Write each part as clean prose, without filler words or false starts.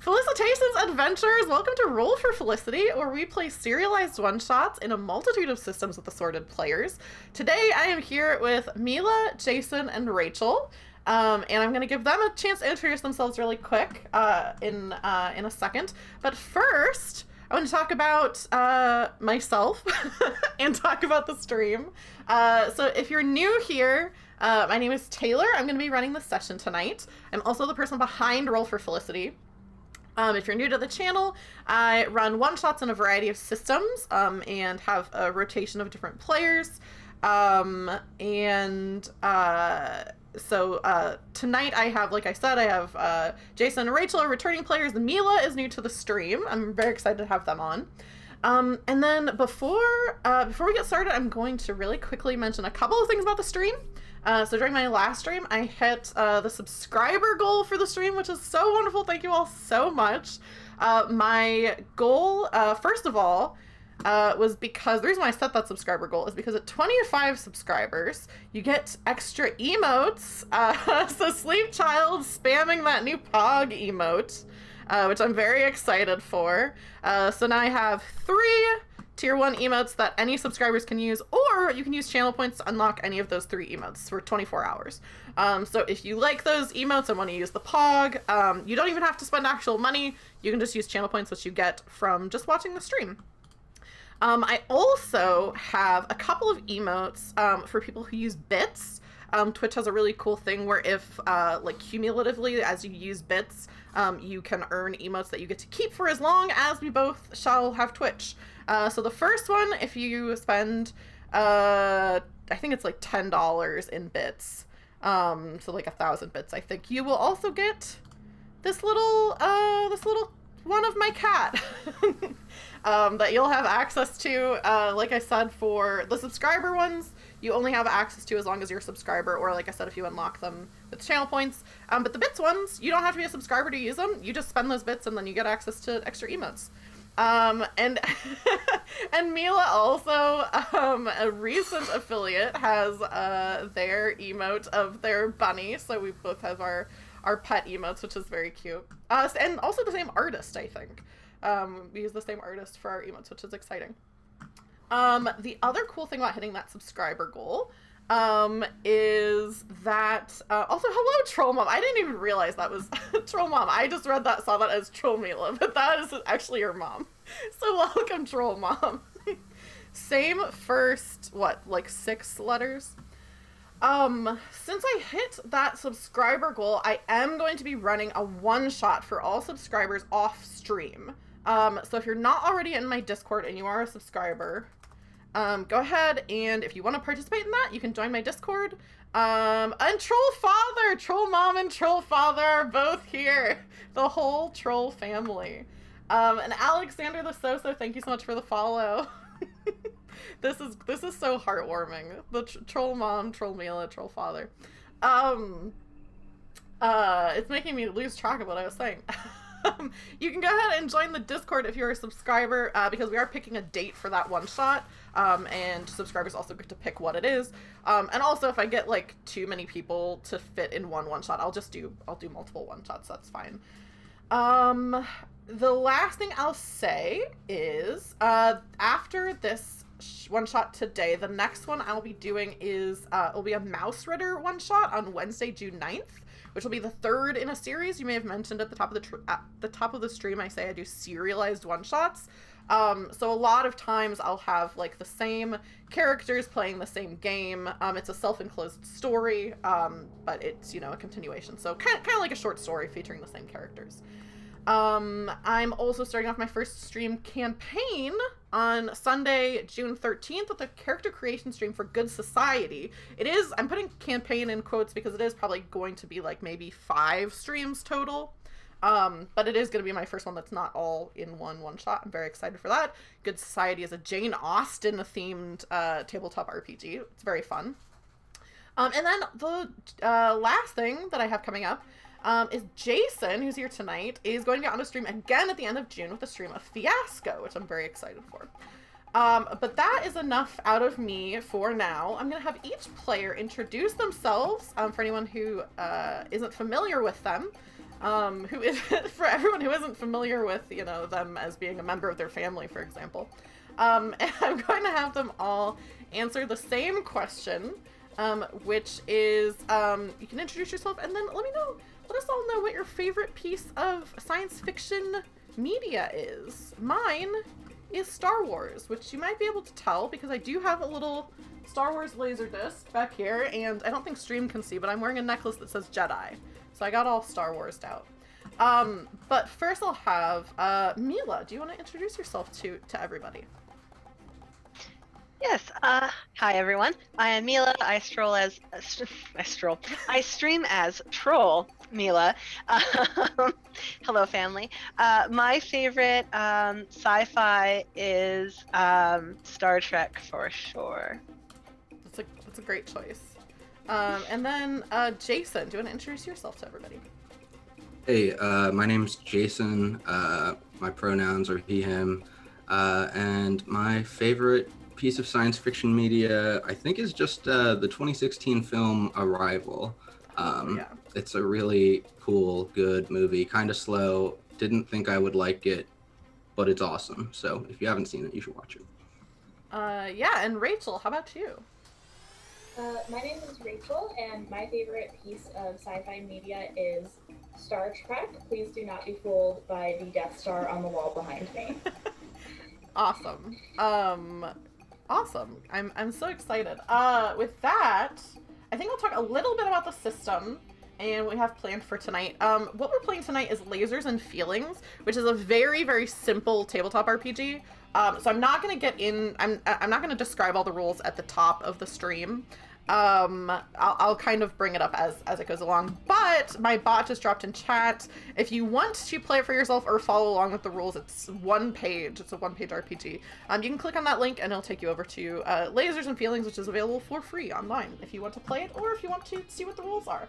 Felicitations, adventurers! Welcome to Roll for Felicity, where we play serialized one-shots in a multitude of systems with assorted players. Today, I am here with Mila, Jason, and Rachel, and I'm going to give them a chance to introduce themselves really quick in a second. But first, I want to talk about myself and talk about the stream. So if you're new here, my name is Taylor. I'm going to be running the session tonight. I'm also the person behind Roll for Felicity. If you're new to the channel, I run one-shots in a variety of systems and have a rotation of different players. So tonight I have, like I said, I have Jason and Rachel are returning players. Mila is new to the stream. I'm very excited to have them on. And then before we get started, I'm going to really quickly mention a couple of things about the stream. So during my last stream, I hit the subscriber goal for the stream, which is so wonderful. Thank you all so much. My goal, first of all, was because the reason why I set that subscriber goal is because at 25 subscribers, you get extra emotes. So Sleep Child spamming that new Pog emote, which I'm very excited for. So now I have 3 Tier 1 emotes that any subscribers can use, or you can use channel points to unlock any of those 3 emotes for 24 hours. So if you like those emotes and want to use the Pog, you don't even have to spend actual money. You can just use channel points, which you get from just watching the stream. I also have a couple of emotes for people who use bits. Twitch has a really cool thing where if, like, cumulatively, as you use bits, you can earn emotes that you get to keep for as long as we both shall have Twitch. So the first one, if you spend, I think it's like $10 in bits, so like 1,000 bits, I think, you will also get this little one of my cat that you'll have access to. Like I said, for the subscriber ones, you only have access to as long as you're a subscriber, or like I said, if you unlock them with channel points. But the bits ones, you don't have to be a subscriber to use them. You just spend those bits and then you get access to extra emotes. And Mila also, a recent affiliate, has their emote of their bunny, so we both have our pet emotes, which is very cute. And also the same artist, I think. We use the same artist for our emotes, which is exciting. The other cool thing about hitting that subscriber goal is that, also, hello, Troll Mom. I didn't even realize that was Troll Mom. I just saw that as Troll Mila, but that is actually your mom. So welcome, Troll Mom. Same first, like 6 letters? Since I hit that subscriber goal, I am going to be running a one-shot for all subscribers off stream. So if you're not already in my Discord and you are a subscriber, go ahead, and if you want to participate in that, you can join my Discord. And Troll Mom and Troll Father are both here. The whole troll family. And Alexander the So-So, thank you so much for the follow. This is so heartwarming. The Troll Mom, Troll Mila, Troll Father. It's making me lose track of what I was saying. You can go ahead and join the Discord if you're a subscriber, because we are picking a date for that one shot, and subscribers also get to pick what it is. And also, if I get like too many people to fit in one shot, I'll do multiple one shots. That's fine. The last thing I'll say is, after this one shot today, the next one I'll be doing is, it'll be a Mouse Ritter one shot on Wednesday, June 9th. Which will be the 3rd in a series. You may have mentioned at the top of the stream, I say I do serialized one-shots. So a lot of times I'll have like the same characters playing the same game. It's a self-enclosed story, but it's, you know, a continuation. So kind of like a short story featuring the same characters. I'm also starting off my first stream campaign on Sunday, June 13th with a character creation stream for Good Society. I'm putting campaign in quotes because it is probably going to be like maybe 5 streams total. But it is going to be my first one that's not all in one shot. I'm very excited for that. Good Society is a Jane Austen themed tabletop RPG. It's very fun. And then the last thing that I have coming up is Jason, who's here tonight, is going to get on a stream again at the end of June with a stream of Fiasco, which I'm very excited for. But that is enough out of me for now. I'm going to have each player introduce themselves for anyone who isn't familiar with them. who is, for everyone who isn't familiar with, you know, them as being a member of their family, for example. And I'm going to have them all answer the same question, which is, you can introduce yourself and then let us all know what your favorite piece of science fiction media is. Mine is Star Wars, which you might be able to tell because I do have a little Star Wars laser disc back here, and I don't think stream can see, but I'm wearing a necklace that says Jedi. So I got all Star Wars'd out. But first I'll have, Mila, do you want to introduce yourself to everybody? Yes, hi everyone. I am Mila. I stream as Troll Mila. Hello family. My favorite sci-fi is Star Trek for sure. That's a great choice. And then Jason, do you want to introduce yourself to everybody? Hey, my name's Jason. My pronouns are he, him. And my favorite piece of science fiction media, I think, is just the 2016 film Arrival. Yeah. It's a really cool, good movie. Kind of slow. Didn't think I would like it, but it's awesome. So if you haven't seen it, you should watch it. Yeah, and Rachel, how about you? My name is Rachel, and my favorite piece of sci-fi media is Star Trek. Please do not be fooled by the Death Star on the wall behind me. Awesome. Awesome. I'm so excited. With that, I think I'll talk a little bit about the system and what we have planned for tonight. What we're playing tonight is Lasers and Feelings, which is a very, very simple tabletop RPG. So I'm not going to get in, I'm not going to describe all the rules at the top of the stream. I'll kind of bring it up as it goes along, but my bot just dropped in chat. If you want to play it for yourself or follow along with the rules, it's one page. It's a one-page RPG. You can click on that link and it'll take you over to Lasers and Feelings, which is available for free online if you want to play it or if you want to see what the rules are.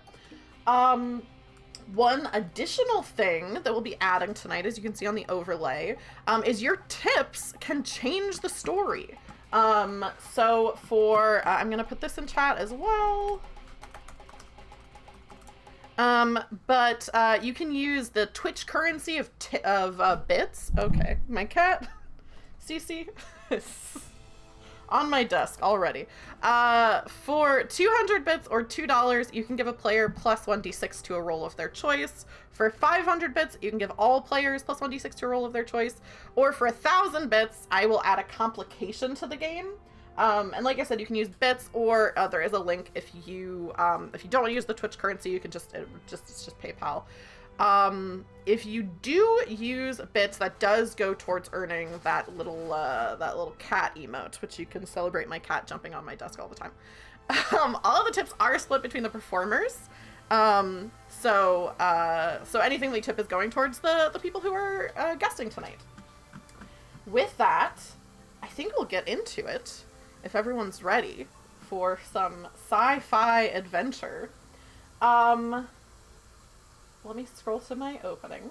One additional thing that we'll be adding tonight, as you can see on the overlay, is your tips can change the story. So for, I'm going to put this in chat as well. But you can use the Twitch currency of bits. Okay, my cat, Cece, is on my desk already. For 200 bits or $2, you can give a player plus 1d6 to a roll of their choice. For 500 bits, you can give all players plus 1d6 to a roll of their choice. Or for 1,000 bits, I will add a complication to the game. And like I said, you can use bits, or there is a link if you don't want to use the Twitch currency, you can it's just PayPal. If you do use bits, that does go towards earning that little cat emote, which you can celebrate my cat jumping on my desk all the time. All of the tips are split between the performers. So anything we tip is going towards the people who are guesting tonight. With that, I think we'll get into it if everyone's ready for some sci-fi adventure. Let me scroll to my opening.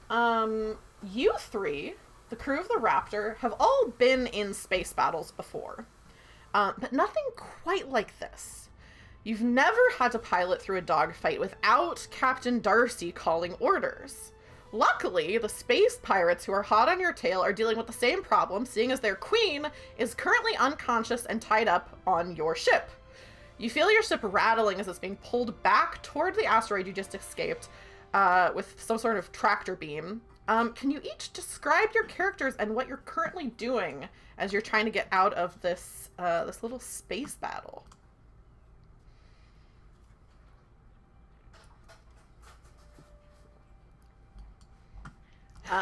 You three, the crew of the Raptor, have all been in space battles before, but nothing quite like this. You've never had to pilot through a dogfight without Captain Darcy calling orders. Luckily, the space pirates who are hot on your tail are dealing with the same problem, seeing as their queen is currently unconscious and tied up on your ship. You feel your ship rattling as it's being pulled back toward the asteroid you just escaped with some sort of tractor beam. Can you each describe your characters and what you're currently doing as you're trying to get out of this this little space battle?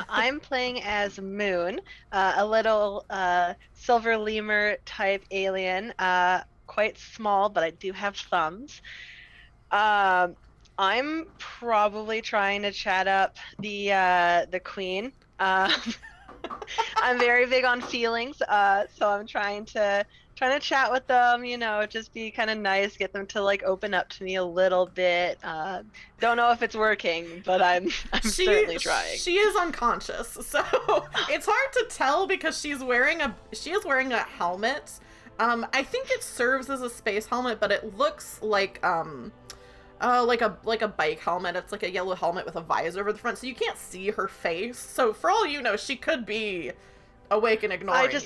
I'm playing as Moon, a little silver lemur type alien, quite small, but I do have thumbs. I'm probably trying to chat up the queen. I'm very big on feelings, so I'm trying to chat with them, you know, just be kind of nice, get them to like open up to me a little bit. Don't know if it's working, but I'm certainly trying. She is unconscious, so it's hard to tell because she is wearing a helmet. I think it serves as a space helmet, but it looks like like a bike helmet. It's like a yellow helmet with a visor over the front, so you can't see her face. So for all you know, she could be awake and ignoring you.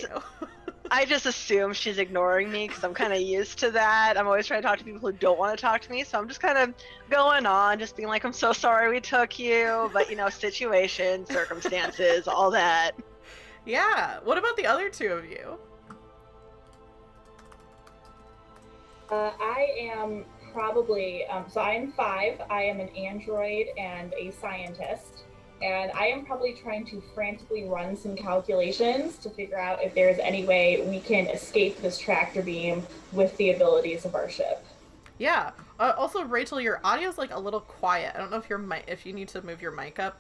I just assume she's ignoring me because I'm kind of used to that. I'm always trying to talk to people who don't want to talk to me, so I'm just kind of going on, just being like, I'm so sorry we took you, but you know, situation, circumstances, all that. Yeah. What about the other two of you? I am probably, so I am 5. I am an android and a scientist. And I am probably trying to frantically run some calculations to figure out if there's any way we can escape this tractor beam with the abilities of our ship. Yeah. Also, Rachel, your audio's like a little quiet. I don't know if you need to move your mic up.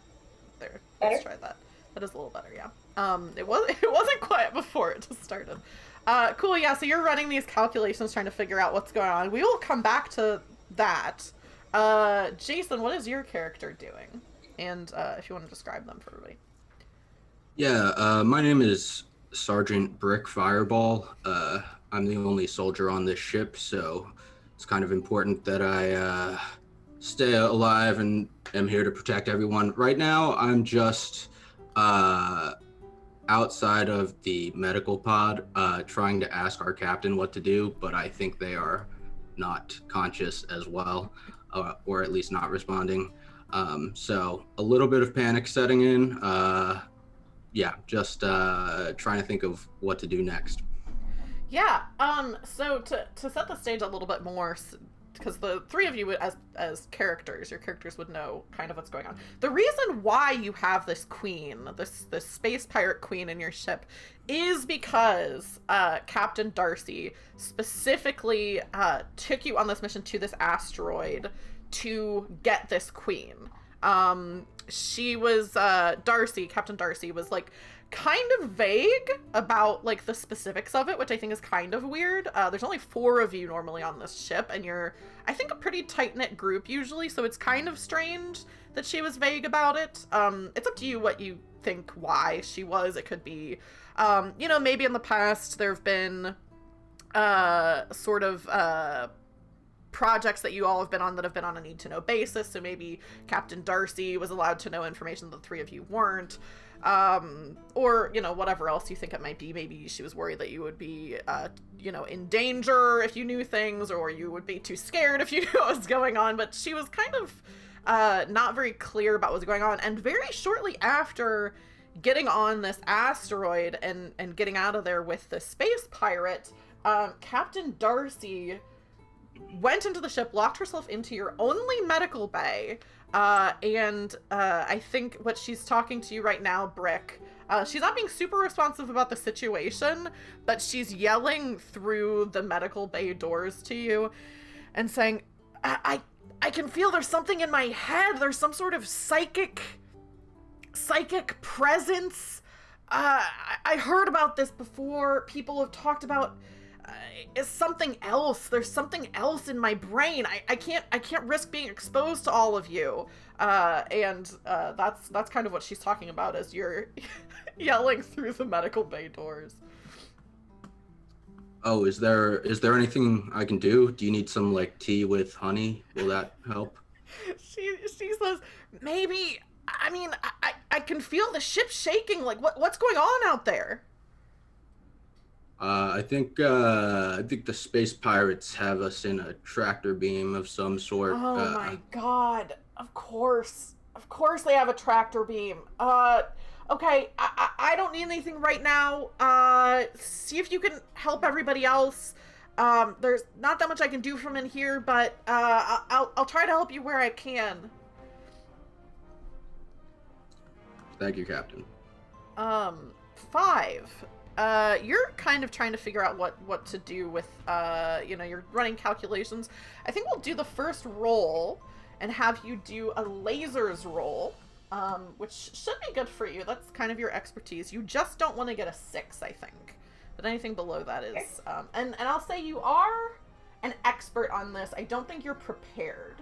There. Let's try that. That is a little better, yeah. It wasn't quiet before it just started. Cool, yeah, so you're running these calculations trying to figure out what's going on. We will come back to that. Jason, what is your character doing? And if you want to describe them for everybody. Yeah, my name is Sergeant Brick Fireball. I'm the only soldier on this ship, so it's kind of important that I stay alive and am here to protect everyone. Right now, I'm just outside of the medical pod, trying to ask our captain what to do, but I think they are not conscious as well, or at least not responding. So a little bit of panic setting in. Yeah, just trying to think of what to do next. Yeah, so to set the stage a little bit more, because the three of you as characters, your characters would know kind of what's going on. The reason why you have this queen, this space pirate queen in your ship, is because Captain Darcy specifically took you on this mission to this asteroid to get this queen. She was Captain Darcy was like kind of vague about like the specifics of it, which I think is kind of weird. There's only 4 of you normally on this ship, and you're, I think, a pretty tight-knit group usually, so it's kind of strange that she was vague about it. It's up to you what you think why she was. It could be, you know, maybe in the past there have been sort of projects that you all have been on that have been on a need-to-know basis, so maybe Captain Darcy was allowed to know information that the 3 of you weren't. Or, you know, whatever else you think it might be. Maybe she was worried that you would be, you know, in danger if you knew things, or you would be too scared if you knew what was going on. But she was kind of not very clear about what was going on. And very shortly after getting on this asteroid and getting out of there with the space pirate, Captain Darcy went into the ship, locked herself into your only medical bay, and I think what she's talking to you right now, Brick, she's not being super responsive about the situation, but she's yelling through the medical bay doors to you and saying, I can feel there's something in my head. There's some sort of psychic presence. I heard about this before. People have talked about is something else. There's something else in my brain. I can't risk being exposed to all of you. And that's kind of what she's talking about as you're yelling through the medical bay doors. Oh, is there anything I can do? Do you need some like tea with honey? Will that help? She says, maybe. I mean, I can feel the ship shaking. Like what's going on out there? I think the space pirates have us in a tractor beam of some sort. Oh my god! Of course they have a tractor beam. Okay, I don't need anything right now. See if you can help everybody else. There's not that much I can do from in here, but I'll try to help you where I can. Thank you, Captain. 5. You're kind of trying to figure out what to do with, you know, you're running calculations. I think we'll do the first roll and have you do a lasers roll, which should be good for you. That's kind of your expertise. You just don't want to get a 6, I think. But anything below that is, and I'll say you are an expert on this. I don't think you're prepared.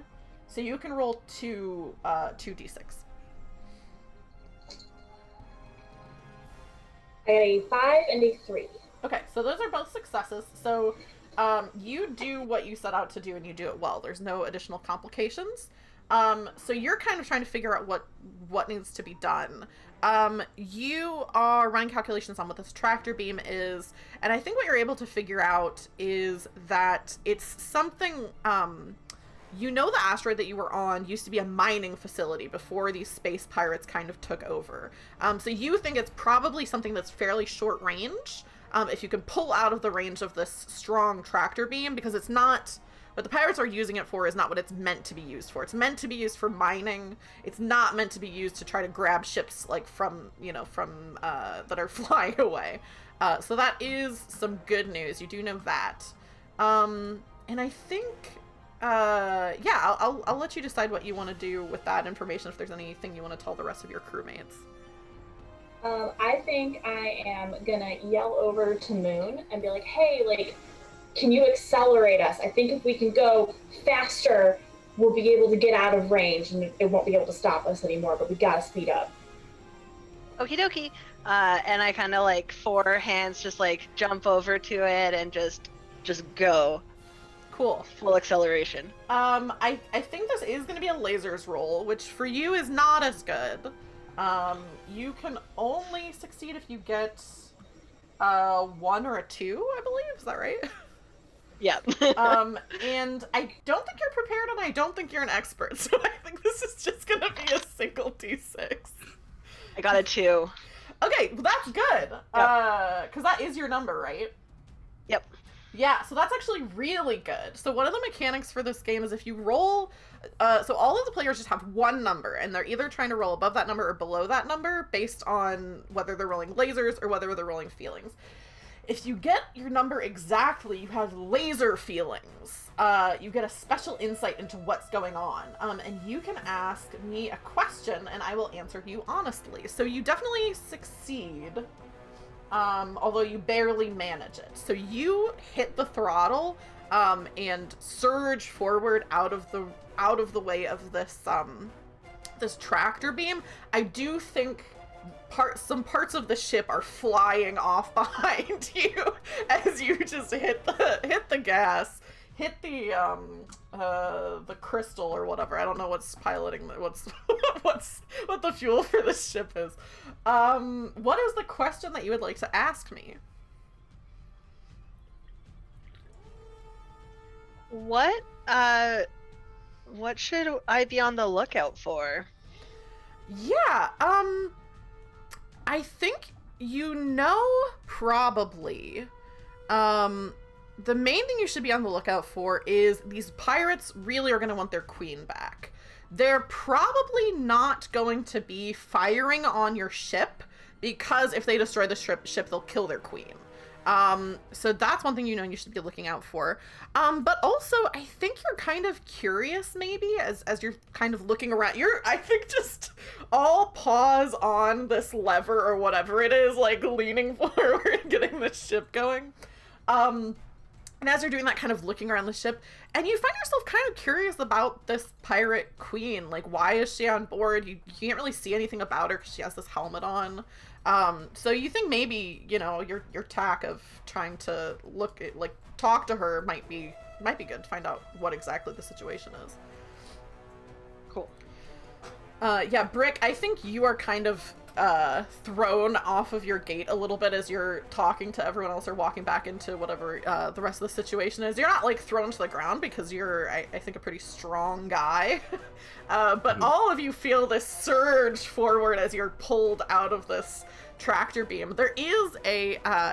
So you can roll 2d6. I got a 5 and a 3. Okay, so those are both successes. So You do what you set out to do and you do it well. There's no additional complications. So you're kind of trying to figure out what needs to be done. You are running calculations on what this tractor beam is, and I think what you're able to figure out is that it's something, you know, the asteroid that you were on used to be a mining facility before these space pirates kind of took over. So you think it's probably something that's fairly short range, if you can pull out of the range of this strong tractor beam, because it's not... What the pirates are using it for is not what it's meant to be used for. It's meant to be used for mining. It's not meant to be used to try to grab ships, like, from, you know, from, that are flying away. So that is some good news. You do know that. And I think, yeah, I'll let you decide what you want to do with that information, if there's anything you want to tell the rest of your crewmates. I think I am gonna yell over to Moon and be like, hey, like, can you accelerate us? I think if we can go faster, we'll be able to get out of range and it won't be able to stop us anymore, but we gotta speed up. Okie dokie. And I kind of like 4 hands just like jump over to it and just go. Cool. Full acceleration. I think this is going to be a lasers roll, which for you is not as good. You can only succeed if you get 1 or a 2, I believe. Is that right? Yeah. And I don't think you're prepared, and I don't think you're an expert, so I think this is just gonna be a single d6. I got a 2. Okay, well, that's good. Yep. Because that is your number, right? Yep. Yeah, so that's actually really good. So one of the mechanics for this game is if you roll... so all of the players just have one number, and they're either trying to roll above that number or below that number based on whether they're rolling lasers or whether they're rolling feelings. If you get your number exactly, you have laser feelings. You get a special insight into what's going on. And you can ask me a question, and I will answer you honestly. So you definitely succeed, although you barely manage it. So you hit the throttle and surge forward out of the way of this this tractor beam. I do think some parts of the ship are flying off behind you as you just hit the gas, hit the crystal or whatever. I don't know what's piloting what the fuel for this ship is. What is the question that you would like to ask me? What should I be on the lookout for? Yeah, I think you know probably. The main thing you should be on the lookout for is these pirates really are going to want their queen back. They're probably not going to be firing on your ship, because if they destroy the ship, they'll kill their queen. So that's one thing you know you should be looking out for. But also, I think you're kind of curious, maybe, as you're kind of looking around. I think just all paws on this lever or whatever it is, like leaning forward, getting the ship going. And as you're doing that, kind of looking around the ship, and you find yourself kind of curious about this pirate queen. Like, why is she on board? You can't really see anything about her because she has this helmet on. So you think maybe, you know, your tack of trying to talk to her might be good to find out what exactly the situation is. Cool. Yeah, Brick, I think you are kind of thrown off of your gate a little bit as you're talking to everyone else or walking back into whatever the rest of the situation is. You're not like thrown to the ground because you're, I think, a pretty strong guy. But all of you feel this surge forward as you're pulled out of this tractor beam. There is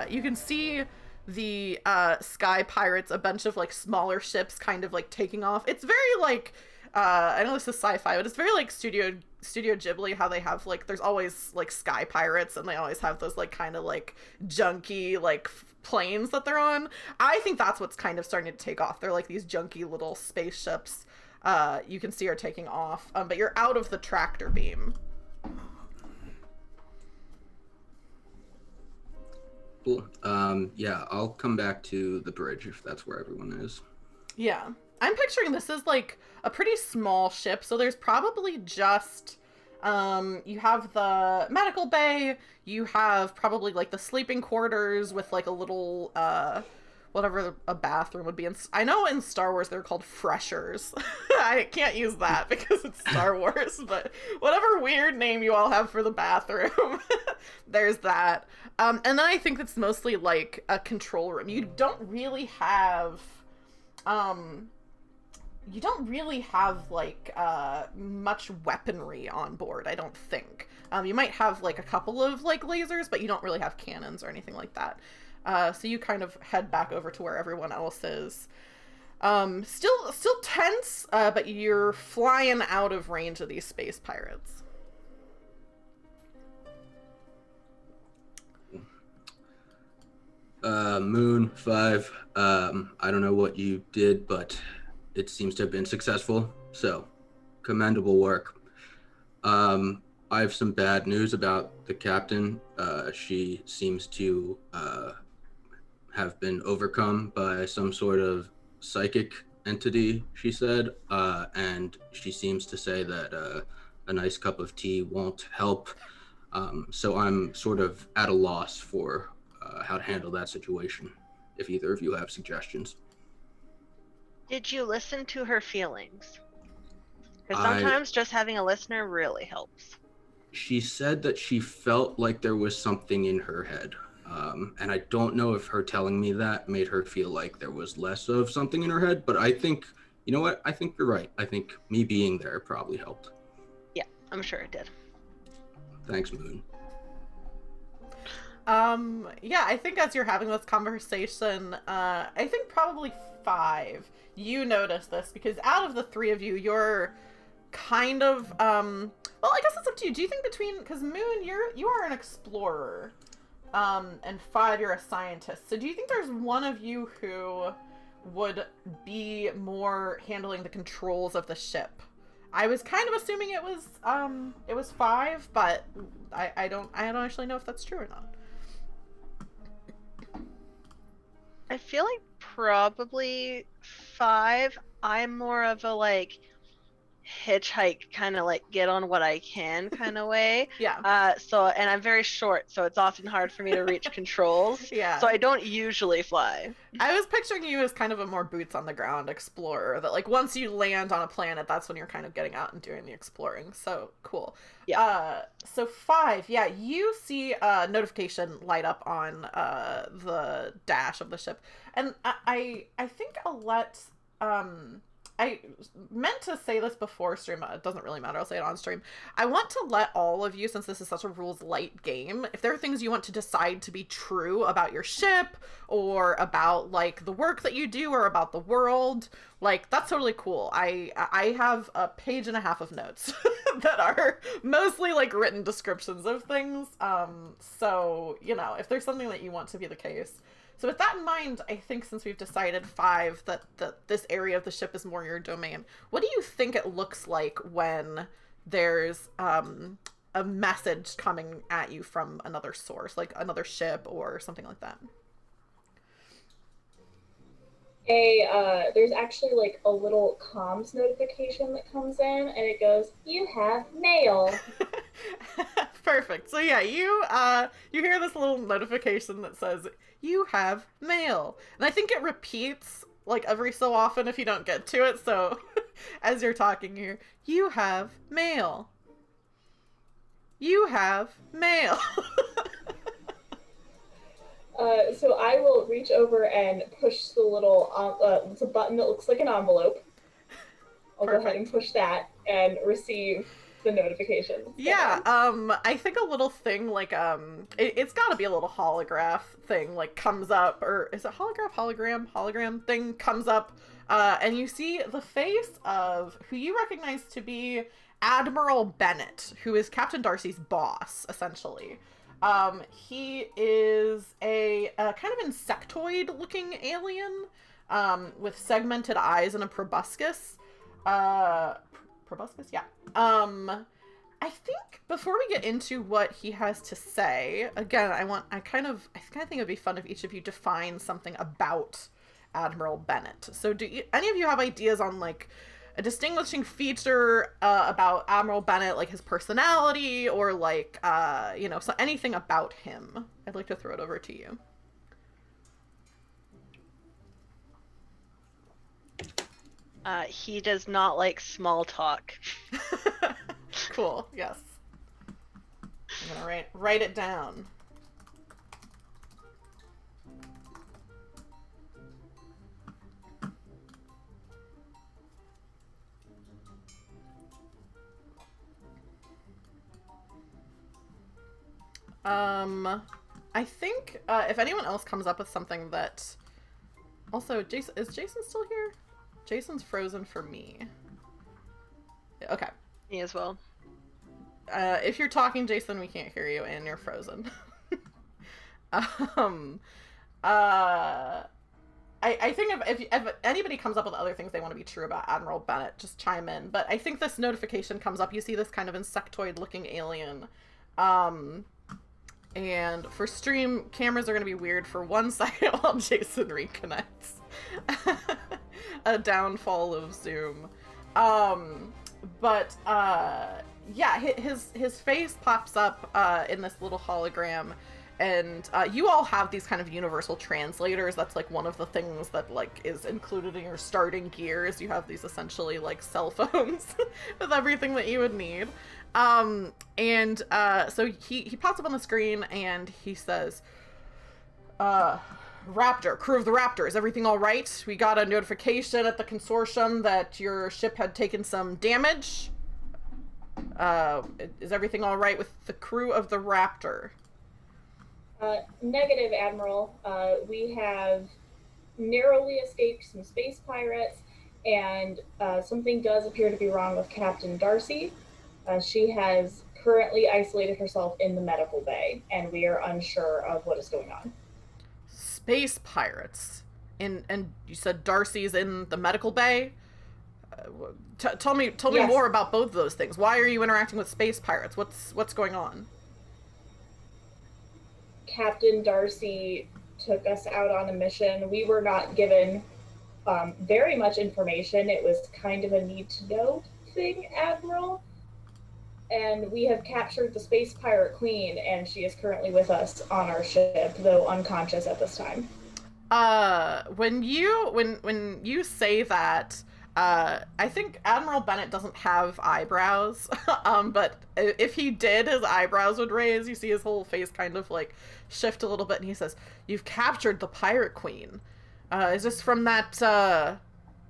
you can see the Sky Pirates, a bunch of like smaller ships kind of like taking off. It's very like, I know this is sci-fi, but it's very like Studio Ghibli, how they have like, there's always like Sky Pirates and they always have those like kind of like junky like planes that they're on. I think that's what's kind of starting to take off. They're like these junky little spaceships you can see are taking off, but you're out of the tractor beam. Cool. Yeah, I'll come back to the bridge if that's where everyone is. Yeah. I'm picturing this as like a pretty small ship, so there's probably just you have the medical bay, you have probably like the sleeping quarters with like a little whatever a bathroom would be. I know in Star Wars they're called freshers. I can't use that because it's Star Wars, but whatever weird name you all have for the bathroom, there's that. And then I think it's mostly like a control room. You don't really have like much weaponry on board, I don't think. You might have like a couple of like lasers, but you don't really have cannons or anything like that. So you kind of head back over to where everyone else is. Still tense, but you're flying out of range of these space pirates. Moon 5, I don't know what you did, but it seems to have been successful, so commendable work. I have some bad news about the captain. She seems to have been overcome by some sort of psychic entity, she said, and she seems to say that a nice cup of tea won't help. So I'm sort of at a loss for how to handle that situation, if either of you have suggestions. Did you listen to her feelings? Because sometimes just having a listener really helps. She said that she felt like there was something in her head. And I don't know if her telling me that made her feel like there was less of something in her head, but I think, you know what? I think you're right. I think me being there probably helped. Yeah, I'm sure it did. Thanks, Moon. Yeah, I think as you're having this conversation, I think probably 5, you notice this, because out of the 3 of you, you're kind of, well, I guess it's up to you. Do you think because Moon, you are an explorer, and 5, you're a scientist. So do you think there's one of you who would be more handling the controls of the ship? I was kind of assuming it was 5, but I don't actually know if that's true or not. I feel like probably 5. I'm more of a like hitchhike kind of like get on what I can kind of way. Yeah. And I'm very short, so it's often hard for me to reach controls. Yeah. So I don't usually fly. I was picturing you as kind of a more boots on the ground explorer, that like once you land on a planet, that's when you're kind of getting out and doing the exploring. So cool. Yeah. So 5, yeah, you see a notification light up on the dash of the ship, and I think I'll let I meant to say this before stream, it doesn't really matter, I'll say it on stream. I want to let all of you, since this is such a rules light game, if there are things you want to decide to be true about your ship, or about like the work that you do, or about the world, like that's totally cool. I have a page and a half of notes that are mostly like written descriptions of things. So, you know, if there's something that you want to be the case. So with that in mind, I think since we've decided 5 that this area of the ship is more your domain, what do you think it looks like when there's a message coming at you from another source, like another ship or something like that? There's actually like a little comms notification that comes in, and it goes, "You have mail." Perfect. So yeah, you hear this little notification that says, "You have mail." And I think it repeats like every so often if you don't get to it. So as you're talking here, "You have mail. You have mail." So I will reach over and push the little, it's a button that looks like an envelope. I'll Perfect. go ahead and push that and receive the notification. Yeah, I think a little thing like, it's gotta be a little holograph thing, like, comes up, or is it hologram thing comes up, and you see the face of who you recognize to be Admiral Bennett, who is Captain Darcy's boss, essentially. He is a kind of insectoid-looking alien, with segmented eyes and a proboscis. Proboscis? Yeah. I think before we get into what he has to say, again, I kind of think it'd be fun if each of you define something about Admiral Bennett. So do any of you have ideas on like a distinguishing feature about Admiral Bennett, like his personality, or like so anything about him? I'd like to throw it over to you. He does not like small talk. Cool. Yes. I'm gonna write it down. I think if anyone else comes up with something that... Also, is Jason still here? Jason's frozen for me. Okay. Me as well. If you're talking, Jason, we can't hear you, and you're frozen. I think if anybody comes up with other things they want to be true about Admiral Bennett, just chime in. But I think this notification comes up. You see this kind of insectoid-looking alien. And for stream, cameras are going to be weird for 1 second while Jason reconnects. A downfall of Zoom. Yeah, his face pops up in this little hologram, and you all have these kind of universal translators. That's like one of the things that like is included in your starting gears. You have these essentially like cell phones with everything that you would need. So he pops up on the screen and he says, Raptor, crew of the Raptor, is everything all right? We got a notification at the Consortium that your ship had taken some damage. Is everything all right with the crew of the Raptor? Negative, Admiral. We have narrowly escaped some space pirates, and something does appear to be wrong with Captain Darcy. She has currently isolated herself in the medical bay, and we are unsure of what is going on. Space pirates? And you said Darcy's in the medical bay? Tell me Yes. more about both of those things. Why are you interacting with space pirates? What's going on? Captain Darcy took us out on a mission. We were not given very much information. It was kind of a need-to-know thing, Admiral. And we have captured the space pirate queen, and she is currently with us on our ship, though unconscious at this time. When you say that, I think Admiral Bennett doesn't have eyebrows, but if he did, his eyebrows would raise. You see his whole face kind of like shift a little bit, and he says, "You've captured the pirate queen. Is this from that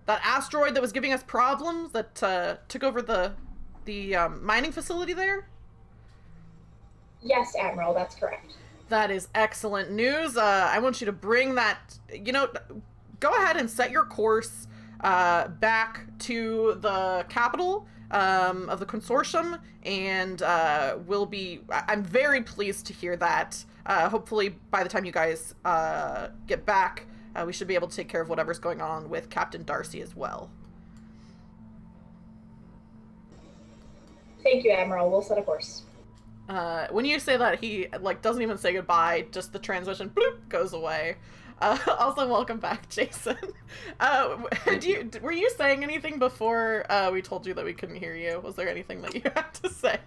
asteroid that was giving us problems, that took over the mining facility there?" Yes, Admiral, that's correct. That is excellent news. I want you to bring that, go ahead and set your course back to the capital of the Consortium, and I'm very pleased to hear that. Hopefully by the time you guys get back, we should be able to take care of whatever's going on with Captain Darcy as well. Thank you, Admiral. We'll set a course. When you say that, he doesn't even say goodbye, just the transmission bloop goes away. Also, welcome back, Jason. Were you saying anything before we told you that we couldn't hear you? Was there anything that you had to say?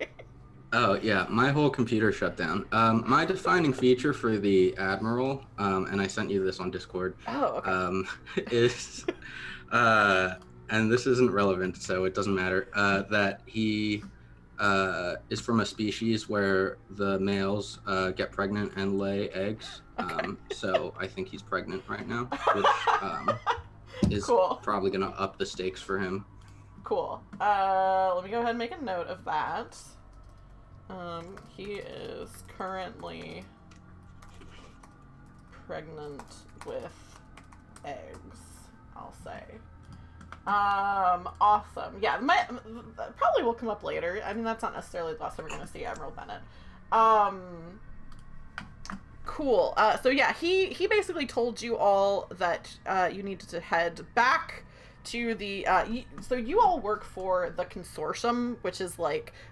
Oh, yeah, my whole computer shut down. My defining feature for the Admiral, and I sent you this on Discord, is, and this isn't relevant, so it doesn't matter, that he is from a species where the males get pregnant and lay eggs. Okay. So I think he's pregnant right now, which is Cool. probably going to up the stakes for him. Cool. Let me go ahead and make a note of that. He is currently pregnant with eggs, I'll say. Awesome. Yeah, probably will come up later. I mean, that's not necessarily the last time we're going to see Admiral Bennett. Cool. So yeah, he basically told you all that you needed to head back to the so you all work for the Consortium, which is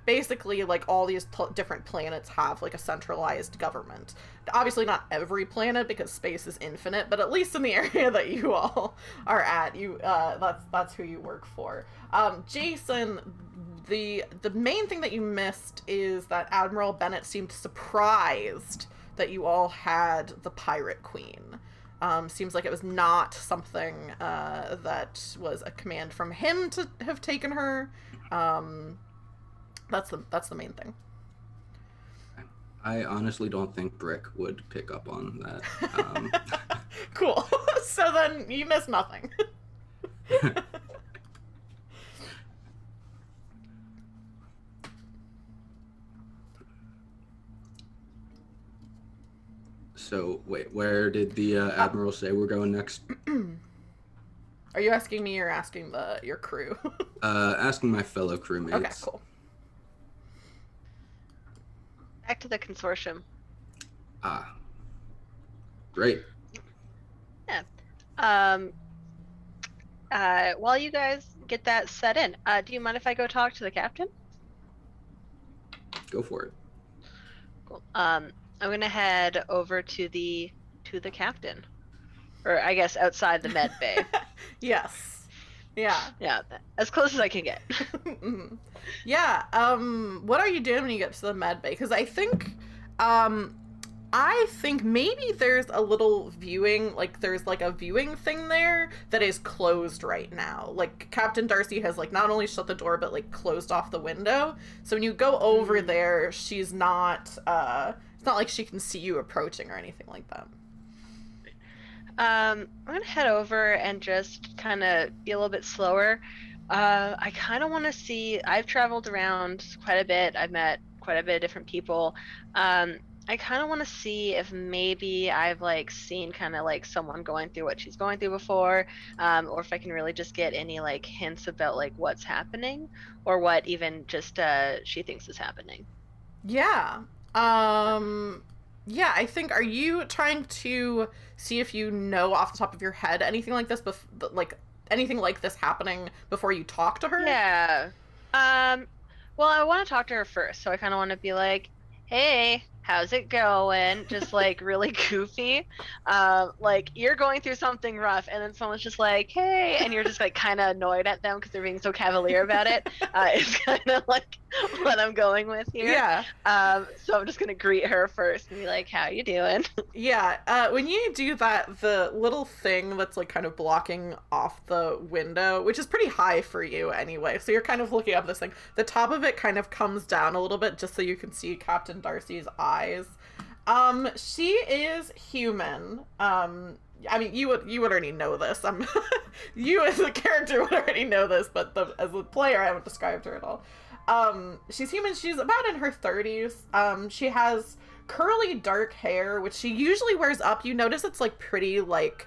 basically all these different planets have a centralized government. Obviously not every planet, because space is infinite, but at least in the area that you all are at, that's who you work for. Jason, the main thing that you missed is that Admiral Bennett seemed surprised that you all had the pirate queen. Seems like it was not something that was a command from him to have taken her. That's the main thing. I honestly don't think Brick would pick up on that. Cool. So then you miss nothing. So, wait, where did the Admiral say we're going next? Are you asking me or asking your crew? Asking my fellow crewmates. Okay, cool. Back to the Consortium. Ah. Great. Yeah. While you guys get that set in, do you mind if I go talk to the captain? Go for it. Cool. I'm gonna head over to the captain, or I guess outside the med bay. Yes. Yeah. Yeah, as close as I can get. Yeah. What are you doing when you get to the med bay? Because I think maybe there's a little viewing, like there's like a viewing thing there that is closed right now. Like Captain Darcy has like not only shut the door but like closed off the window. So when you go over there, she's not. It's not like she can see you approaching or anything like that. I'm gonna head over and just kind of be a little bit slower. I kind of want to see. I've traveled around quite a bit. I've met quite a bit of different people. I kind of want to see if maybe I've like seen kind of like someone going through what she's going through before, or if I can really just get any like hints about like what's happening or what even just she thinks is happening. Yeah. Yeah, I think, are you trying to see if you know off the top of your head anything like this, like anything like this happening before you talk to her? Yeah. Well, I want to talk to her first, so I kind of want to be like, hey, how's it going? Just like really goofy. Like you're going through something rough, and then someone's just like, hey, and you're just like kind of annoyed at them because they're being so cavalier about it. It's kind of like what I'm going with here. Yeah. So I'm just gonna greet her first and be like, how you doing? Yeah. When you do that, the little thing that's like kind of blocking off the window, which is pretty high for you anyway, so you're kind of looking up this thing. The top of it kind of comes down a little bit just so you can see Captain Darcy's eyes. She is human. I mean, you would already know this. You as a character would already know this, but as a player, I haven't described her at all. She's human. She's about in her 30s. She has curly dark hair, which she usually wears up. You notice it's like pretty like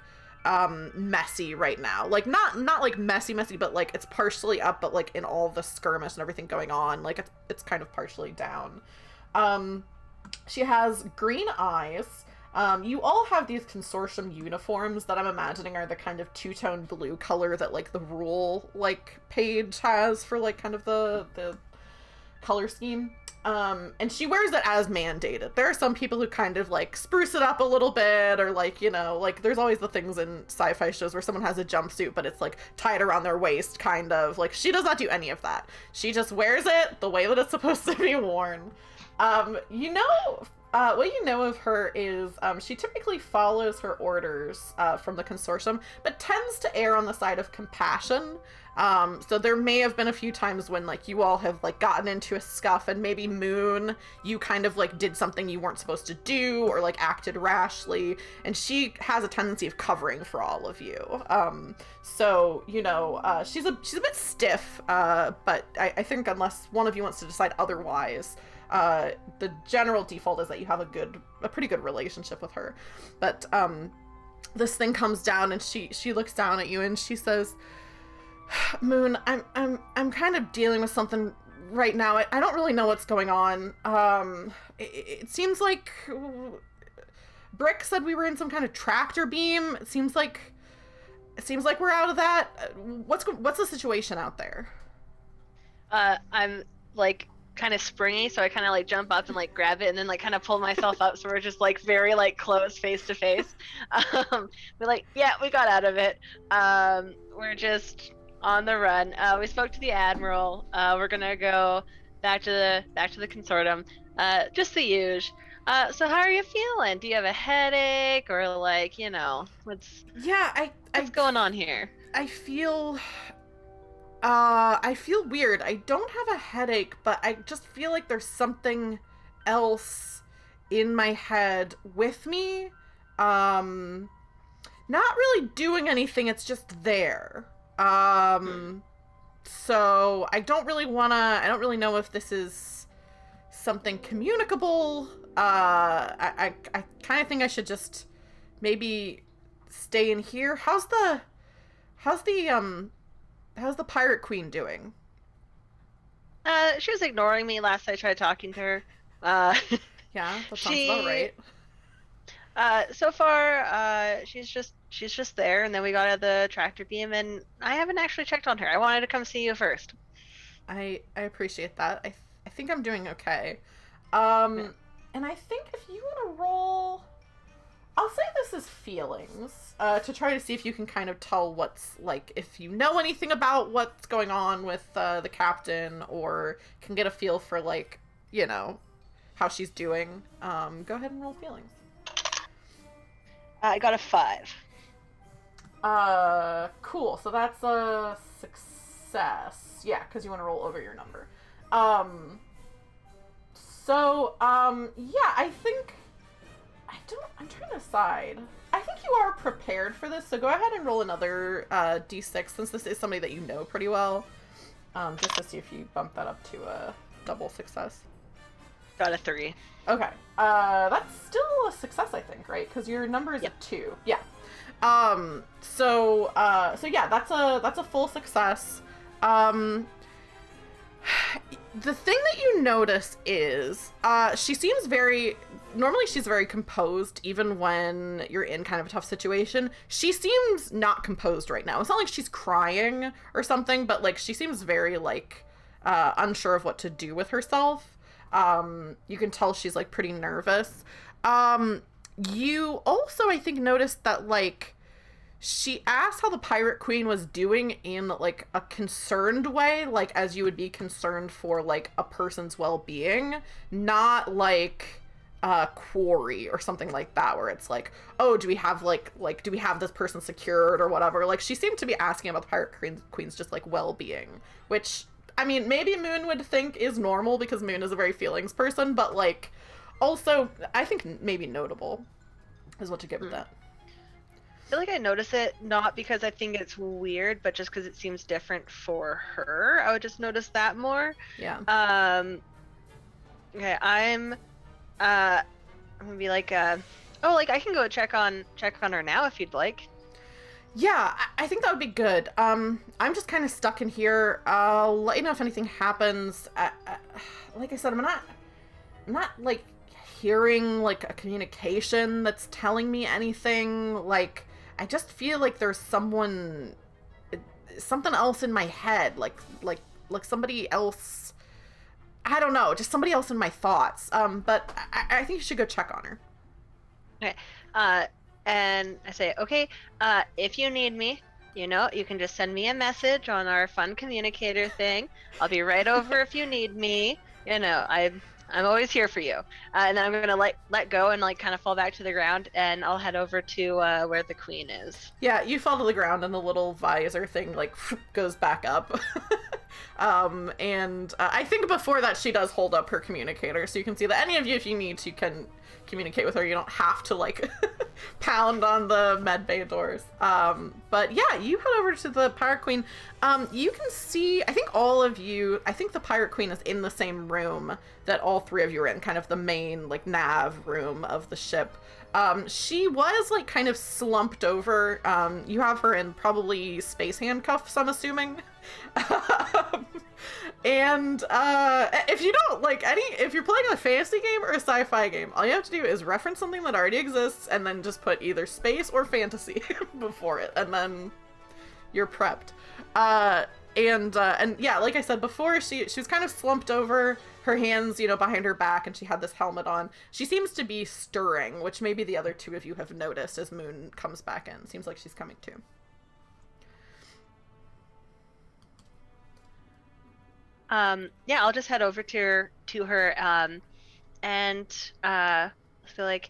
messy right now. Like not like messy, but like it's partially up, but like in all the skirmish and everything going on, like it's kind of partially down. She has green eyes. You all have these Consortium uniforms that I'm imagining are the kind of two-tone blue color that like the rule like page has for like kind of the color scheme. And she wears it as mandated. There are some people who kind of like spruce it up a little bit, or like, you know, like there's always the things in sci-fi shows where someone has a jumpsuit but it's like tied around their waist, kind of. Like she does not do any of that. She just wears it the way that it's supposed to be worn. You know, what you know of her is she typically follows her orders from the Consortium, but tends to err on the side of compassion. So there may have been a few times when like you all have like gotten into a scuff, and maybe Moon, you kind of like did something you weren't supposed to do or like acted rashly, and she has a tendency of covering for all of you. So you know, she's a bit stiff, but I think unless one of you wants to decide otherwise, the general default is that you have a pretty good relationship with her. But this thing comes down, and she looks down at you and she says, Moon, I'm kind of dealing with something right now. I don't really know what's going on. It seems like Brick said we were in some kind of tractor beam. It seems like we're out of that. What's the situation out there? I'm like kind of springy, so I kind of like jump up and like grab it, and then like kind of pull myself up, so we're just like very like close face to face. We're like, yeah, we got out of it. We're just on the run. We spoke to the Admiral. We're gonna go back to the Consortium. Just the usual. So how are you feeling? Do you have a headache or like, Yeah, what's going on here? I feel weird. I don't have a headache, but I just feel like there's something else in my head with me. Not really doing anything, it's just there. So I don't really know if this is something communicable. I kind of think I should just maybe stay in here. How's the pirate queen doing? She was ignoring me last I tried talking to her. Uh, Yeah, that sounds about right. So far, she's just there, and then we got out the tractor beam, and I haven't actually checked on her. I wanted to come see you first. I appreciate that. I think I'm doing okay. Yeah. And I think if you want to roll, I'll say this is feelings, to try to see if you can kind of tell what's, like, if you know anything about what's going on with the captain, or can get a feel for, like, how she's doing. Go ahead and roll feelings. I got a 5. Cool. So that's a success. Yeah, because you want to roll over your number. Yeah, I'm trying to decide. I think you are prepared for this, so go ahead and roll another d6, since this is somebody that you know pretty well. Just to see if you bump that up to a double success. Got a 3. Okay. That's still a success, I think, right? Because your number is a 2. Yeah. So yeah, that's a full success. The thing that you notice is, normally she's very composed, even when you're in kind of a tough situation. She seems not composed right now. It's not like she's crying or something, but, like, she seems very, like, unsure of what to do with herself. You can tell she's, like, pretty nervous. You also, I think, noticed that, like, she asked how the pirate queen was doing in, like, a concerned way, like, as you would be concerned for, like, a person's well-being, not, like, quarry or something like that, where it's like, oh, do we have this person secured or whatever. Like, she seemed to be asking about the pirate queen's just, like, well-being, which, I mean, maybe Moon would think is normal because Moon is a very feelings person, but, like, also, I think maybe notable is what to get with that. I feel like I notice it not because I think it's weird, but just because it seems different for her. I would just notice that more. Yeah. Okay, I'm gonna be like, I can go check on her now if you'd like. Yeah, I think that would be good. I'm just kind of stuck in here. I'll let you know if anything happens. Like I said, I'm not like hearing, like, a communication that's telling me anything. Like, I just feel like there's something else in my head, like somebody else. I don't know, just somebody else in my thoughts. But I think you should go check on her. Okay. And I say, okay, if you need me, you can just send me a message on our fun communicator thing. I'll be right over if you need me. I'm always here for you. And then I'm gonna let go and, like, kind of fall back to the ground, and I'll head over to where the queen is. Yeah, you fall to the ground, and the little visor thing, like, goes back up. And I think before that she does hold up her communicator, so you can see that any of you, if you need to, can communicate with her. You don't have to, like, pound on the med bay doors. But yeah, you head over to the pirate queen. You can see, I think the pirate queen is in the same room that all three of you are in, kind of the main, like, nav room of the ship. She was, like, kind of slumped over. You have her in probably space handcuffs, I'm assuming. And if you don't, like, if you're playing a fantasy game or a sci-fi game, all you have to do is reference something that already exists and then just put either space or fantasy before it, and then you're prepped. And yeah, like I said before, she was kind of slumped over, her hands, behind her back, and she had this helmet on. She seems to be stirring, which maybe the other two of you have noticed as Moon comes back in. Seems like she's coming too. Yeah, I'll just head over to her, and let's be like,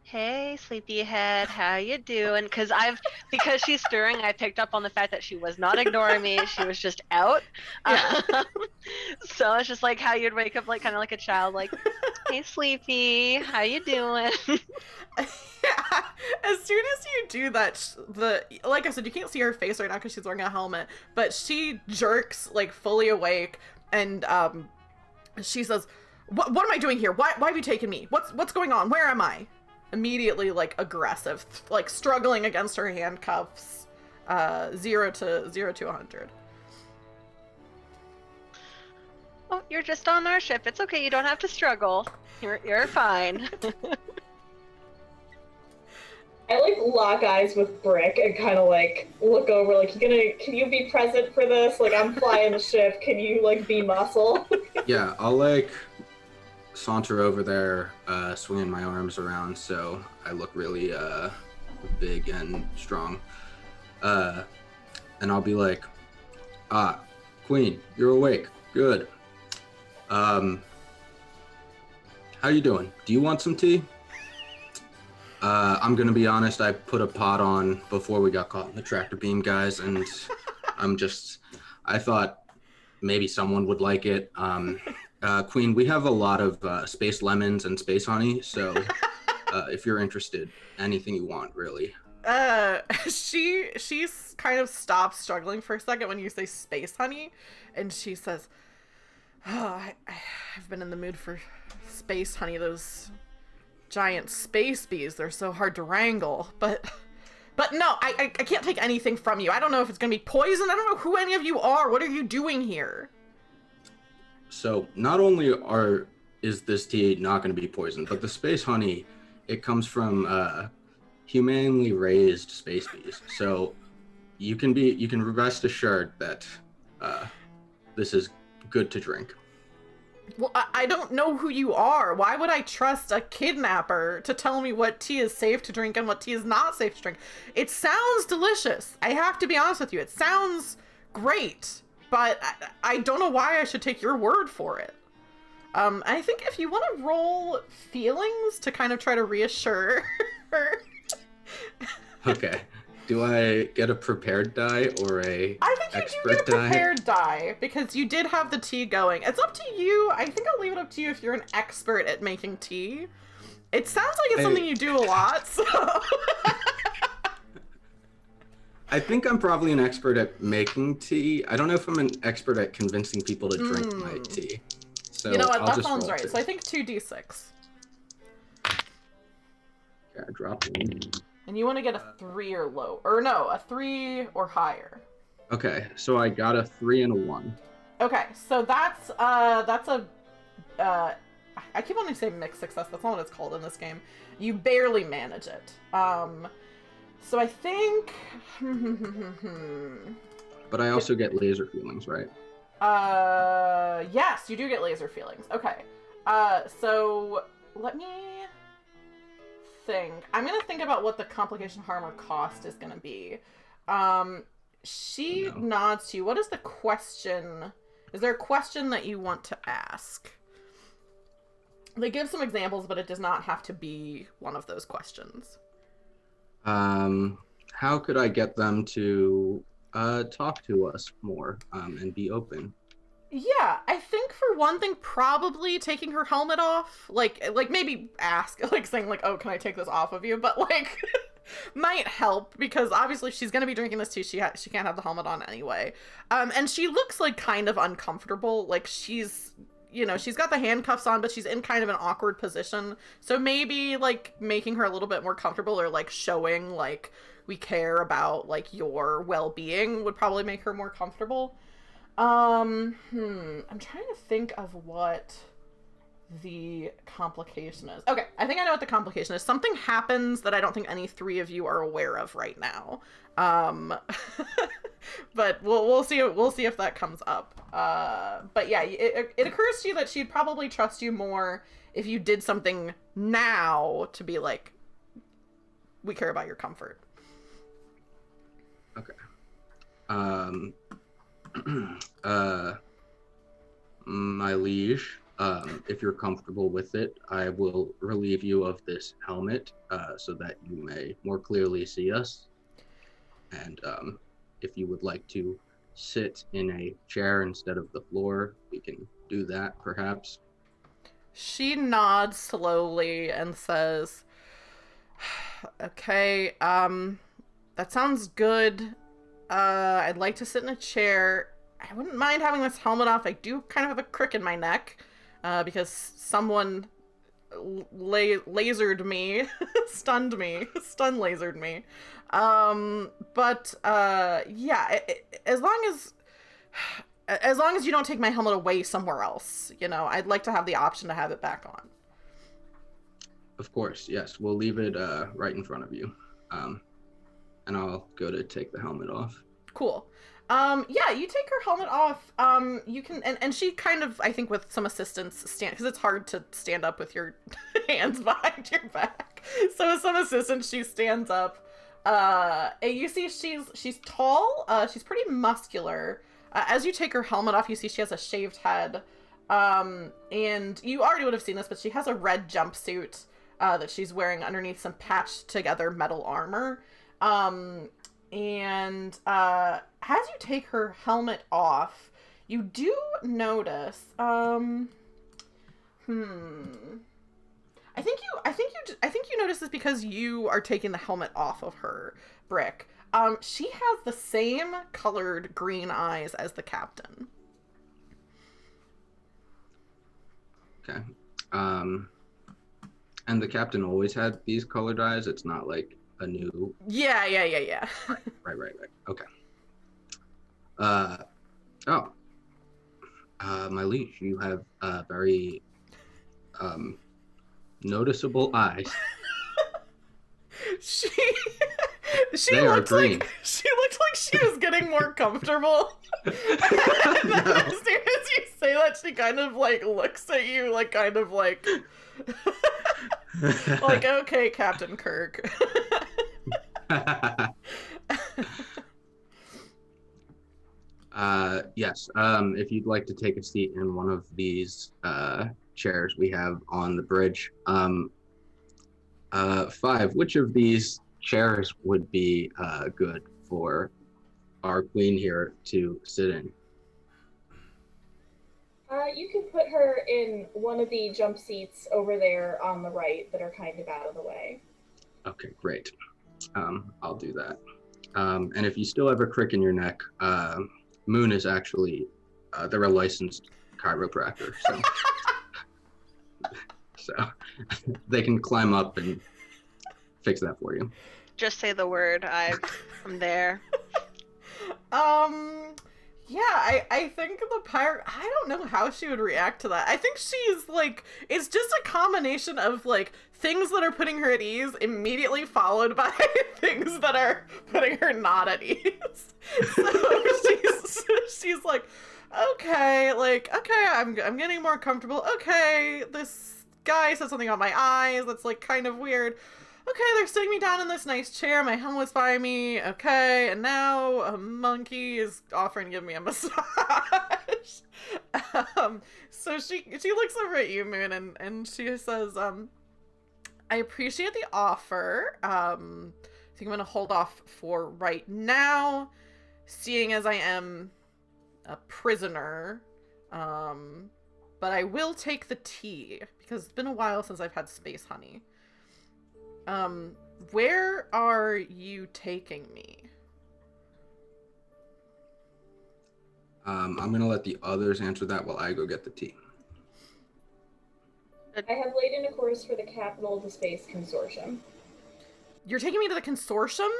"Hey, sleepyhead, how you doing?" Because she's stirring, I picked up on the fact that she was not ignoring me. She was just out. Yeah. So it's just like how you'd wake up, like kind of like a child, like, "Hey, sleepy, how you doing?" Yeah. As soon as you do that, like I said, you can't see her face right now because she's wearing a helmet, but she jerks like fully awake, and she says, what am I doing here? Why have you taken me? What's going on? Where am I? Immediately, like, aggressive, like struggling against her handcuffs. 0 to 100. Oh, you're just on our ship. It's okay. You don't have to struggle. You're fine. I like lock eyes with Brick and kind of like look over, like, can you be present for this? Like, I'm flying the ship. Can you like be muscle? Yeah, I'll like saunter over there, swinging my arms around so I look really big and strong. And I'll be like, Queen, you're awake. Good. How you doing? Do you want some tea? I'm gonna be honest, I put a pot on before we got caught in the tractor beam, guys, and I thought maybe someone would like it. Queen, we have a lot of space lemons and space honey, so if you're interested, anything you want, really. She's kind of stops struggling for a second when you say space honey, and she says, "Oh, I've been in the mood for space honey. Those giant space bees, they're so hard to wrangle, but no, I can't take anything from you. I don't know if it's gonna be poison. I don't know who any of you are. What are you doing here?" So not only is this tea not going to be poisoned, but the space honey, it comes from humanely raised space bees. So you can rest assured that this is good to drink. Well, I don't know who you are. Why would I trust a kidnapper to tell me what tea is safe to drink and what tea is not safe to drink? It sounds delicious. I have to be honest with you. It sounds great, but I don't know why I should take your word for it. I think if you want to roll feelings to kind of try to reassure her. Okay. Do I get a prepared die or a I think you expert do get a die? prepared die because you did have the tea going. It's up to you. I think I'll leave it up to you if you're an expert at making tea. It sounds like it's something you do a lot, so... I think I'm probably an expert at making tea. I don't know if I'm an expert at convincing people to drink my tea. So you know what? I'll That just sounds roll right. two. So I think 2d6. Yeah, I dropped one. And you want to get a 3 or low. Or no, a 3 or higher. Okay, so I got a 3 and a 1. Okay, so that's a... I keep wanting to say mixed success. That's not what it's called in this game. You barely manage it. So I think... But I also get laser feelings, right? Yes, you do get laser feelings. Okay. So let me think. I'm gonna think about what the complication, harm, or cost is gonna be. She nods to you. What is the question? Is there a question that you want to ask? They give some examples, but it does not have to be one of those questions. How could I get them to talk to us more and be open? Yeah, I think for one thing, probably taking her helmet off. Like maybe ask, like saying like, "Oh, can I take this off of you?" But like, might help because obviously if she's gonna be drinking this tea. She can't have the helmet on anyway. And she looks like kind of uncomfortable. Like she's got the handcuffs on, but she's in kind of an awkward position. So maybe like making her a little bit more comfortable or like showing like we care about like your well-being would probably make her more comfortable. I'm trying to think of what the complication is. Okay, I think I know what the complication is. Something happens that I don't think any three of you are aware of right now. But we'll see if that comes up. But yeah, it occurs to you that she'd probably trust you more if you did something now to be like, we care about your comfort. Okay. My liege, If you're comfortable with it, I will relieve you of this helmet so that you may more clearly see us. And if you would like to sit in a chair instead of the floor, we can do that, perhaps. She nods slowly and says, okay, that sounds good. I'd like to sit in a chair. I wouldn't mind having this helmet off. I do kind of have a crick in my neck, because someone lasered me, stun lasered me. But yeah, as long as you don't take my helmet away somewhere else, you know, I'd like to have the option to have it back on. Of course, yes. We'll leave it right in front of you. And I'll go to take the helmet off. Cool. Yeah, you take her helmet off. You can, and she kind of, I think with some assistance, because it's hard to stand up with your hands behind your back. So with some assistance, she stands up. And you see she's tall. She's pretty muscular. As you take her helmet off, you see she has a shaved head. And you already would have seen this, but she has a red jumpsuit that she's wearing underneath some patched together metal armor. And as you take her helmet off, you do notice, I think you notice this because you are taking the helmet off of her, Brick. She has the same colored green eyes as the captain. Okay. And the captain always had these colored eyes? It's not like a new... Yeah. Right. Okay. My Leech, you have very noticeable eyes. She They are looked green. like she was getting more comfortable. And then as soon as you say that, she kind of like looks at you like kind of like like, okay, Captain Kirk. Yes. If you'd like to take a seat in one of these chairs we have on the bridge. 5. Which of these chairs would be good for our queen here to sit in? You can put her in one of the jump seats over there on the right that are kind of out of the way. Okay, great. I'll do that. And if you still have a crick in your neck, Moon is actually, they're a licensed chiropractor, so they can climb up and fix that for you. Just say the word. I'm there. Yeah, I think the pirate, I don't know how she would react to that. I think she's like, it's just a combination of like things that are putting her at ease immediately followed by things that are putting her not at ease. So she's like, okay, I'm getting more comfortable. Okay, this guy said something about my eyes that's like kind of weird. Okay, they're sitting me down in this nice chair. My helmet's by me. Okay, and now a monkey is offering to give me a massage. So she looks over at you, Moon, and she says, I appreciate the offer. I think I'm going to hold off for right now, seeing as I am a prisoner. But I will take the tea, because it's been a while since I've had space honey. Where are you taking me? I'm gonna let the others answer that while I go get the tea. I have laid in a course for the capital of the Space Consortium. You're taking me to the Consortium?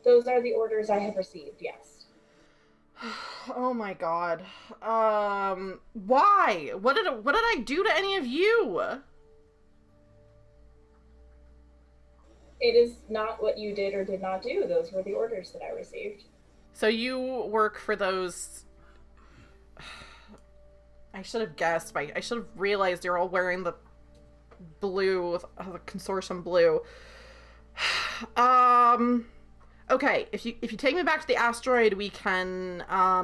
Those are the orders I have received, yes. Oh my god. Why? What did I do to any of you? It is not what you did or did not do. Those were the orders that I received. So you work for those... I should have guessed. I should have realized you're all wearing the blue, the Consortium blue. Okay, if you take me back to the asteroid, we can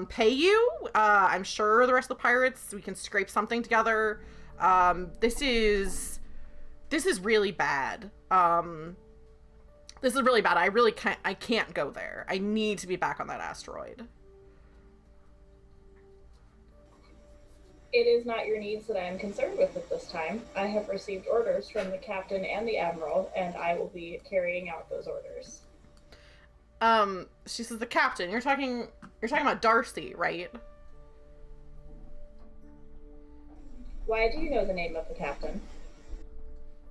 pay you. I'm sure the rest of the pirates, we can scrape something together. This is really bad. This is really bad. I can't go there. I need to be back on that asteroid. It is not your needs that I am concerned with at this time. I have received orders from the captain and the admiral, and I will be carrying out those orders. She says the captain. You're talking about Darcy, right? Why do you know the name of the captain?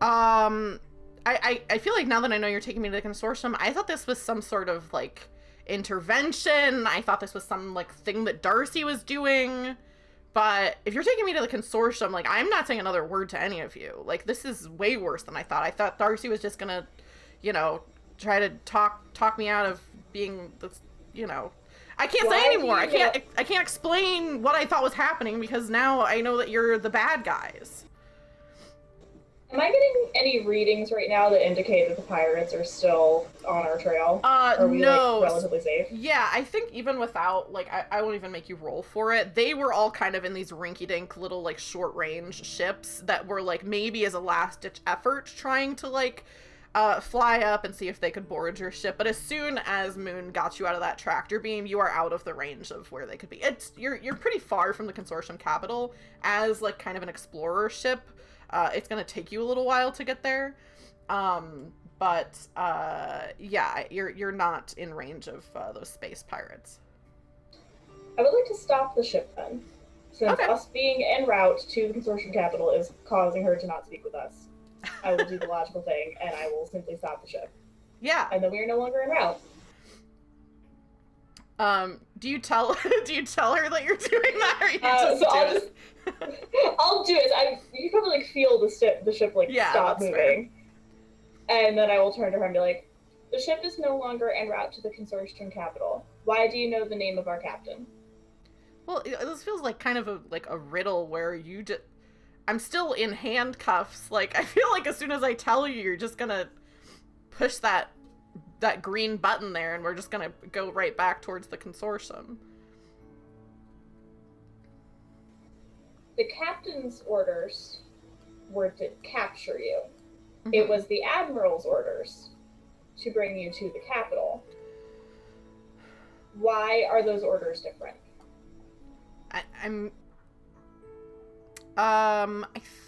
I feel like now that I know you're taking me to the consortium, I thought this was some sort of, like, intervention. I thought this was some, like, thing that Darcy was doing. But if you're taking me to the consortium, like, I'm not saying another word to any of you. Like, this is way worse than I thought. I thought Darcy was just gonna, you know, try to talk me out of being this, you know. I can't say anymore. I can't explain what I thought was happening because now I know that you're the bad guys. Am I getting any readings right now that indicate that the pirates are still on our trail? Are we, no. like, relatively safe? Yeah, I think even without, like, I won't even make you roll for it. They were all kind of in these rinky-dink little, like, short-range ships that were, like, maybe as a last-ditch effort trying to, like, fly up and see if they could board your ship. But as soon as Moon got you out of that tractor beam, you are out of the range of where they could be. You're pretty far from the consortium capital as, like, kind of an explorer ship. It's gonna take you a little while to get there, but yeah, you're not in range of those space pirates. I would like to stop the ship then, since us being en route to the consortium capital is causing her to not speak with us. I will do the logical thing, and I will simply stop the ship. Yeah. And then we are no longer en route. Do you tell her that you're doing that, or you just I'll do it. You can probably, like, feel the ship like, stop moving. Fair. And then I will turn to her and be like, the ship is no longer en route to the consortium capital. Why do you know the name of our captain? Well, this feels like kind of a riddle where you just... I'm still in handcuffs. Like, I feel like as soon as I tell you, you're just gonna push that green button there and we're just gonna go right back towards the consortium. The captain's orders were to capture you. Mm-hmm. It was the admiral's orders to bring you to the capital. Why are those orders different? I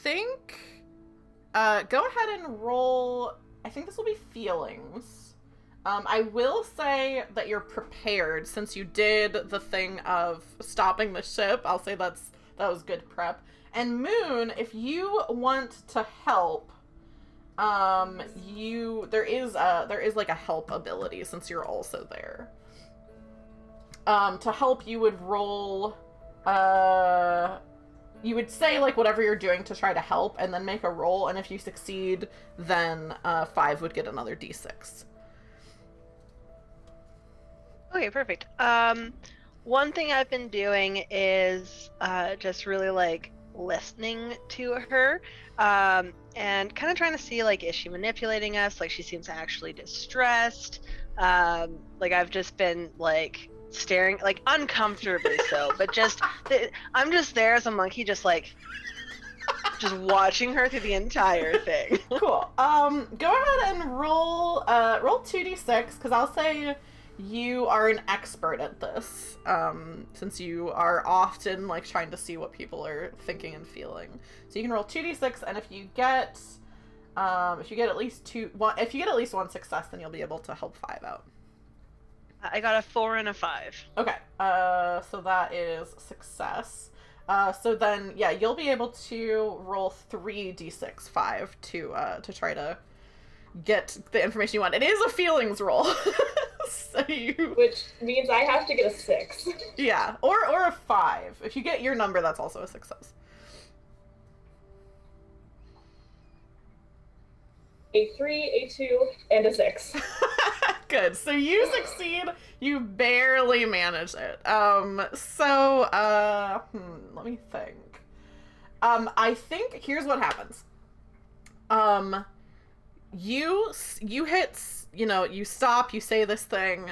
think go ahead and roll. I think this will be feelings. I will say that you're prepared since you did the thing of stopping the ship. I'll say that was good prep. And Moon, if you want to help, there is like a help ability since you're also there. To help, you would roll. You would say, like, whatever you're doing to try to help, and then make a roll. And if you succeed, then 5 would get another d6. Okay, perfect. One thing I've been doing is just really, like, listening to her and kind of trying to see, like, is she manipulating us? Like, she seems actually distressed. Like, I've just been, like, staring, like, uncomfortably so, but just I'm just there as a monkey, just, like, just watching her through the entire thing. Cool. Go ahead and roll 2d6, because I'll say you are an expert at this, since you are often, like, trying to see what people are thinking and feeling. So you can roll 2d6, and if you get at least one success, then you'll be able to help 5 out. I got a 4 and a 5. Okay. So that is success. So then, yeah, you'll be able to roll 3d6 5 to try to get the information you want. It is a feelings roll. So which means I have to get a 6. Yeah, or a 5. If you get your number, that's also a success. A 3, a 2, and a 6. Good. So you succeed. You barely manage it. Let me think. I think here's what happens. you hit, you stop, you say this thing.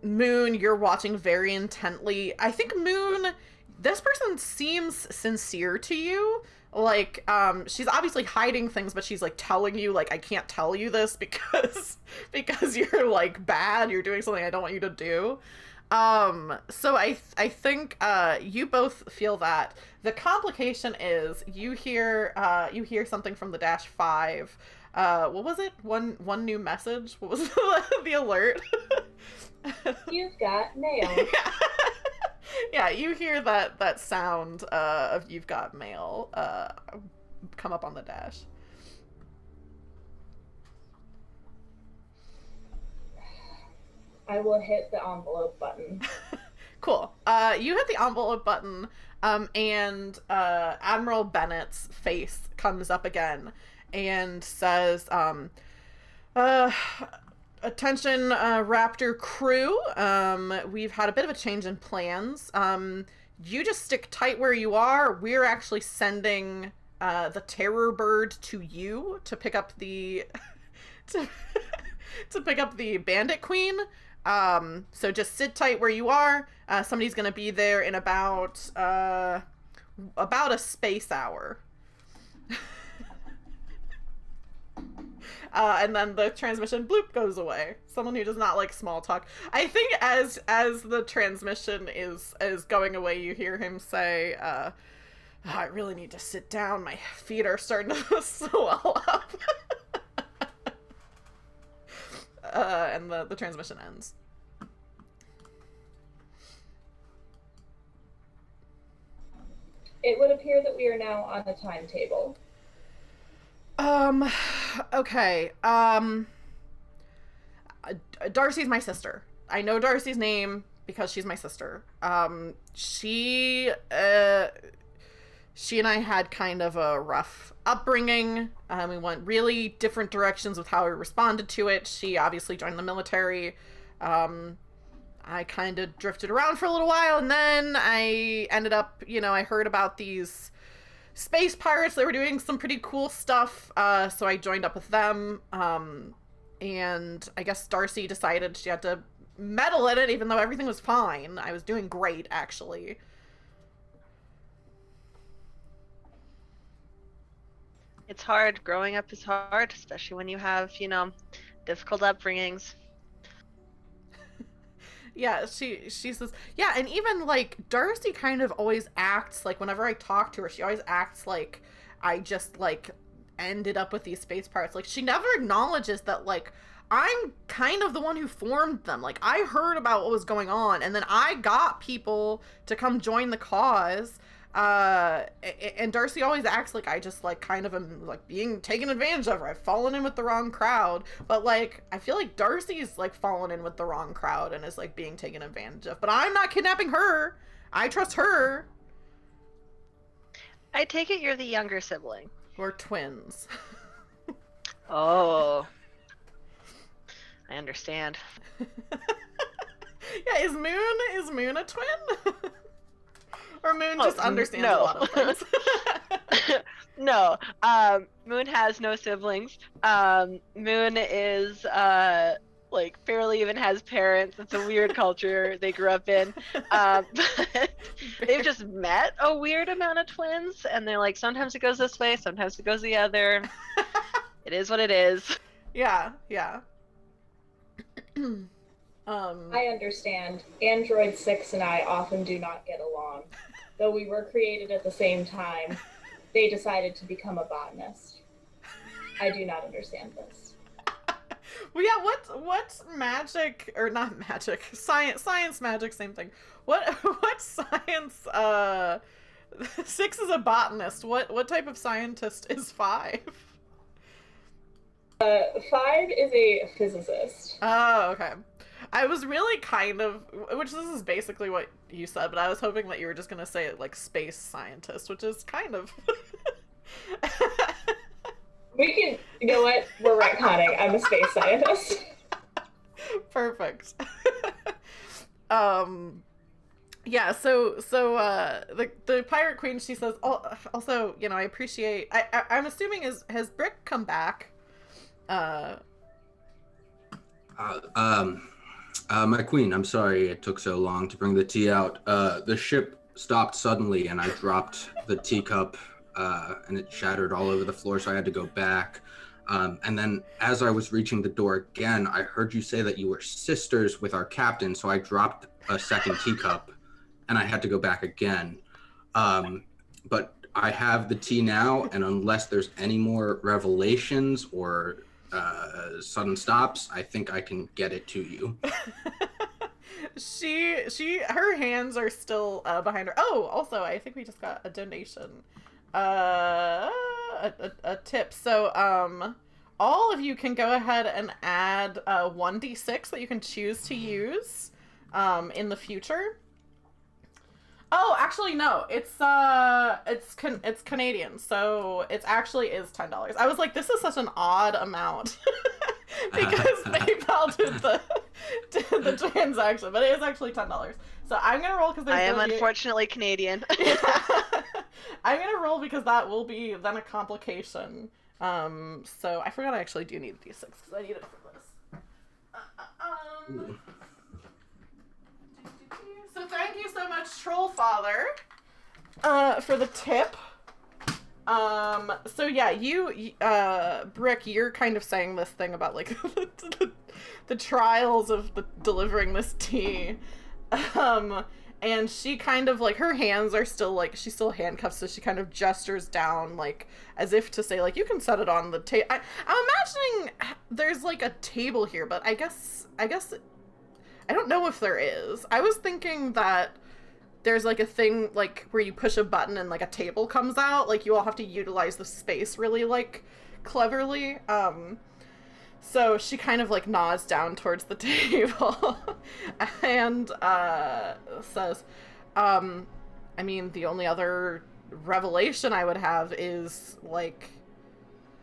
Moon, you're watching very intently. I think Moon, this person seems sincere to you. Like, she's obviously hiding things, but she's like telling you, like, I can't tell you this because you're like bad, you're doing something I don't want you to do. So I think you both feel that. The complication is you hear something from the -5. What was it? One new message? What was the alert? You've got mail. Yeah, you hear that sound of you've got mail come up on the dash. I will hit the envelope button. Cool. You hit the envelope button, and Admiral Bennett's face comes up again and says, attention, Raptor crew. We've had a bit of a change in plans. You just stick tight where you are. We're actually sending the Terror Bird to you to pick up the to pick up the Bandit Queen. So just sit tight where you are. Somebody's gonna be there in about a space hour. And then the transmission bloop goes away. Someone who does not like small talk. I think as the transmission is going away, you hear him say, I really need to sit down. My feet are starting to swell up. And the transmission ends. It would appear that we are now on a timetable. Okay. Darcy's my sister. I know Darcy's name because she's my sister. She and I had kind of a rough upbringing. We went really different directions with how we responded to it. She obviously joined the military. I kind of drifted around for a little while, and then I ended up, I heard about these space pirates. They were doing some pretty cool stuff, so I joined up with them. And I guess Darcy decided she had to meddle in it, even though everything was fine. I was doing great, actually. It's hard. Growing up is hard, especially when you have, difficult upbringings. Yeah, she says, yeah, and even, like, Darcy kind of always acts, like, whenever I talk to her, she always acts like I just, like, ended up with these space pirates. Like, she never acknowledges that, like, I'm kind of the one who formed them. Like, I heard about what was going on, and then I got people to come join the cause. And Darcy always acts like I just, like, kind of am, like, being taken advantage of, or I've fallen in with the wrong crowd. But, like, I feel like Darcy's, like, fallen in with the wrong crowd and is, like, being taken advantage of. But I'm not kidnapping her. I trust her. I take it you're the younger sibling. We're twins. Oh. I understand. Yeah, is Moon a twin? Or Moon just understands no. a lot of things? No. Moon has no siblings. Moon is like barely even has parents. It's a weird culture they grew up in. But they've just met a weird amount of twins, and they're like, sometimes it goes this way, sometimes it goes the other. It is what it is. Yeah. I understand. Android 6 and I often do not get along. Though we were created at the same time, they decided to become a botanist. I do not understand this. Well, yeah, what magic, or not magic, science magic, same thing. What science, 6 is a botanist. What type of scientist is 5? 5 is a physicist. Oh, okay. I was really kind of, which this is basically what you said, but I was hoping that you were just going to say, like, space scientist, which is kind of... We can, you know what? We're retconning. I'm a space scientist. Perfect. Yeah, so the Pirate Queen, she says, also, I appreciate, I'm assuming, has Brick come back? My queen, I'm sorry it took so long to bring the tea out. The ship stopped suddenly and I dropped the teacup and it shattered all over the floor, so I had to go back. And then as I was reaching the door again, I heard you say that you were sisters with our captain, so I dropped a second teacup and I had to go back again. But I have the tea now, and unless there's any more revelations or sudden stops, I think I can get it to you. Her hands are still behind her. Oh, also, I think we just got a donation. A tip. So, all of you can go ahead and add 1d6 that you can choose to use in the future. Oh, actually, no. It's Canadian, so it actually is $10. I was like, this is such an odd amount because PayPal did the transaction, but it is actually $10. So I'm gonna roll because I am unfortunately Canadian. I'm gonna roll because that will be then a complication. So I forgot I actually do need D6 because I need it for this. So thank you so much, Trollfather, for the tip. So yeah, you Brick, you're kind of saying this thing about like the trials of delivering this tea. And she kind of like, her hands are still like, she's still handcuffed, so she kind of gestures down like as if to say like, you can set it on the table. I'm imagining there's like a table here, but I guess I don't know if there is. I was thinking that there's like a thing like where you push a button and like a table comes out. Like you all have to utilize the space really like cleverly. So she kind of like nods down towards the table and says, I mean, the only other revelation I would have is like,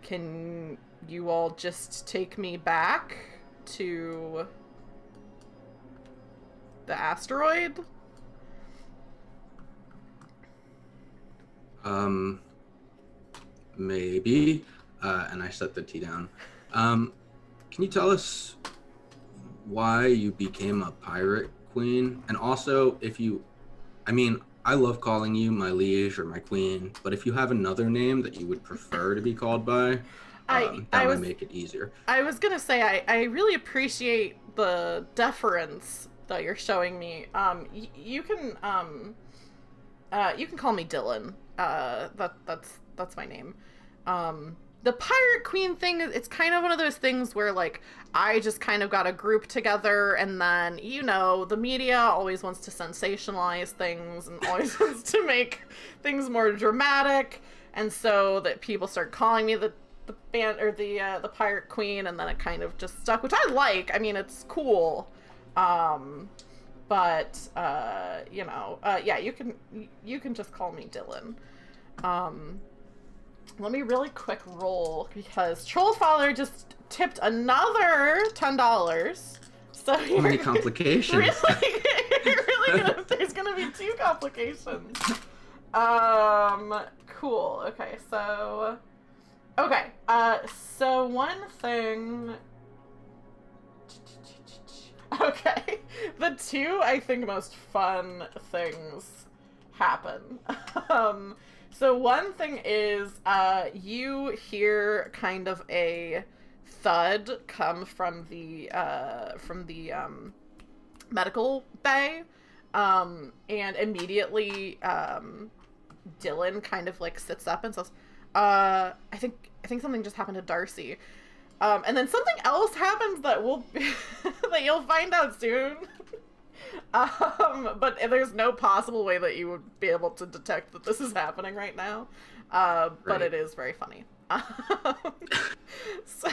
can you all just take me back to the asteroid? Maybe. And I set the tea down. Can you tell us why you became a pirate queen? And also, I mean, I love calling you my liege or my queen, but if you have another name that you would prefer to be called by, that would make it easier. I was gonna say, I really appreciate the deference that you're showing me. You can call me Dylan. That's my name. The pirate queen thing, it's kind of one of those things where like I just kind of got a group together, and then you know the media always wants to sensationalize things and always wants to make things more dramatic, and so that people start calling me the band or the pirate queen, and then it kind of just stuck, which I like. I mean, it's cool. But you know, yeah, you can just call me Dylan. Let me really quick roll because Trollfather just tipped another $10. So so many complications. There's gonna be 2 complications. Cool. Okay, so one thing. Okay, the 2 I think most fun things happen. So one thing is, you hear kind of a thud come from the medical bay, and immediately Dylan kind of like sits up and says, I think something just happened to Darcy. And then something else happens that that you'll find out soon. But there's no possible way that you would be able to detect that this is happening right now. But it is very funny. So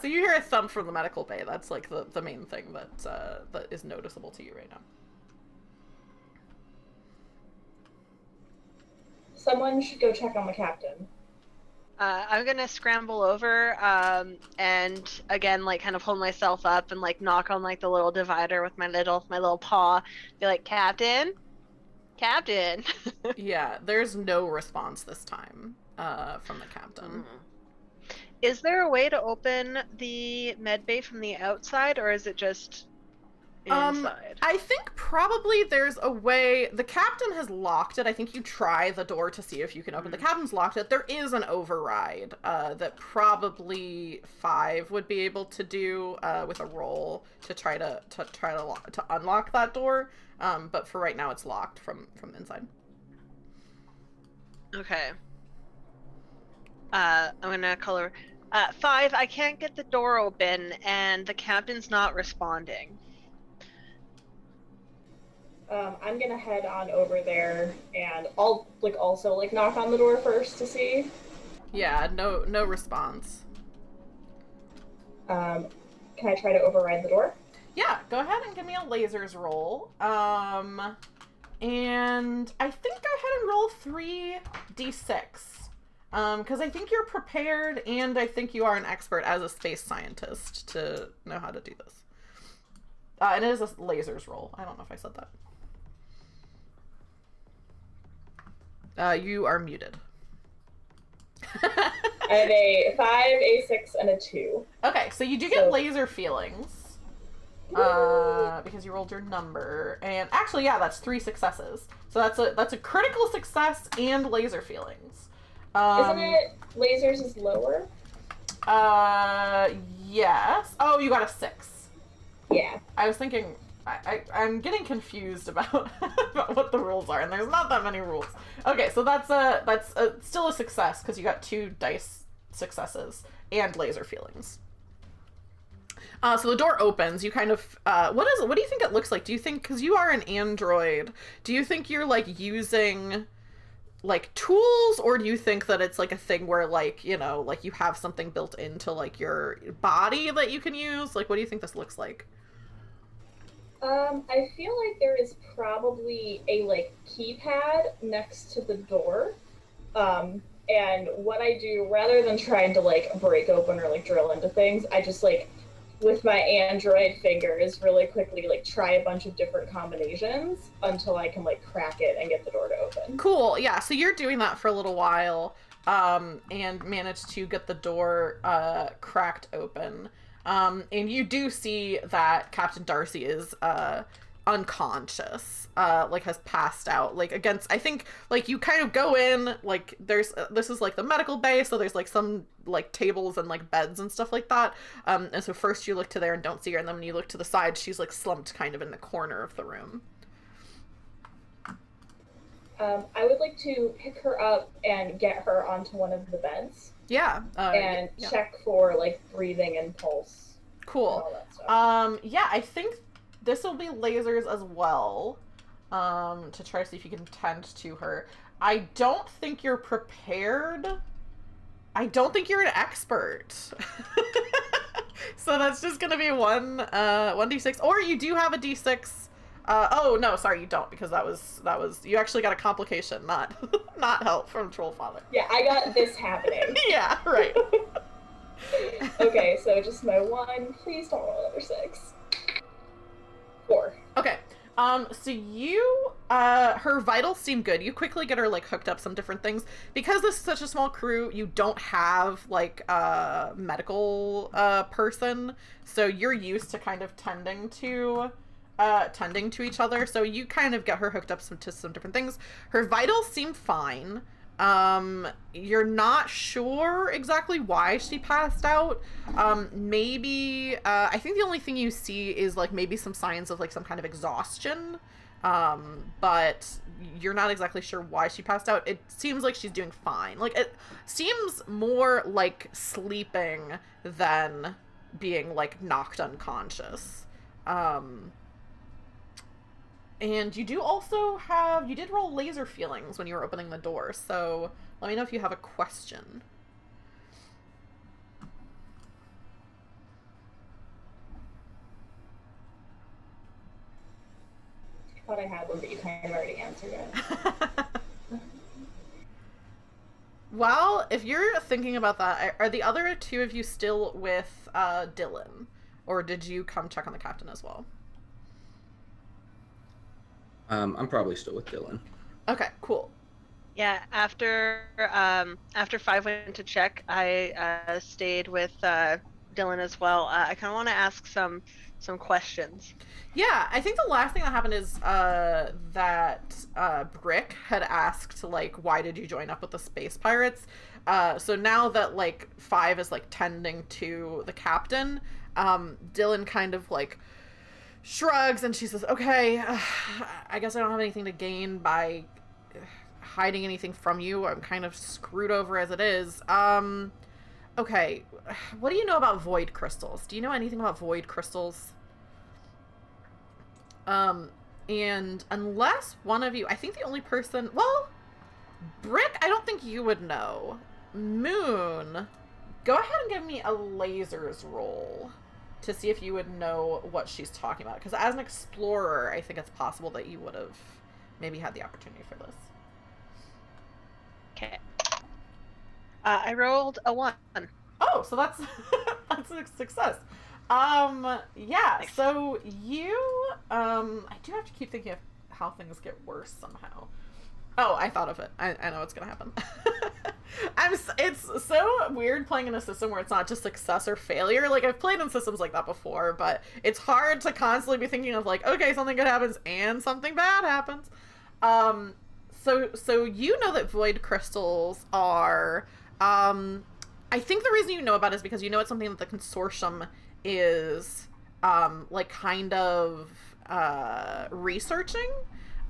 you hear a thump from the medical bay. That's like the main thing that is noticeable to you right now. Someone should go check on the captain. I'm gonna scramble over, and again, like, kind of hold myself up and like knock on like the little divider with my little paw. Be like, Captain. Yeah, there's no response this time from the captain. Is there a way to open the med bay from the outside, or is it just inside? I think probably there's a way. The captain has locked it. I think you try the door to see if you can open. The captain's locked it. There is an override that probably 5 would be able to do with a roll to try to unlock that door. But for right now, it's locked from the inside. Okay. I'm gonna color 5. I can't get the door open, and the captain's not responding. I'm gonna head on over there, and I'll also knock on the door first to see. Yeah, no response. Can I try to override the door? Yeah, go ahead and give me a lasers roll. And I think go ahead and roll 3d6. Because I think you're prepared, and I think you are an expert as a space scientist to know how to do this. And it is a lasers roll. I don't know if I said that. You are muted. I have a 5, a 6, and a 2. Okay, so you do get laser feelings. Because you rolled your number. And actually, yeah, that's 3 successes. So that's a critical success and laser feelings. Isn't it lasers is lower? Yes. Oh, you got a 6. Yeah. I was thinking, I'm getting confused about, about what the rules are, and there's not that many rules. Okay, so that's still a success, because you got 2 dice successes and laser feelings. So the door opens. You kind of, what do you think it looks like? Do you think, because you are an android, do you think you're, using, tools, or do you think that it's, a thing where, you have something built into, your body that you can use? What do you think this looks like? I feel like there is probably a, keypad next to the door. And what I do, rather than trying to, break open or, drill into things, I just, with my android fingers, really quickly, try a bunch of different combinations until I can, crack it and get the door to open. Cool, yeah, so you're doing that for a little while, and manage to get the door, cracked open. And you do see that Captain Darcy is, unconscious, has passed out, against, I think, you kind of go in, there's, this is, the medical bay, so there's, some, tables and, beds and stuff like that, and so first you look to there and don't see her, and then when you look to the side, she's, slumped kind of in the corner of the room. I would like to pick her up and get her onto one of the beds. Yeah. And check for, breathing and pulse. Cool. And all that stuff. Yeah, I think this will be lasers as well, to try to see if you can tend to her. I don't think you're prepared. I don't think you're an expert. So that's just gonna be 1d6, or you do have a d6. Oh no, sorry, you don't, because that was you actually got a complication, not help from Trollfather. Yeah, I got this happening. Yeah, right. Okay, so just my 1. Please don't roll another 6. 4. Okay. So you, her vitals seem good. You quickly get her, hooked up some different things. Because this is such a small crew, you don't have, a medical, person. So you're used to kind of tending to each other. So you kind of get her hooked up to some different things. Her vitals seem fine. You're not sure exactly why she passed out. Maybe, I think the only thing you see is maybe some signs of some kind of exhaustion. But you're not exactly sure why she passed out. It seems like she's doing fine. It seems more like sleeping than being knocked unconscious. And you do also you did roll laser feelings when you were opening the door, so let me know if you have a question. I thought I had one, but you kind of already answered it. Well, if you're thinking about that, are the other 2 of you still with Dylan? Or did you come check on the captain as well? I'm probably still with Dylan. Okay, cool. Yeah, after 5 went to check, I stayed with Dylan as well. I kind of want to ask some questions. Yeah, I think the last thing that happened is that Brick had asked, like, why did you join up with the space pirates? So now that, like, 5 is, like, tending to the captain, Dylan kind of, like, shrugs and she says, okay, I guess I don't have anything to gain by hiding anything from you. I'm kind of screwed over as it is. Okay, what do you know about void crystals? Do you know anything about void crystals? And unless one of you, I think the only person, well, Brick, I don't think you would know. Moon, go ahead and give me a lasers roll to see if you would know what she's talking about. Because as an explorer, I think it's possible that you would have maybe had the opportunity for this. Okay. I rolled a 1. Oh, so that's that's a success. Yeah, Nice. so you, I do have to keep thinking of how things get worse somehow. Oh, I thought of it. I know what's gonna happen. It's so weird playing in a system where it's not just success or failure. Like, I've played in systems like that before, but it's hard to constantly be thinking of, like, okay, something good happens and something bad happens. So you know that void crystals are, I think the reason you know about it is because you know it's something that the Consortium is, like, kind of, researching.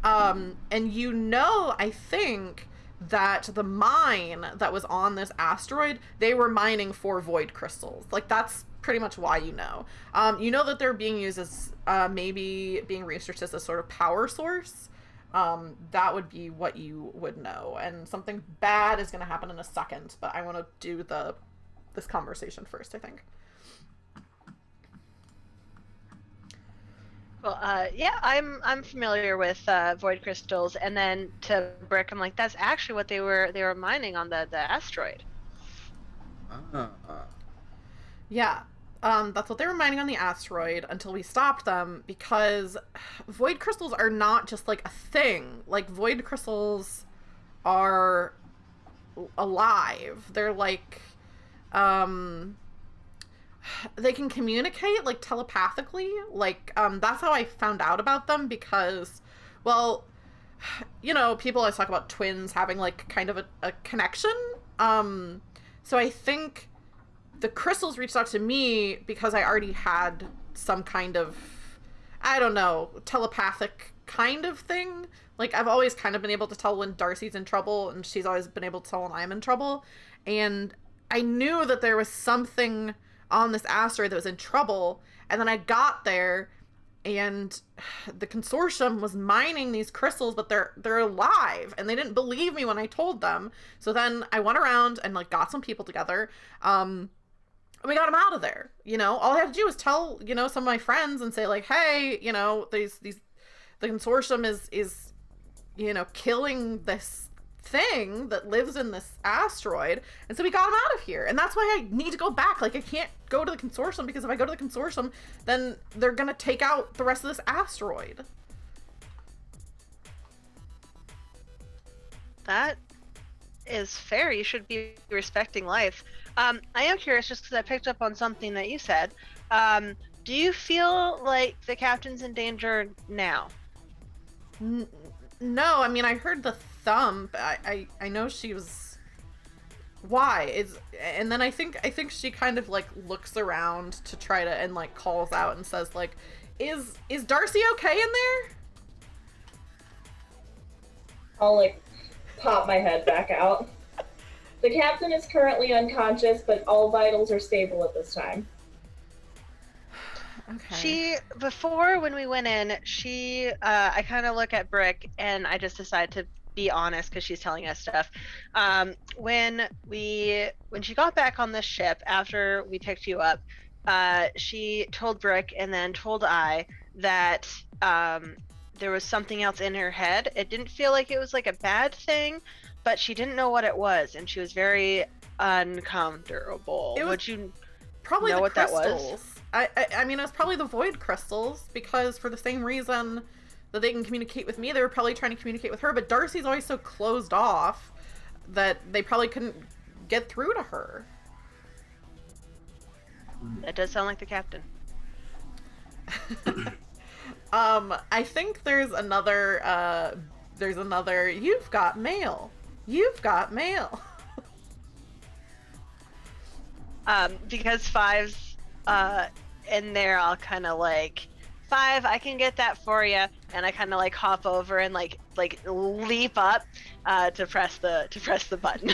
And you know, I think that the mine that was on this asteroid, they were mining for void crystals. Like, that's pretty much why you know. You know that they're being used as, maybe being researched as a sort of power source. That would be what you would know. And something bad is going to happen in a second, but I want to do this conversation first, I think. Well, yeah, I'm familiar with void crystals, and then to Brick, I'm like, that's actually what they were mining on the asteroid. Yeah, that's what they were mining on the asteroid until we stopped them, because void crystals are not just, like, a thing. Like, void crystals are alive. They're like, they can communicate, like, telepathically. Like, that's how I found out about them, because, well, you know, people always talk about twins having, like, kind of a connection. So I think the crystals reached out to me because I already had some kind of, I don't know, telepathic kind of thing. Like, I've always kind of been able to tell when Darcy's in trouble, and she's always been able to tell when I'm in trouble. And I knew that there was something on this asteroid that was in trouble, and then I got there, and the Consortium was mining these crystals, but they're alive, and they didn't believe me when I told them. So then I went around and, like, got some people together, and we got them out of there. You know, all I had to do was tell, you know, some of my friends and say, like, hey, you know, the Consortium is you know, killing this thing that lives in this asteroid, and so we got them out of here. And that's why I need to go back. Like, I can't go to the Consortium, because if I go to the Consortium, then they're gonna take out the rest of this asteroid. That is fair. You should be respecting life. I am curious, just because I picked up on something that you said. Do you feel like the captain's in danger now? No, I mean, I heard the thump. I know she was. Why? And then I think she kind of, like, looks around to try to, and, like, calls out and says, like, is Darcy okay in there? I'll, like, pop my head back out. The captain is currently unconscious, but all vitals are stable at this time. Okay. Before, when we went in, I kind of look at Brick, and I just decide to be honest, because she's telling us stuff. When she got back on the ship after we picked you up, she told Brick and then told I that there was something else in her head. It didn't feel like it was, like, a bad thing, but she didn't know what it was, and she was very uncomfortable. Would you probably know the what crystals. that was? I mean, it was probably the void crystals, because for the same reason that they can communicate with me. They were probably trying to communicate with her, but Darcy's always so closed off that they probably couldn't get through to her. That does sound like the captain. I think there's another, you've got mail. You've got mail. Because Five's in there, I'll kind of like, Five, I can get that for you, and I kind of like hop over and like leap up to press the button.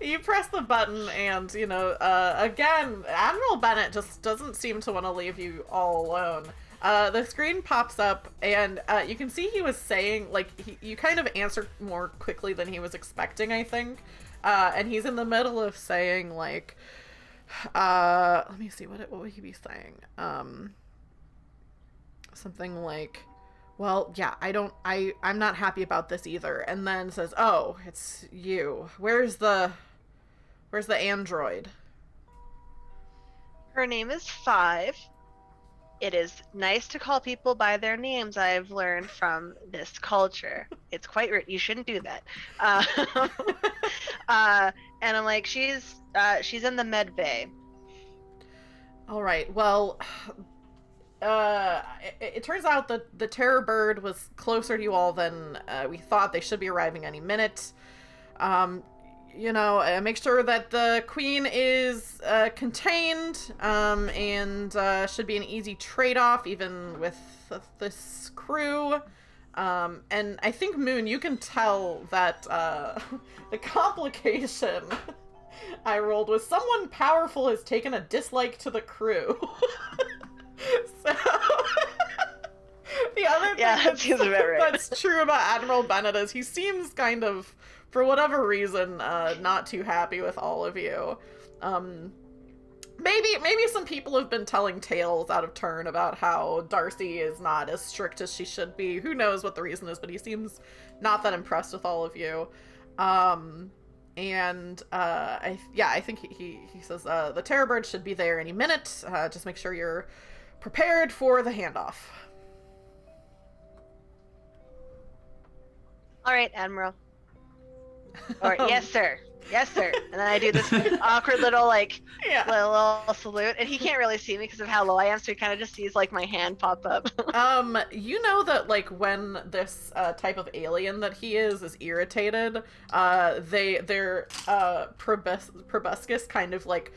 You press the button, and again, Admiral Bennett just doesn't seem to want to leave you all alone. The screen pops up, and you can see he was saying, like, you kind of answered more quickly than he was expecting, I think. And he's in the middle of saying, like, let me see, what would he be saying? Something like, well, yeah, I'm not happy about this either. And then says, oh, it's you. Where's the android? Her name is Five. It is nice to call people by their names, I've learned from this culture. It's quite rude. You shouldn't do that. And I'm like, she's in the med bay. All right. Well, it turns out that the Terror Bird was closer to you all than we thought. They should be arriving any minute. Make sure that the Queen is contained, and should be an easy trade-off, even with this crew. And I think, Moon, you can tell that the complication I rolled was someone powerful has taken a dislike to the crew. So... The other thing that's true about Admiral Bennett is he seems kind of, for whatever reason, not too happy with all of you. Maybe some people have been telling tales out of turn about how Darcy is not as strict as she should be. Who knows what the reason is, but he seems not that impressed with all of you. I think he says the Terror Bird should be there any minute. Just make sure you're prepared for the handoff. All right, Admiral. Or yes, sir. Yes, sir. And then I do this awkward little little salute, and he can't really see me because of how low I am, so he kind of just sees like my hand pop up. You know that like when this type of alien that he is irritated, their proboscis kind of like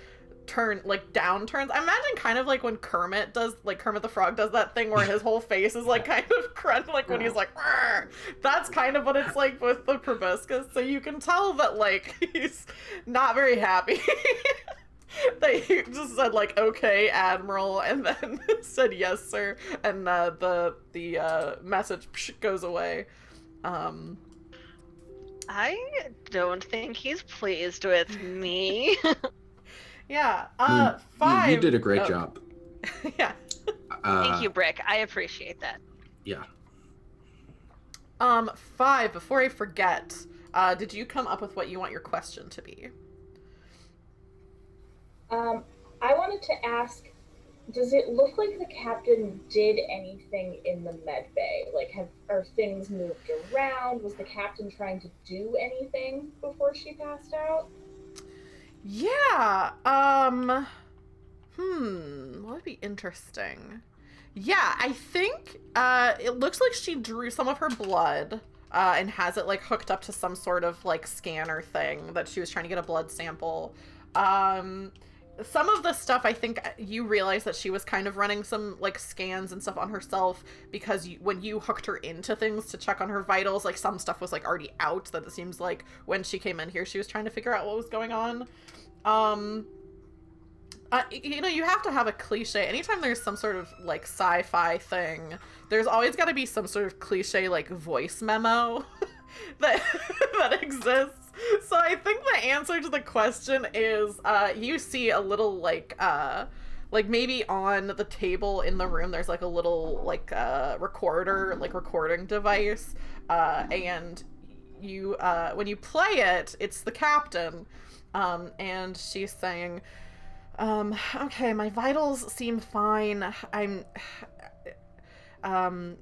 downturns. I imagine kind of like when Kermit the Frog does that thing where his whole face is like kind of crunch, like when he's like, "Arr!" That's kind of what it's like with the proboscis. So you can tell that like he's not very happy. They just said like, "Okay, Admiral," and then said, "Yes, sir," and the message goes away. I don't think he's pleased with me. Yeah, 5. You did a great job. Yeah. Thank you, Brick. I appreciate that. Yeah. 5, before I forget, did you come up with what you want your question to be? I wanted to ask, does it look like the captain did anything in the med bay? Like, are things moved around? Was the captain trying to do anything before she passed out? Yeah, that'd be interesting. Yeah, I think, it looks like she drew some of her blood, and has it, like, hooked up to some sort of, like, scanner thing that she was trying to get a blood sample. Some of the stuff, I think you realize that she was kind of running some, like, scans and stuff on herself because when you hooked her into things to check on her vitals, like, some stuff was, like, already out, that it seems like when she came in here, she was trying to figure out what was going on. You have to have a cliche. Anytime there's some sort of, like, sci-fi thing, there's always got to be some sort of cliche, like, voice memo that exists. So I think the answer to the question is, you see a little, like maybe on the table in the room, there's, like, a little, like, recorder, like, recording device, and you, when you play it, it's the captain, and she's saying, okay, my vitals seem fine. I'm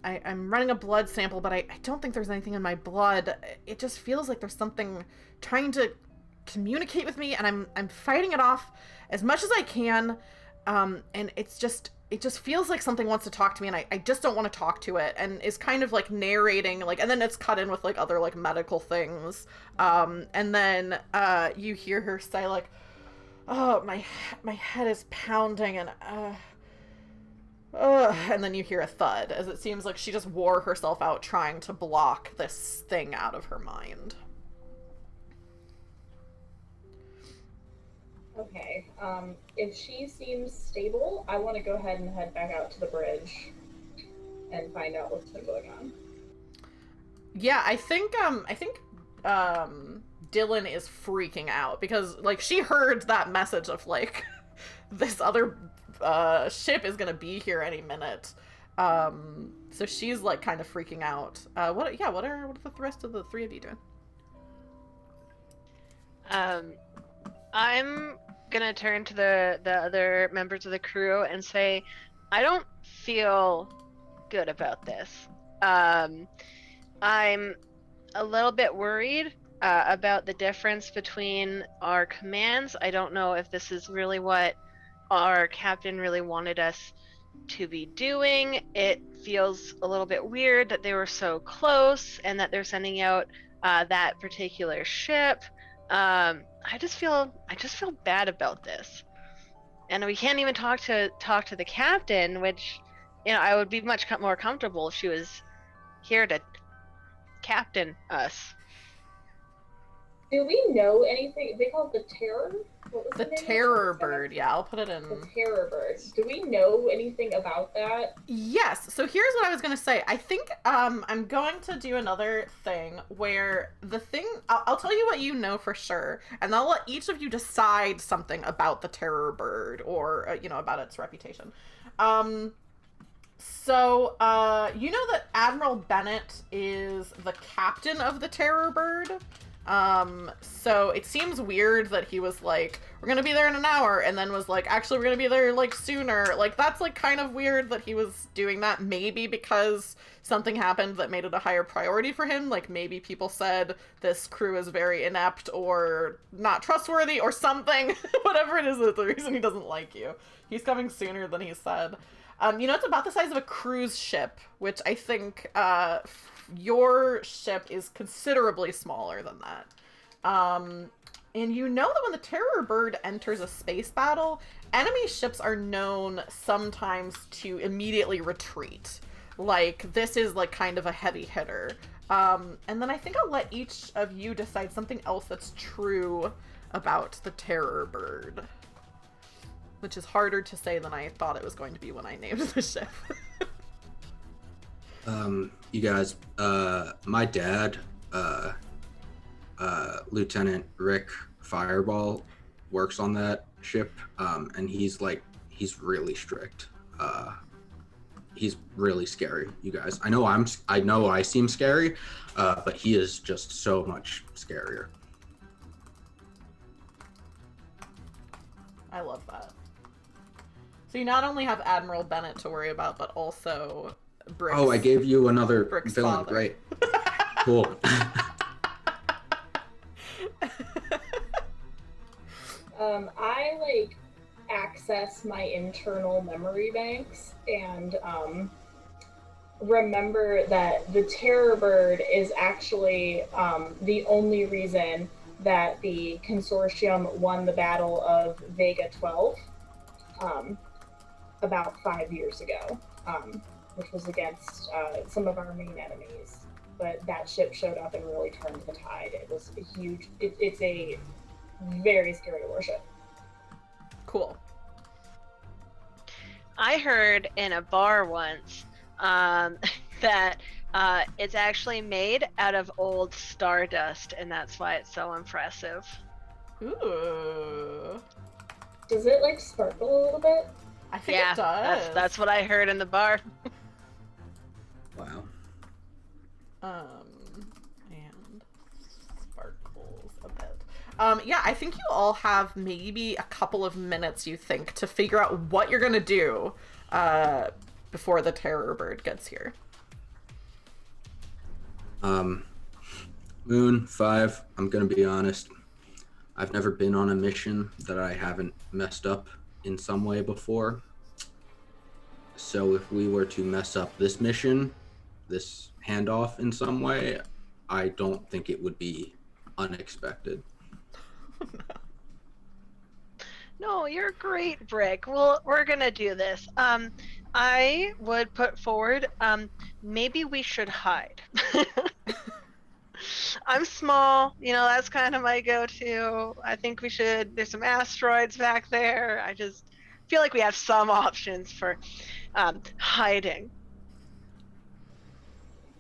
running a blood sample, but I don't think there's anything in my blood. It just feels like there's something trying to communicate with me, and I'm fighting it off as much as I can. And it just feels like something wants to talk to me, and I just don't want to talk to it, and is kind of like narrating, like, and then it's cut in with like other like medical things. And then you hear her say like, oh, my head is pounding, and and then you hear a thud, as it seems like she just wore herself out trying to block this thing out of her mind. Okay, if she seems stable, I want to go ahead and head back out to the bridge and find out what's been going on. Yeah, I think Dylan is freaking out, because, like, she heard that message of, like, this other ship is gonna be here any minute. So she's, like, kind of freaking out. What are the rest of the three of you doing? I'm gonna turn to the other members of the crew and say, I don't feel good about this. I'm a little bit worried about the difference between our commands. I don't know if this is really what our captain really wanted us to be doing. It feels a little bit weird that they were so close and that they're sending out that particular ship. I just feel bad about this, and we can't even talk to the captain, which, you know, I would be much more comfortable if she was here to captain us. Do we know anything? They call it the Terror? What was The name of Terror it? Bird, yeah, I'll put it in. The Terror Bird. Do we know anything about that? Yes, so here's what I was going to say. I think I'm going to do another thing where the thing... I'll tell you what you know for sure, and I'll let each of you decide something about the Terror Bird, or, you know, about its reputation. So, you know that Admiral Bennett is the captain of the Terror Bird? So it seems weird that he was like, we're gonna be there in an hour, and then was like, actually we're gonna be there like sooner. Like, that's like kind of weird that he was doing that, maybe because something happened that made it a higher priority for him. Like, maybe people said this crew is very inept or not trustworthy or something. Whatever it is, that's the reason he doesn't like you. He's coming sooner than he said. You know, it's about the size of a cruise ship, which I think, your ship is considerably smaller than that. And you know that when the Terror Bird enters a space battle, enemy ships are known sometimes to immediately retreat. Like, this is like kind of a heavy hitter. And then I think I'll let each of you decide something else that's true about the Terror Bird. Which is harder to say than I thought it was going to be when I named the ship. You guys, my dad, Lieutenant Rick Fireball, works on that ship, and he's really strict. He's really scary, you guys. I know I seem scary, but he is just so much scarier. I love that. So you not only have Admiral Bennett to worry about, but also Brick's... Oh, I gave you another Brick's villain, father. right? Cool. I like access my internal memory banks and remember that the Terror Bird is actually the only reason that the Consortium won the Battle of Vega 12 about 5 years ago, which was against some of our main enemies. But that ship showed up and really turned the tide. It was a huge, it's a very scary warship. Cool. I heard in a bar once that it's actually made out of old stardust, and that's why it's so impressive. Ooh. Does it like sparkle a little bit? I think Yeah, it does. that's what I heard in the bar. Wow. And sparkles a bit. Yeah, I think you all have maybe a couple of minutes, you think, to figure out what you're gonna do. before the terror bird gets here. Moon 5, I'm gonna be honest. I've never been on a mission that I haven't messed up in some way before. So if we were to mess up this mission, this handoff in some way, I don't think it would be unexpected. No, you're great, Brick. Well, we're gonna do this. I would put forward, maybe we should hide. I'm small, that's kind of my go-to. I think we should, there's some asteroids back there. I just feel like we have some options for hiding.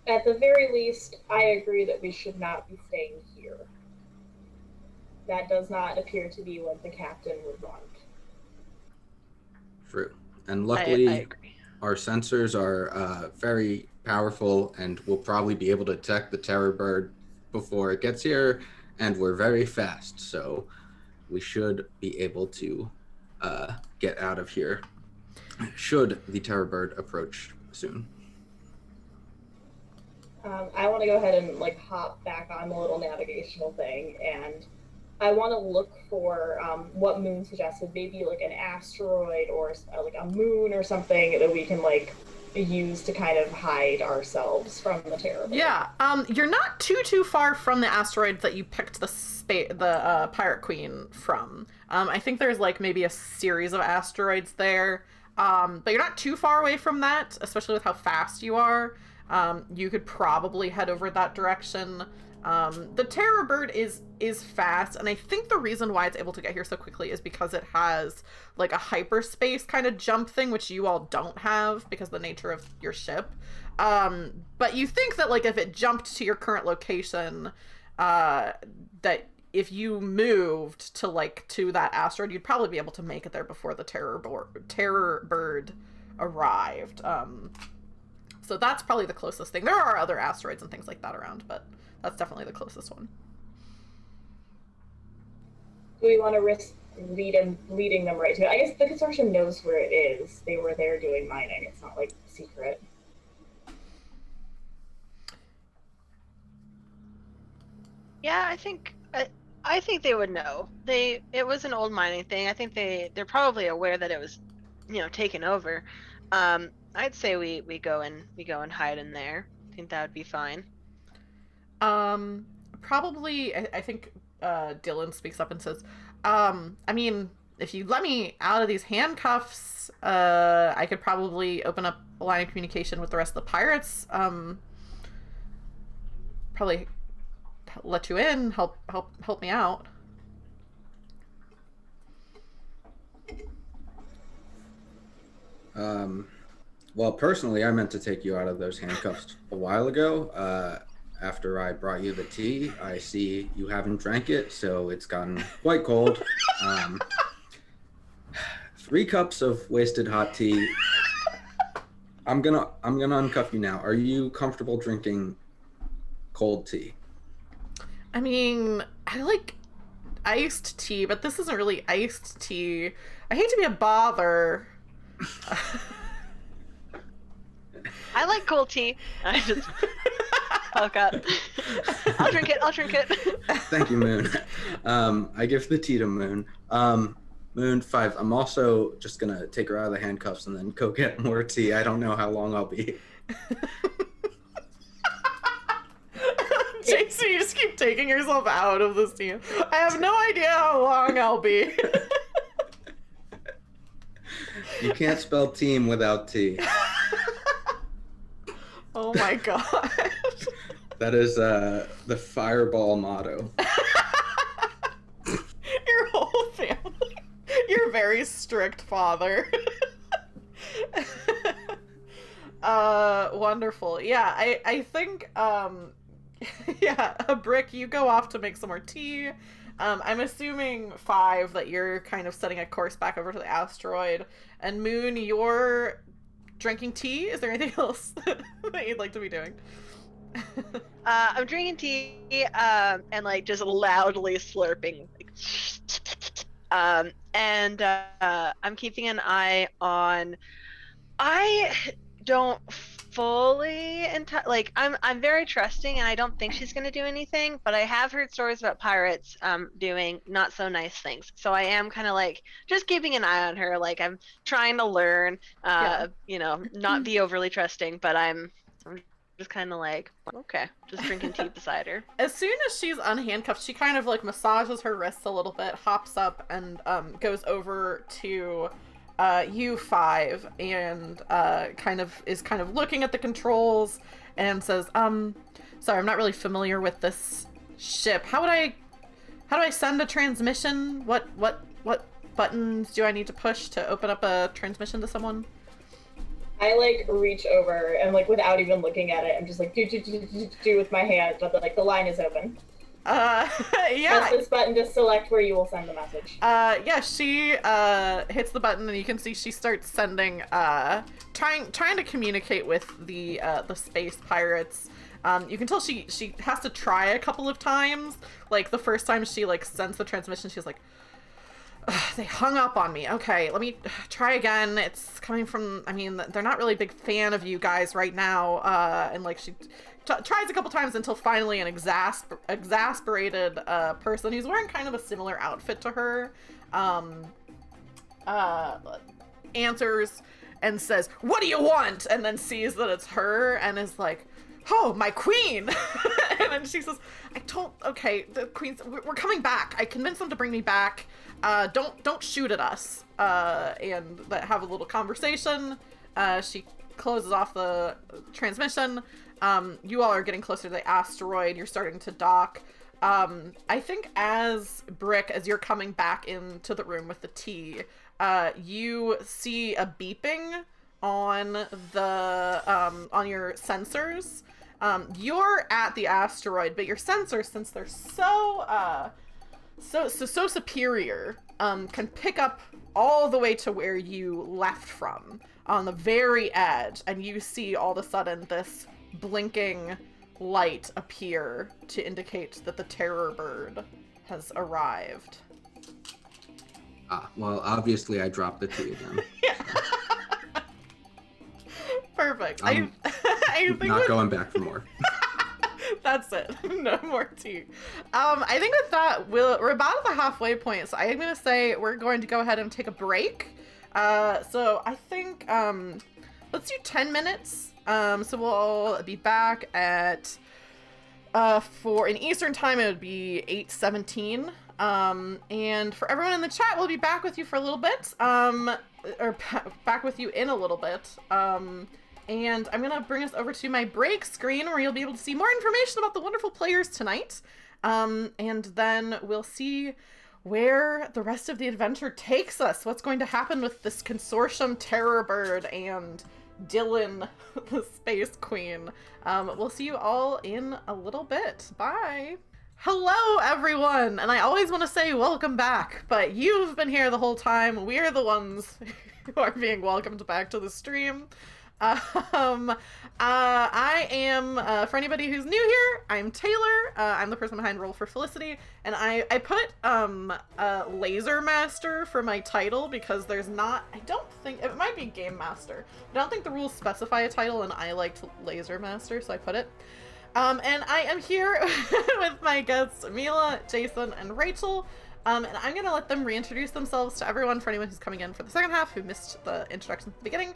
At the very least, I agree that we should not be staying here. That does not appear to be what the captain would want. True. And luckily, I agree. Our sensors are very powerful and we'll probably be able to detect the terror bird before it gets here, and we're very fast, so we should be able to get out of here should the terror bird approach soon. I want to go ahead and hop back on the little navigational thing, and I want to look for what Moon suggested, maybe an asteroid or a moon or something that we can use to kind of hide ourselves from the terror bird. Yeah, you're not too far from the asteroid that you picked the Pirate Queen from. I think there's maybe a series of asteroids there, but you're not too far away from that, especially with how fast you are. You could probably head over that direction. The terror bird is fast, and I think the reason why it's able to get here so quickly is because it has a hyperspace kind of jump thing, which you all don't have because of the nature of your ship. But you think that if it jumped to your current location, that if you moved to that asteroid, you'd probably be able to make it there before the terror bird arrived. So that's probably the closest thing. There are other asteroids and things like that around, but that's definitely the closest one. Do we want to risk leading them right to it? I guess the Consortium knows where it is. They were there doing mining. It's not secret. Yeah, I think they would know. It was an old mining thing. I think they're probably aware that it was, taken over. I'd say we go and hide in there. I think that would be fine. Probably, I think Dylan speaks up and says, if you let me out of these handcuffs, I could probably open up a line of communication with the rest of the pirates. Probably let you in, help me out. Well, personally, I meant to take you out of those handcuffs a while ago. After I brought you the tea, I see you haven't drank it, so it's gotten quite cold. 3 cups of wasted hot tea. I'm gonna uncuff you now. Are you comfortable drinking cold tea? I like iced tea, but this isn't really iced tea. I hate to be a bother. I like cold tea. I just poke up. I'll drink it. Thank you, Moon. I give the tea to Moon. Moon 5, I'm also just gonna take her out of the handcuffs and then go get more tea. I don't know how long I'll be. Jason, you just keep taking yourself out of this team. I have no idea how long I'll be. You can't spell team without tea. Oh my god. That is the fireball motto. Your whole family. Your very strict father. Wonderful. Yeah, I think, yeah, a Brick, you go off to make some more tea. I'm assuming 5 that you're kind of setting a course back over to the asteroid. And Moon, you're drinking tea? Is there anything else that you'd like to be doing? I'm drinking tea and just loudly slurping. And I'm keeping an eye on I don't fully like I'm very trusting, and I don't think she's going to do anything, but I have heard stories about pirates doing not so nice things, so I am kind of like just keeping an eye on her. Like, I'm trying to learn, you know, not be overly trusting, but I'm just kind of like, okay, just drinking tea beside her. As soon as she's unhandcuffed, she kind of like massages her wrists a little bit, hops up, and goes over to you five, and kind of looking at the controls and says, sorry, I'm not really familiar with this ship. How do I send a transmission? What buttons do I need to push to open up a transmission to someone? I like reach over and like without even looking at it, I'm just like do with my hand, but like the line is open. Yeah. Press this button to select where you will send the message. Yeah, she hits the button, and you can see she starts sending trying to communicate with the space pirates. You can tell she has to try a couple of times. Like, the first time she like sends the transmission, she's like, they hung up on me. Okay, let me try again. It's coming from, I mean, they're not really a big fan of you guys right now. And like she tries a couple times until finally an exasperated person who's wearing kind of a similar outfit to her answers and says, "What do you want?" And then sees that it's her and is like, "Oh, my queen." And then she says, okay, the queen's, we're coming back. I convinced them to bring me back. Don't shoot at us. And have a little conversation. She closes off the transmission. You all are getting closer to the asteroid. You're starting to dock. I think as you're coming back into the room with the tea, you see a beeping on the on your sensors. You're at the asteroid, but your sensors, since they're so superior, can pick up all the way to where you left from, on the very edge, and you see all of a sudden this blinking light appear to indicate that the terror bird has arrived. Well, obviously I dropped the tea again. Perfect. I'm I think not going back for more. That's it. No more tea. I think with that, we're about at the halfway point, so I'm going to say we're going to go ahead and take a break. So I think, let's do 10 minutes. So we'll be back at, for in Eastern time, it would be 8:17. And for everyone in the chat, we'll be back with you for a little bit. Or back with you in a little bit. And I'm going to bring us over to my break screen where you'll be able to see more information about the wonderful players tonight. And then we'll see where the rest of the adventure takes us. What's going to happen with this Consortium terror bird and Dylan, the Space Queen. We'll see you all in a little bit. Bye. Hello, everyone. And I always want to say welcome back, but you've been here the whole time. We're the ones who are being welcomed back to the stream. I am, for anybody who's new here, I'm Taylor. I'm the person behind Roll for Felicity, and I put, Laser Master for my title because there's not, I don't think, it might be Game Master. I don't think the rules specify a title, and I liked Laser Master, so I put it. And I am here with my guests, Mila, Jason, and Rachel. And I'm going to let them reintroduce themselves to everyone, for anyone who's coming in for the second half who missed the introduction at the beginning.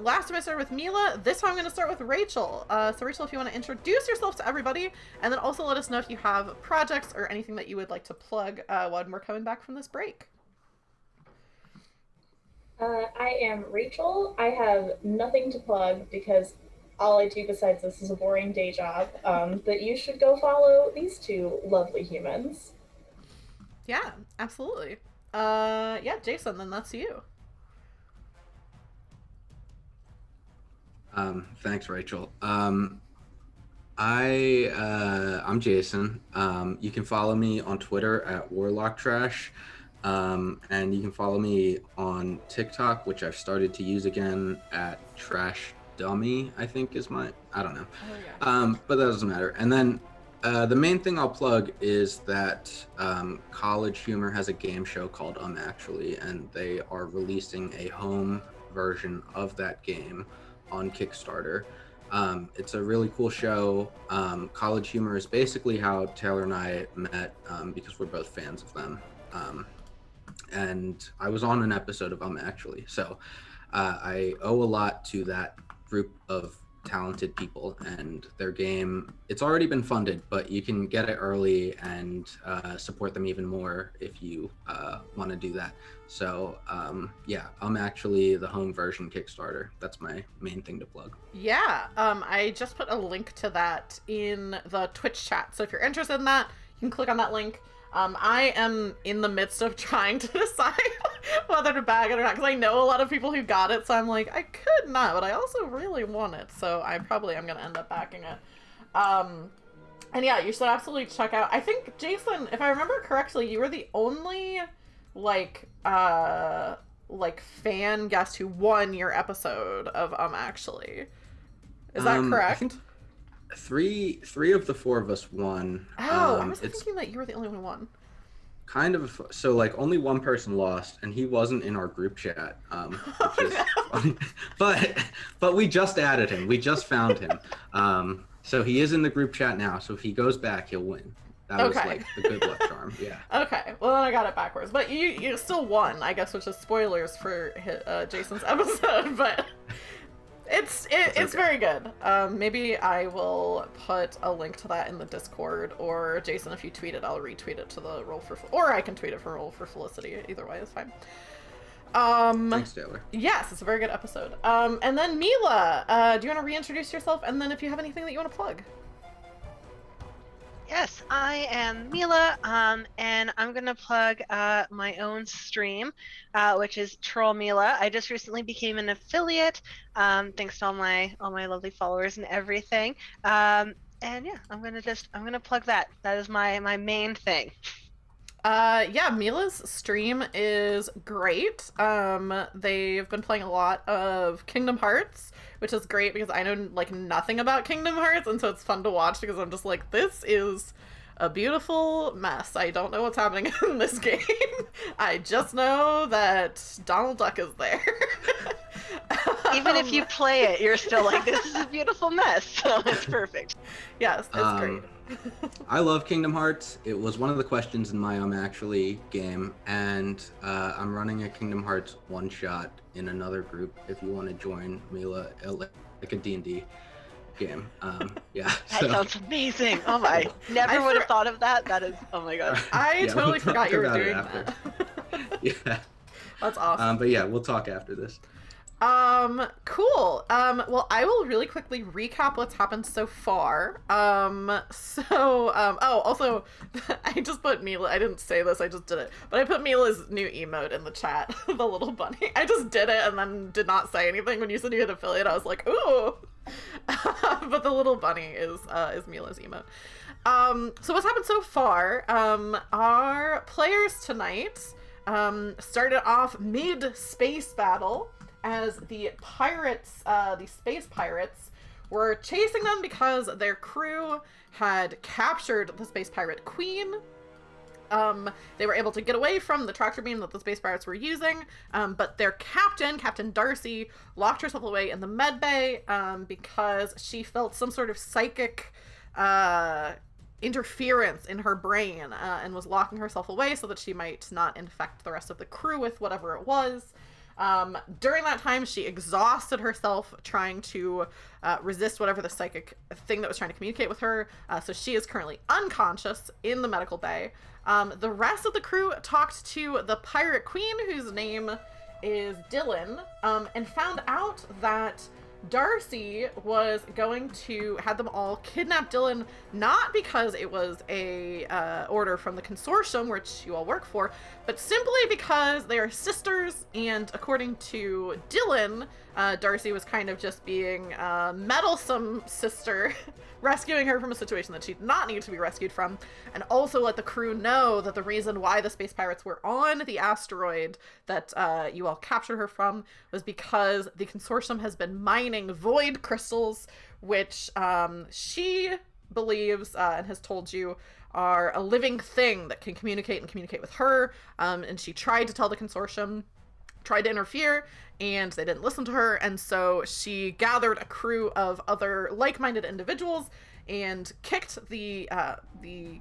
Last time I started with Mila, this time I'm going to start with Rachel. So Rachel, if you want to introduce yourself to everybody, and then also let us know if you have projects or anything that you would like to plug when we're coming back from this break. I am Rachel. I have nothing to plug because all I do besides this is a boring day job, but you should go follow these two lovely humans. Yeah, absolutely. Yeah, Jason, then that's you. Thanks, Rachel. I'm Jason. You can follow me on Twitter at Warlock Trash, and you can follow me on TikTok, which I've started to use again, at Trash Dummy, I think is I don't know. Oh, yeah. But that doesn't matter. And then the main thing I'll plug is that College Humor has a game show called Actually, and they are releasing a home version of that game on Kickstarter. It's a really cool show. College Humor is basically how Taylor and I met, because we're both fans of them. And I was on an episode of them, actually. So I owe a lot to that group of talented people and their game. It's already been funded, but you can get it early and support them even more if you want to do that. So yeah, I'm actually the home version Kickstarter. That's my main thing to plug. Yeah, I just put a link to that in the Twitch chat, so if you're interested in that, you can click on that link. I am in the midst of trying to decide whether to bag it or not, because I know a lot of people who got it, so I'm like, I could not, but I also really want it, so I probably am going to end up backing it. And yeah, you should absolutely check out, I think, Jason, if I remember correctly, you were the only, like fan guest who won your episode of, actually. Is that correct? I think three of the four of us won. Oh, I was thinking that you were the only one who won. Kind of, so like only one person lost, and he wasn't in our group chat, which is funny. But we just added him. We just found him. So he is in the group chat now. So if he goes back, he'll win. That was like the good luck charm. Yeah. Okay. Well, then I got it backwards. But you still won, I guess, which is spoilers for Jason's episode. But it's okay. very good. Maybe I will put a link to that in the Discord, or Jason, if you tweet it, I'll retweet it to the Roll for, or I can tweet it for Roll for Felicity. Either way is fine. Thanks, Taylor. Yes, it's a very good episode. And then Mila, do you want to reintroduce yourself, and then if you have anything that you want to plug? Yes, I am Mila, and I'm gonna plug my own stream, which is Troll Mila. I just recently became an affiliate, thanks to all my lovely followers and everything. And yeah, I'm gonna plug that. That is my main thing. Yeah, Mila's stream is great. They've been playing a lot of Kingdom Hearts, which is great because I know like nothing about Kingdom Hearts, and so it's fun to watch because I'm just like, this is a beautiful mess. I don't know what's happening in this game. I just know that Donald Duck is there. Even if you play it, you're still like, this is a beautiful mess, so it's perfect. Yes, it's great. I love Kingdom Hearts. It was one of the questions in my Actually game, and I'm running a Kingdom Hearts one-shot in another group if you want to join Mila, like a D&D game. Yeah. That sounds amazing. Oh my, never would have thought of that. That is, oh my god. I totally forgot you were doing that. Yeah. That's awesome. But yeah, we'll talk after this. Cool. Well, I will really quickly recap what's happened so far. Also, I just put Mila, I didn't say this, I just did it, but I put Mila's new emote in the chat, the little bunny. I just did it and then did not say anything. When you said you had affiliate, I was like, ooh. But the little bunny is Mila's emote. So what's happened so far, our players tonight, started off mid-space battle, as the pirates, the space pirates, were chasing them because their crew had captured the space pirate queen. They were able to get away from the tractor beam that the space pirates were using, but their Captain Darcy, locked herself away in the med bay because she felt some sort of psychic interference in her brain, and was locking herself away so that she might not infect the rest of the crew with whatever it was. During that time, she exhausted herself trying to resist whatever the psychic thing that was trying to communicate with her, so she is currently unconscious in the medical bay. The rest of the crew talked to the pirate queen, whose name is Dylan, and found out that Darcy was going to have them all kidnap Dylan, not because it was a order from the Consortium, which you all work for, but simply because they are sisters, and according to Dylan, Darcy was kind of just being a meddlesome sister, rescuing her from a situation that she did not need to be rescued from, and also let the crew know that the reason why the space pirates were on the asteroid that you all captured her from was because the Consortium has been mining void crystals, which she believes and has told you are a living thing that can communicate with her, and she tried to tell the Consortium tried to interfere, and they didn't listen to her, and so she gathered a crew of other like-minded individuals and kicked the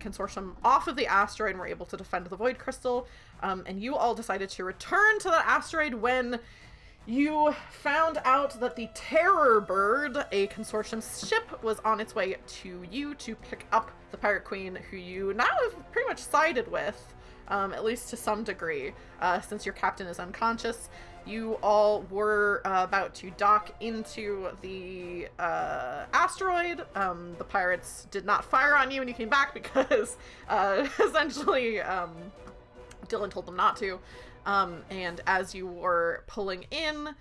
consortium off of the asteroid and were able to defend the Void Crystal. And you all decided to return to the asteroid when you found out that the Terror Bird, a consortium ship, was on its way to you to pick up the Pirate Queen, who you now have pretty much sided with, at least to some degree, since your captain is unconscious. You all were about to dock into the asteroid. The pirates did not fire on you when you came back because essentially Dylan told them not to. And as you were pulling in,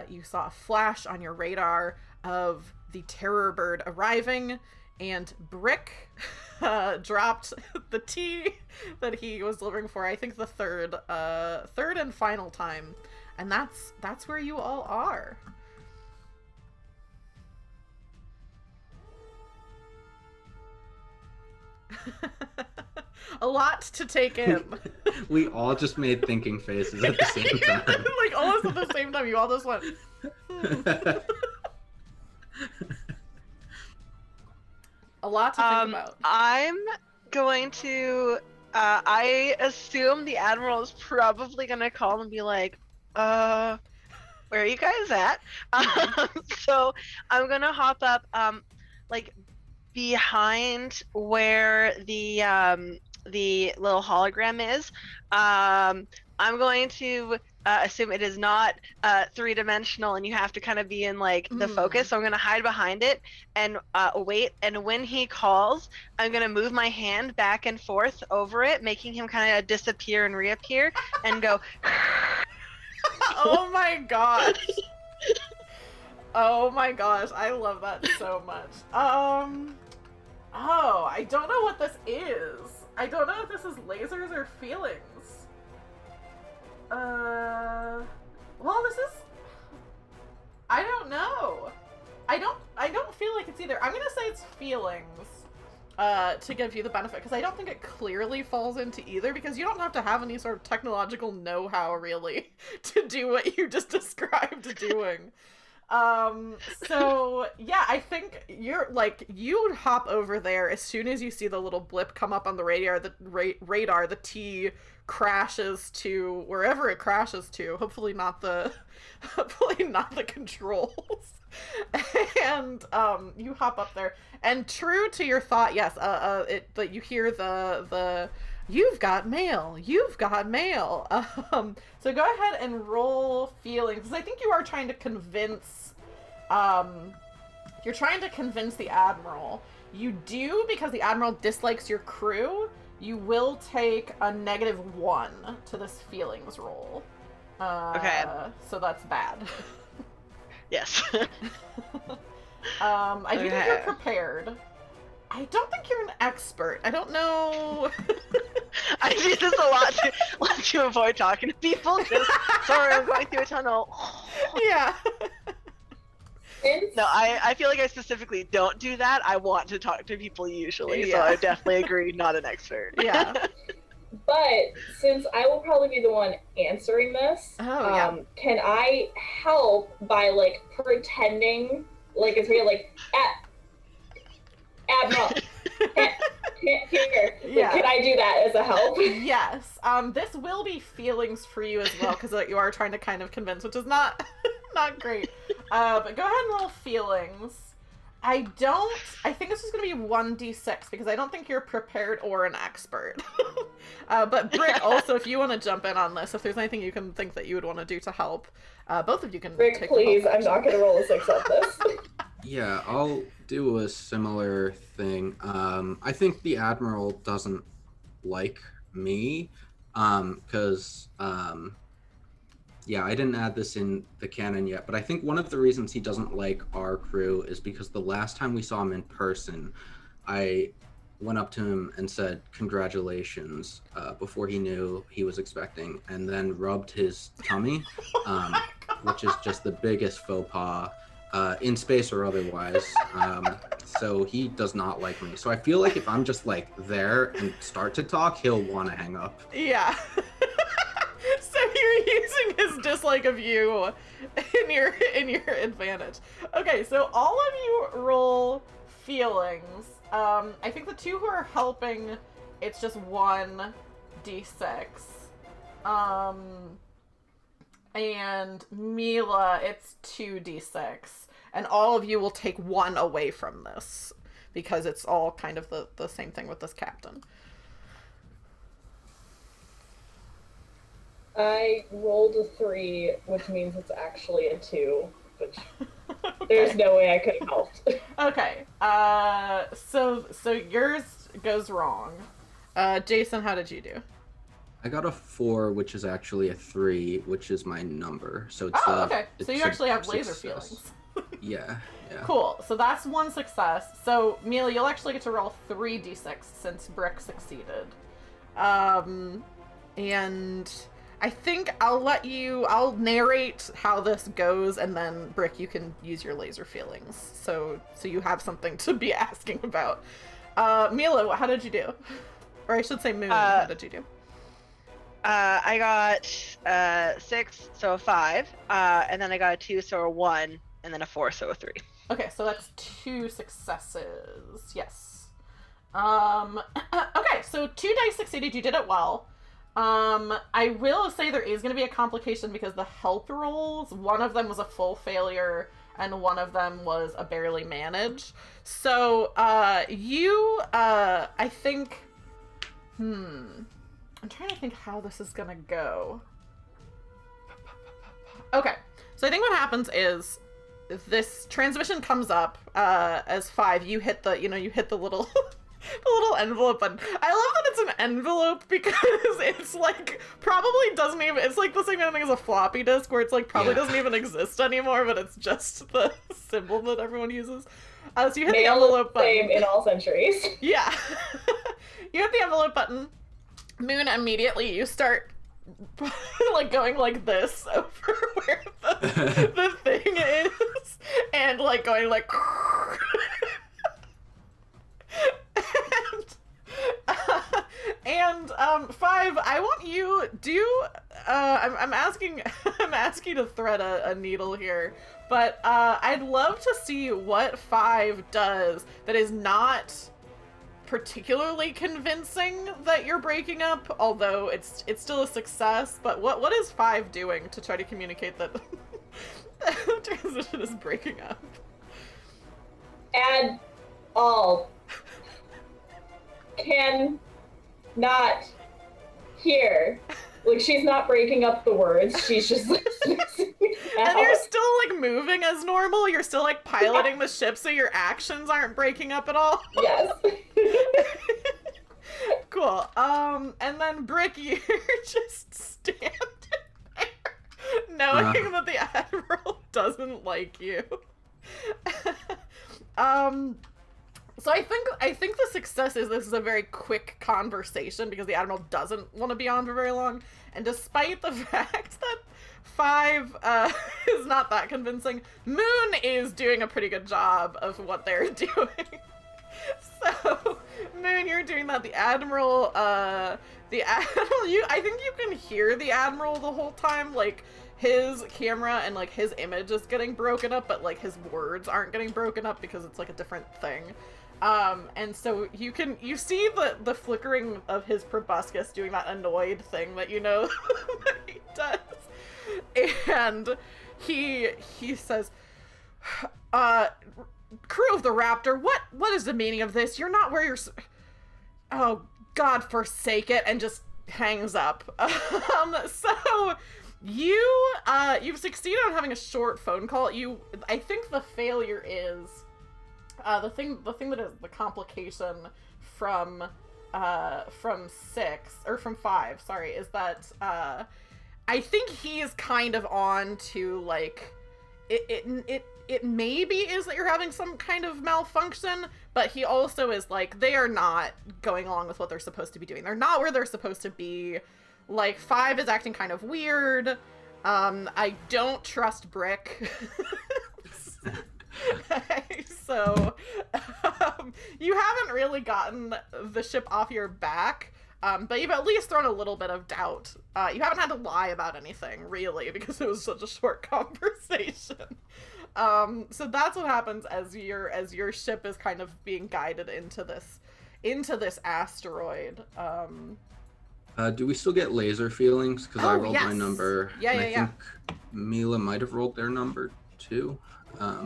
you saw a flash on your radar of the Terror Bird arriving, and Brick dropped the tea that he was delivering for, I think, the third and final time. And that's where you all are. A lot to take in. We all just made thinking faces at the same time. Like almost at the same time, you all just went. A lot to think about. I'm going to. I assume the admiral is probably gonna call and be like, "Where are you guys at?" So I'm gonna hop up, like behind where the little hologram is. I'm going to assume it is not three-dimensional and you have to kind of be in like the focus, so I'm going to hide behind it and wait, and when he calls, I'm going to move my hand back and forth over it, making him kind of disappear and reappear and go Oh my gosh. Oh my gosh, I love that so much. Oh, I don't know what this is. I don't know if this is lasers or feelings. Well, this is... I don't know. I don't feel like it's either. I'm gonna say it's feelings, to give you the benefit, because I don't think it clearly falls into either, because you don't have to have any sort of technological know-how, really, to do what you just described doing. So yeah, I think you'd hop over there as soon as you see the little blip come up on the radar. The T crashes to wherever it crashes to. Hopefully not the controls. And you hop up there, and true to your thought, yes, but you hear the "You've got mail. You've got mail." So go ahead and roll feelings, because I think you are trying to convince. You're trying to convince the admiral. You do, because the admiral dislikes your crew. You will take a -1 to this feelings roll. Okay. So that's bad. Yes. I do think you're prepared. I don't think you're an expert. I don't know. I do this a lot to avoid talking to people. Just, sorry, I'm going through a tunnel. Yeah. No, I feel like I specifically don't do that. I want to talk to people usually, so I definitely agree, not an expert. Yeah. But since I will probably be the one answering this, can I help by like pretending like it's real, like Admiral, can't hear. Yeah. Can I do that as a help? Yes. This will be feelings for you as well, because you are trying to kind of convince, which is not great. But go ahead and roll feelings. I think this is going to be 1d6, because I don't think you're prepared or an expert. But Brick, also, if you want to jump in on this, if there's anything you can think that you would want to do to help, both of you can Brick, take please, I'm not going to roll a 6 on this. Yeah, I'll do a similar thing. I think the Admiral doesn't like me, because, yeah, I didn't add this in the canon yet, but I think one of the reasons he doesn't like our crew is because the last time we saw him in person, I went up to him and said, "Congratulations," before he knew he was expecting, and then rubbed his tummy, which is just the biggest faux pas. In space or otherwise, so he does not like me. So I feel like if I'm just like there and start to talk, he'll want to hang up. Yeah. So you're using his dislike of you in your advantage. Okay, so all of you roll feelings. I think the two who are helping, it's just 1d6. And Mila, it's 2d6. And all of you will take 1 away from this, because it's all kind of the same thing with this captain. I rolled a 3, which means it's actually a 2, which there's no way I could have helped. Okay, so yours goes wrong. Jason, how did you do? I got a 4, which is actually a 3, which is my number. So it's okay. So you it's actually have laser success. feelings. Yeah. Cool. So that's 1 success. So Mila, you'll actually get to roll 3d6 since Brick succeeded. And I think I'll narrate how this goes, and then Brick, you can use your laser feelings. So you have something to be asking about. Mila, how did you do? Or I should say Moon, how did you do? I got 6, so a 5, and then I got a 2, so a 1, and then a 4, so a 3. Okay, so that's 2 successes. Yes. Okay, so 2 dice succeeded. You did it well. I will say there is going to be a complication because the help rolls, one of them was a full failure and one of them was a barely manage. So, I think, I'm trying to think how this is going to go. Okay, so I think what happens is this transmission comes up, as 5, you hit the little the little envelope button. I love that it's an envelope because it's like probably doesn't even, it's like the same kind of thing as a floppy disk where it's like probably doesn't even exist anymore, but it's just the symbol that everyone uses. So you hit the envelope button. Same in all centuries. Yeah. You hit the envelope button. Moon, immediately you start like going like this over where the thing is, and like going like and 5, I want you do I'm asking to thread a needle here, but I'd love to see what 5 does that is not particularly convincing that you're breaking up, although it's still a success. But what is 5 doing to try to communicate that the transition is breaking up? Add all. Can not hear. Like, she's not breaking up the words, she's just listening. And you're still like moving as normal, you're still like piloting the ship, so your actions aren't breaking up at all. Yes. Cool. And then Brick, you're just standing there knowing that the Admiral doesn't like you. So I think the success is this is a very quick conversation because the Admiral doesn't want to be on for very long, and despite the fact that 5 is not that convincing, Moon is doing a pretty good job of what they're doing. So Moon, you're doing that. The Admiral, I think you can hear the Admiral the whole time, like his camera and like his image is getting broken up, but like his words aren't getting broken up because it's like a different thing. And so you see the flickering of his proboscis doing that annoyed thing that you know that he does. And he says, crew of the Raptor, what is the meaning of this? You're not where you're oh, God forsake it, and just hangs up. So you've succeeded on having a short phone call. I think the failure is the thing that is the complication from 6 or from 5, sorry, is that I think he's kind of on to like it maybe is that you're having some kind of malfunction, but he also is like, they are not going along with what they're supposed to be doing. They're not where they're supposed to be. Like, 5 is acting kind of weird. I don't trust Brick. So, you haven't really gotten the ship off your back. But you've at least thrown a little bit of doubt. You haven't had to lie about anything, really, because it was such a short conversation. So that's what happens as your ship is kind of being guided into this asteroid. Do we still get laser feelings? Because I rolled yes. my number. Yeah, and yeah, I yeah. think Mila might have rolled their number too. Let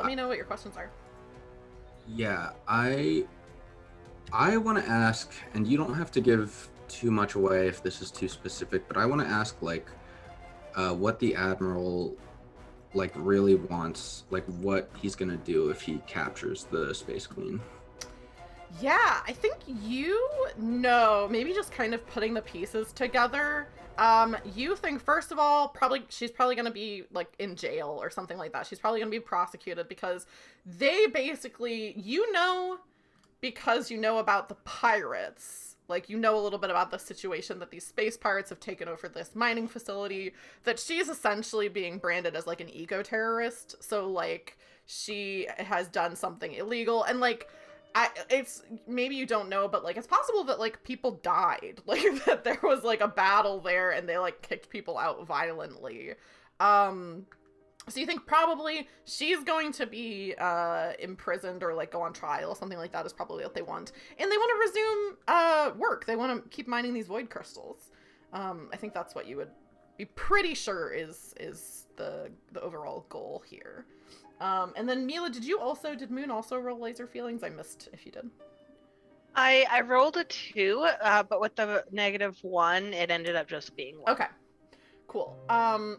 me know what your questions are. Yeah, I want to ask, and you don't have to give too much away if this is too specific, but I want to ask, like, what the Admiral, like, really wants, like, what he's gonna do if he captures the Space Queen. Yeah, I think maybe just kind of putting the pieces together. You think, first of all, she's probably going to be, like, in jail or something like that. She's probably going to be prosecuted because they basically, because you know about the pirates, like, you know a little bit about the situation that these space pirates have taken over this mining facility, that she's essentially being branded as, like, an eco-terrorist. So, like, she has done something illegal, and, like, it's, maybe you don't know, but, like, it's possible that, like, people died, like, that there was, like, a battle there and they, like, kicked people out violently. So you think probably she's going to be imprisoned or, like, go on trial or something like that is probably what they want. And they want to resume work. They want to keep mining these void crystals. I think that's what you would be pretty sure is the overall goal here. And then Mila, did Moon also roll laser feelings? I missed if you did. I rolled a 2, but with the -1, it ended up just being 1. Okay, cool.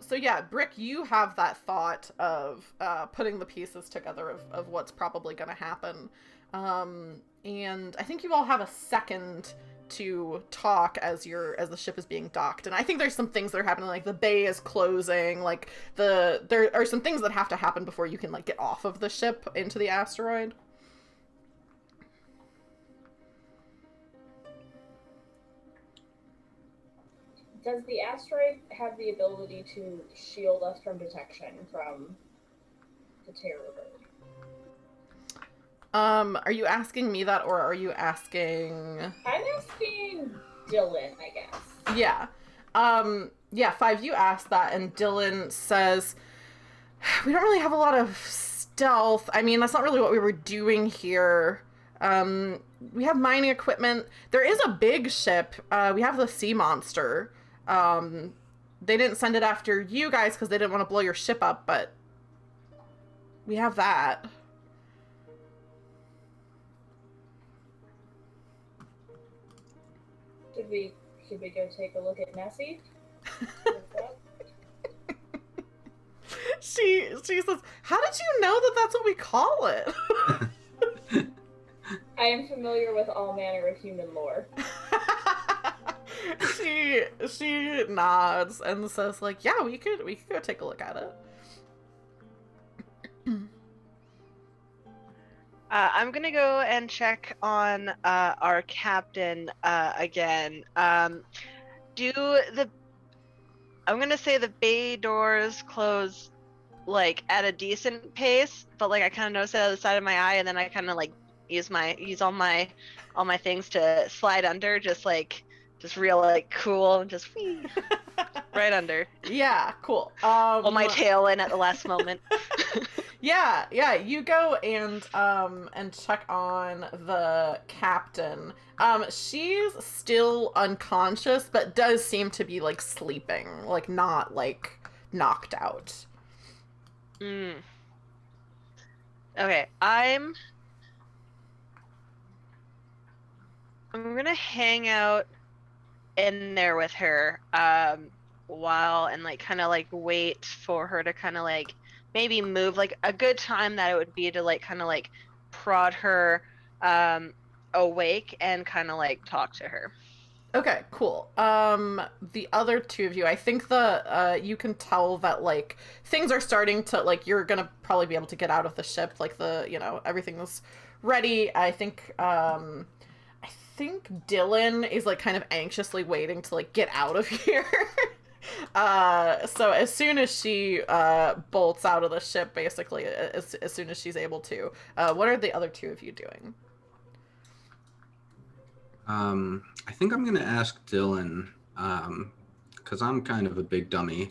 So yeah, Brick, you have that thought of putting the pieces together of what's probably going to happen. And I think you all have a second to talk as the ship is being docked, and I think there's some things that are happening, like the bay is closing, like there are some things that have to happen before you can, like, get off of the ship into the asteroid. Does the asteroid have the ability to shield us from detection from the terror bird? Are you asking me that, or are you asking... I'm asking Dylan, I guess. Yeah. Yeah, 5, you asked that, and Dylan says, we don't really have a lot of stealth. I mean, that's not really what we were doing here. We have mining equipment. There is a big ship. We have the sea monster. They didn't send it after you guys because they didn't want to blow your ship up, but we have that. Should we go take a look at Nessie? She says, how did you know that that's what we call it? I am familiar with all manner of human lore. She nods and says, like, yeah, we could go take a look at it. I'm gonna go and check on our captain again. I'm gonna say the bay doors close, like, at a decent pace, but, like, I kind of notice it out of the side of my eye, and then I kind of, like, use all my things to slide under, just real, like, cool, and just whee, right under. Yeah, cool. Pull my tail in at the last moment. Yeah, you go and check on the captain. She's still unconscious, but does seem to be, like, sleeping, like, not, like, knocked out. Okay, I'm gonna hang out in there with her while, and, like, kind of, like, wait for her to kind of, like, maybe move. Like, a good time that it would be to, like, kind of, like, prod her awake and kind of, like, talk to her. Okay, cool. The other two of you, I think you can tell that, like, things are starting to, like, you're gonna probably be able to get out of the ship, like, everything was ready. I think Dylan is, like, kind of anxiously waiting to, like, get out of here. So as soon as she bolts out of the ship, basically, as soon as she's able to, what are the other two of you doing? I think I'm gonna ask Dylan, because I'm kind of a big dummy.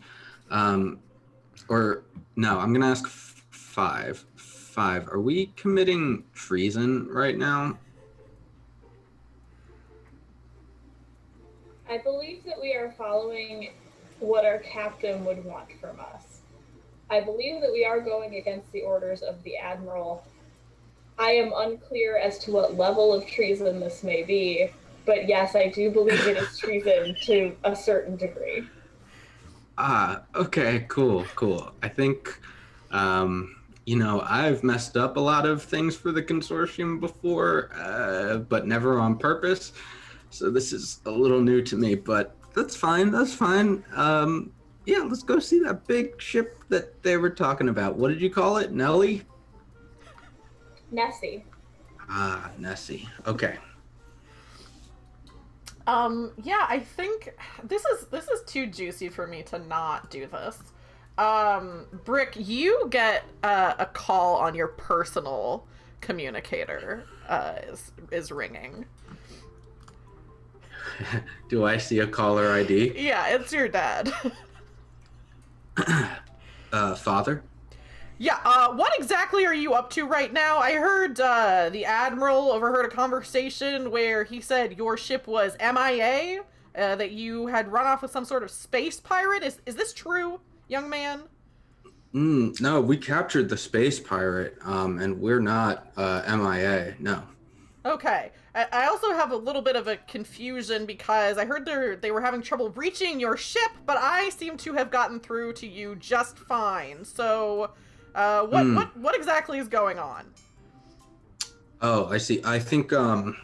Or no, I'm gonna ask Five. Five, are we committing treason right now? I believe that we are following what our captain would want from us. I believe that we are going against the orders of the Admiral. I am unclear as to what level of treason this may be, but yes, I do believe it is treason to a certain degree. Okay, cool. I think, I've messed up a lot of things for the Consortium before, but never on purpose. So this is a little new to me, but that's fine. Yeah, let's go see that big ship that they were talking about. What did you call it? Nellie? Nessie. Nessie. Okay. Yeah, I think this is too juicy for me to not do this. Brick, you get a call on your personal communicator is ringing. Do I see a caller ID? Yeah, it's your dad. Father? Yeah, what exactly are you up to right now? I heard the Admiral overheard a conversation where he said your ship was MIA, that you had run off with some sort of space pirate. Is this true, young man? No, we captured the space pirate, and we're not MIA, no. Okay. I also have a little bit of a confusion because I heard they were having trouble reaching your ship, but I seem to have gotten through to you just fine. So, what exactly is going on? Oh, I see. I think the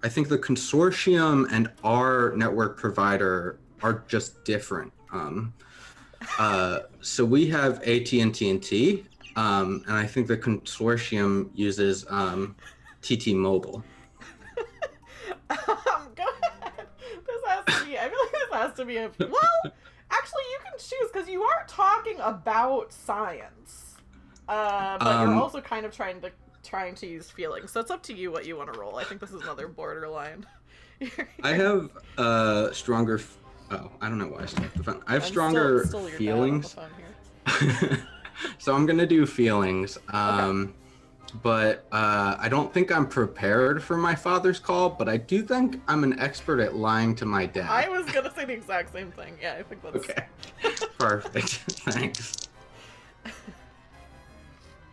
Consortium and our network provider are just different. So we have AT&T, and I think the Consortium uses TT-Mobile. Go ahead. I feel like this has to be well, actually you can choose because you are talking about science. But you're also kind of trying to use feelings. So it's up to you what you want to roll. I think this is another borderline. I have stronger I don't know why I stopped the phone. I have stronger still feelings. your dad on the phone here. So I'm gonna do feelings. Okay. But I don't think I'm prepared for my father's call, but I do think I'm an expert at lying to my dad. I was gonna say the exact same thing. Yeah, I think that's Okay. Perfect. Thanks.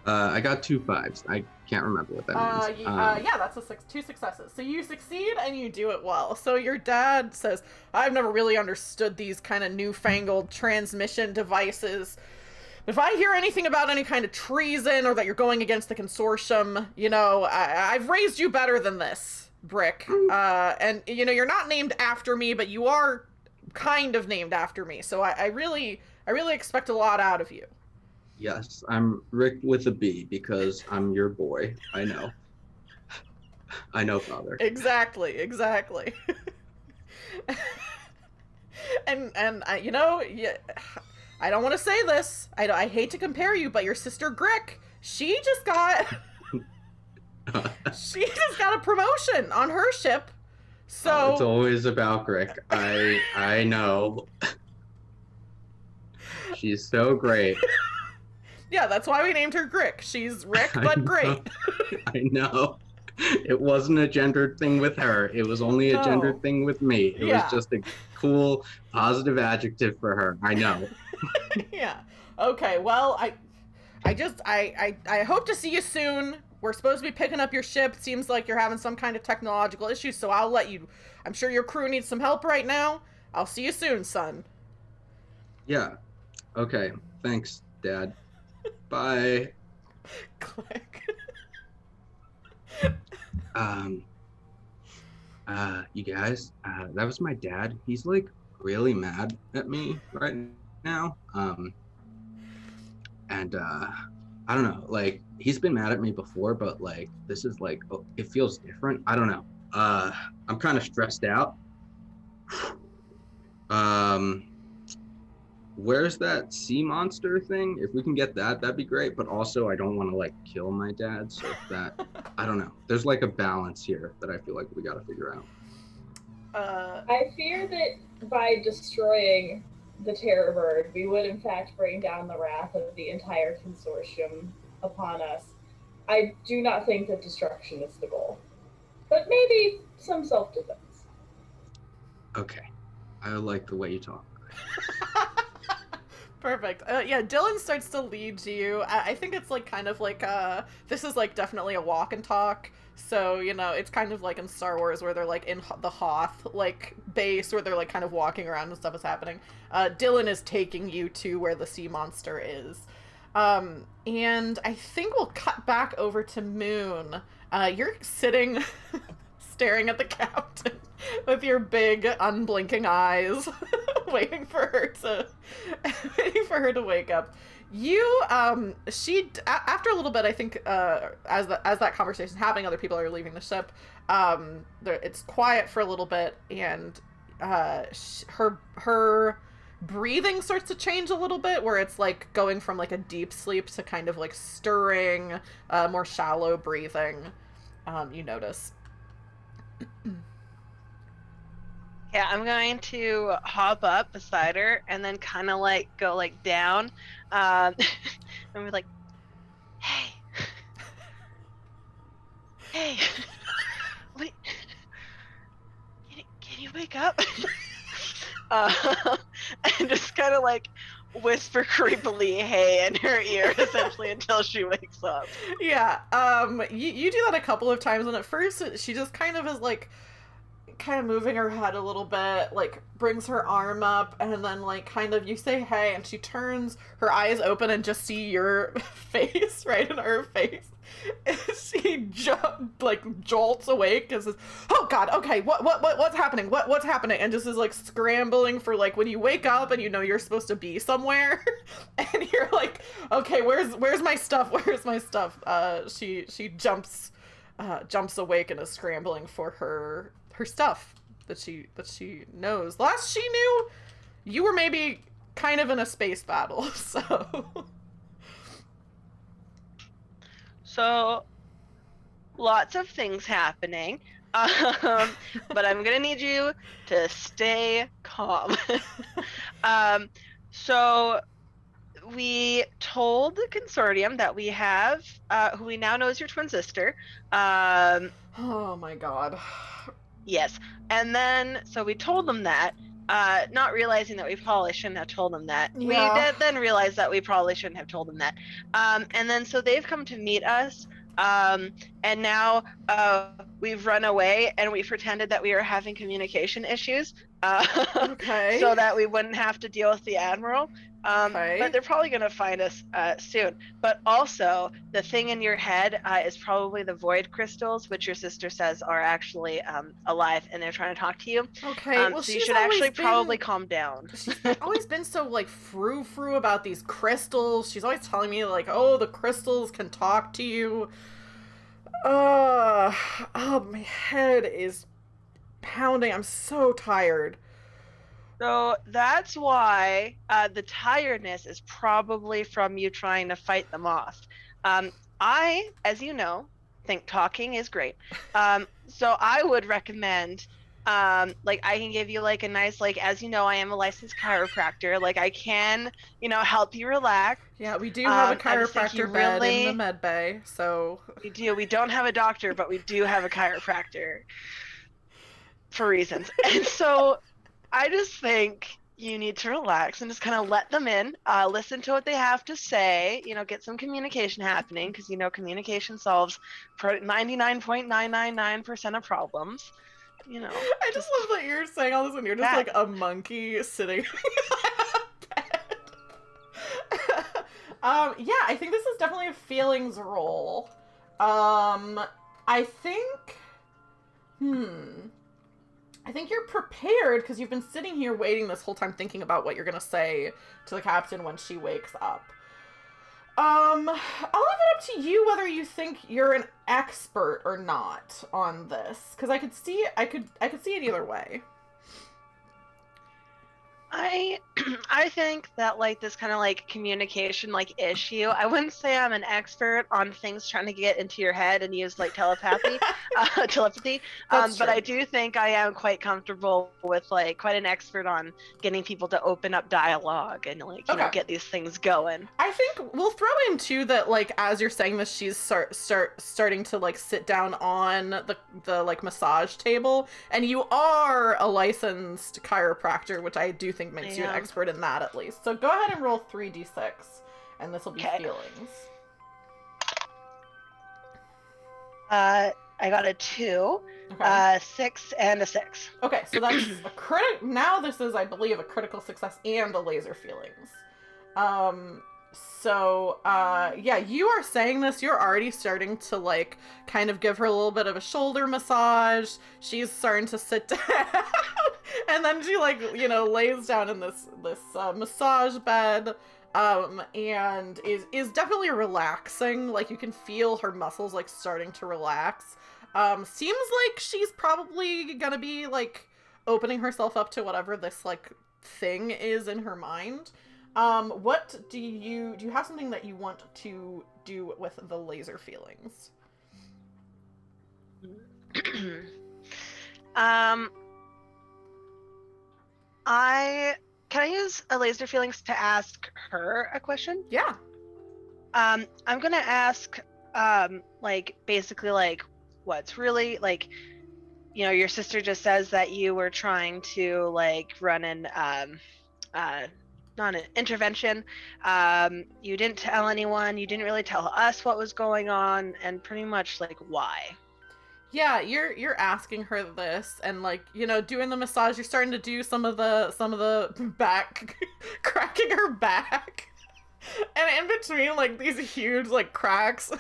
I got 2 5s. I can't remember what that means. Yeah, that's 2 successes. So you succeed and you do it well. So your dad says, I've never really understood these kind of newfangled transmission devices. If I hear anything about any kind of treason or that you're going against the Consortium, I've raised you better than this, Brick. And, you're not named after me, but you are kind of named after me. So I really expect a lot out of you. Yes, I'm Rick with a B because I'm your boy. I know. I know, Father. Exactly. and I don't want to say this. I hate to compare you, but your sister Grick, she just got a promotion on her ship. So it's always about Grick. I know. She's so great. Yeah, that's why we named her Grick. She's Rick, but great. I know. It wasn't a gendered thing with her. It was only a gendered thing with me. It was just a cool, positive adjective for her. I know. Yeah. Okay, well, I hope to see you soon. We're supposed to be picking up your ship. Seems like you're having some kind of technological issue, so I'll let you. I'm sure your crew needs some help right now. I'll see you soon, son. Yeah. Okay. Thanks, Dad. Bye. Click. You guys, that was my dad. He's like really mad at me right now. And I don't know, like he's been mad at me before, but like this is like, it feels different. I don't know. I'm kind of stressed out. Where's that sea monster thing? If we can get that, that'd be great. But also, I don't want to like kill my dad. So that, I don't know. There's like a balance here that I feel like we got to figure out. I fear that by destroying the terror bird, we would in fact bring down the wrath of the entire consortium upon us. I do not think that destruction is the goal, but maybe some self-defense. Okay, I like the way you talk. Perfect. Yeah, Dylan starts to lead you. I think it's like kind of like this is like definitely a walk and talk. So, you know, it's kind of like in Star Wars where they're like in the Hoth like base where they're like kind of walking around and stuff is happening. Dylan is taking you to where the sea monster is. And I think we'll cut back over to Moon. You're sitting staring at the captain with your big unblinking eyes waiting for her to wake up. You she after a little bit, I think as that conversation's happening, other people are leaving the ship. It's quiet for a little bit, and her breathing starts to change a little bit, where it's like going from like a deep sleep to kind of like stirring, more shallow breathing. You notice. Yeah, I'm going to hop up beside her and then kind of like go like down, and be like, "Hey, hey, wait, can you wake up?" And just kind of like whisper creepily "hey" in her ear essentially until she wakes up. Yeah, you do that a couple of times, and at first she just kind of is like kind of moving her head a little bit, like brings her arm up, and then like kind of you say hey, and she turns her eyes open and just see your face right in her face. And she jolts awake and says, "Oh God, okay, what's happening? What's happening?" And just is like scrambling for like when you wake up and you know you're supposed to be somewhere, and you're like, "Okay, where's my stuff? Where's my stuff?" She jumps awake and is scrambling for her stuff that she knows. Last she knew, you were maybe kind of in a space battle, So lots of things happening, but I'm gonna need you to stay calm. So we told the consortium that we have, who we now know is your twin sister. Oh my God. Yes, and then so we told them that, not realizing that we probably shouldn't have told them that. Yeah. We did then realize that we probably shouldn't have told them that. And then so they've come to meet us, and now we've run away and we pretended that we were having communication issues, Okay. so that we wouldn't have to deal with the admiral. Okay. But they're probably going to find us soon. But also, the thing in your head is probably the void crystals, which your sister says are actually alive, and they're trying to talk to you. Okay, well, so you she's should actually always been- probably calm down. She's always been so like frou-frou about these crystals. She's always telling me like, "Oh, the crystals can talk to you." Oh, my head is pounding. I'm so tired. So that's why the tiredness is probably from you trying to fight them off. I, as you know, think talking is great. So I would recommend, like, I can give you like a nice, like, as you know, I am a licensed chiropractor. Like, I can, help you relax. Yeah, we do have a I just think chiropractor you bed really- in the med bay, so We do. We don't have a doctor, but we do have a chiropractor for reasons. And so I just think you need to relax and just kind of let them in, listen to what they have to say, get some communication happening, because communication solves 99.999% of problems. I just love that you're saying all this and you're just Yeah. like a monkey sitting in a bed. Yeah, I think this is definitely a feelings roll. I think you're prepared because you've been sitting here waiting this whole time thinking about what you're gonna say to the captain when she wakes up. I'll leave it up to you whether you think you're an expert or not on this, because I could see it either way. I I think that like this kind of like communication like issue. I wouldn't say I'm an expert on things trying to get into your head and use like telepathy. That's But I true. do think I am quite comfortable with like quite an expert on getting people to open up dialogue and like you know Okay. get these things going. I think we'll throw in too that like as you're saying this, she's starting to like sit down on the like massage table, and you are a licensed chiropractor, which I do think makes you an expert in that at least. So go ahead and roll 3d6, and this will be feelings. I got a 2, Okay. 6, and a 6. Okay, so that's a critic. Now this is, I believe, a critical success and a laser feelings. Yeah, you are saying this. You're already starting to like kind of give her a little bit of a shoulder massage. She's starting to sit down, and then she like lays down in this massage bed. And is definitely relaxing. Like you can feel her muscles like starting to relax. Seems like she's probably gonna be like opening herself up to whatever this like thing is in her mind. What do you have something that you want to do with the laser feelings? Can I use a laser feelings to ask her a question? Yeah. I'm gonna ask, like basically like what's really like, your sister just says that you were trying to like run an not an intervention. You didn't tell anyone. You didn't really tell us what was going on, and pretty much like why. Yeah, you're asking her this, and like doing the massage. You're starting to do some of the back, cracking her back, and in between like these huge like cracks.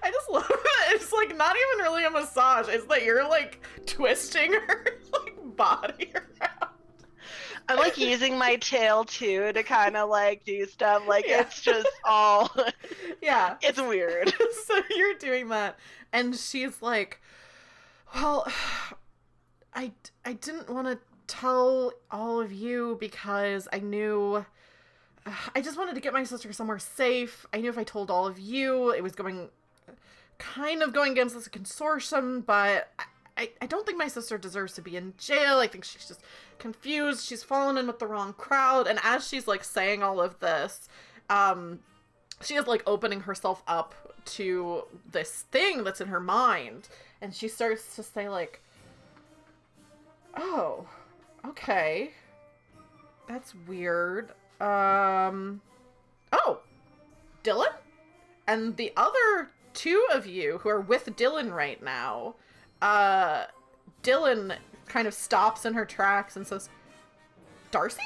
I just love it. It's like not even really a massage. It's that you're like twisting her like body around. I'm like using my tail too to kind of like do stuff. Like it's just all. Yeah. It's weird. So you're doing that, and she's like, well, I didn't want to tell all of you because I knew I just wanted to get my sister somewhere safe. I knew if I told all of you it was going against this consortium, but I don't think my sister deserves to be in jail. I think she's just confused. She's fallen in with the wrong crowd. And as she's like saying all of this, she is like opening herself up to this thing that's in her mind. And she starts to say like, oh, okay. That's weird. Oh, Dylan? And the other two of you who are with Dylan right now, Dylan kind of stops in her tracks and says, Darcy?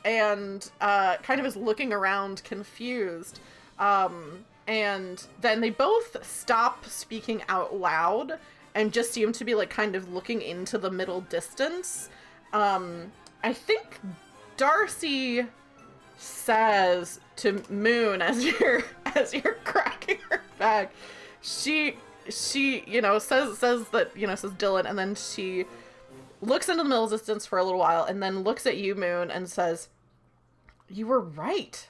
And kind of is looking around confused. And then they both stop speaking out loud and just seem to be like kind of looking into the middle distance. I think Darcy says to Moon as you're cracking her back, she says that, says Dylan, and then she looks into the middle distance for a little while and then looks at you, Moon, and says, you were right.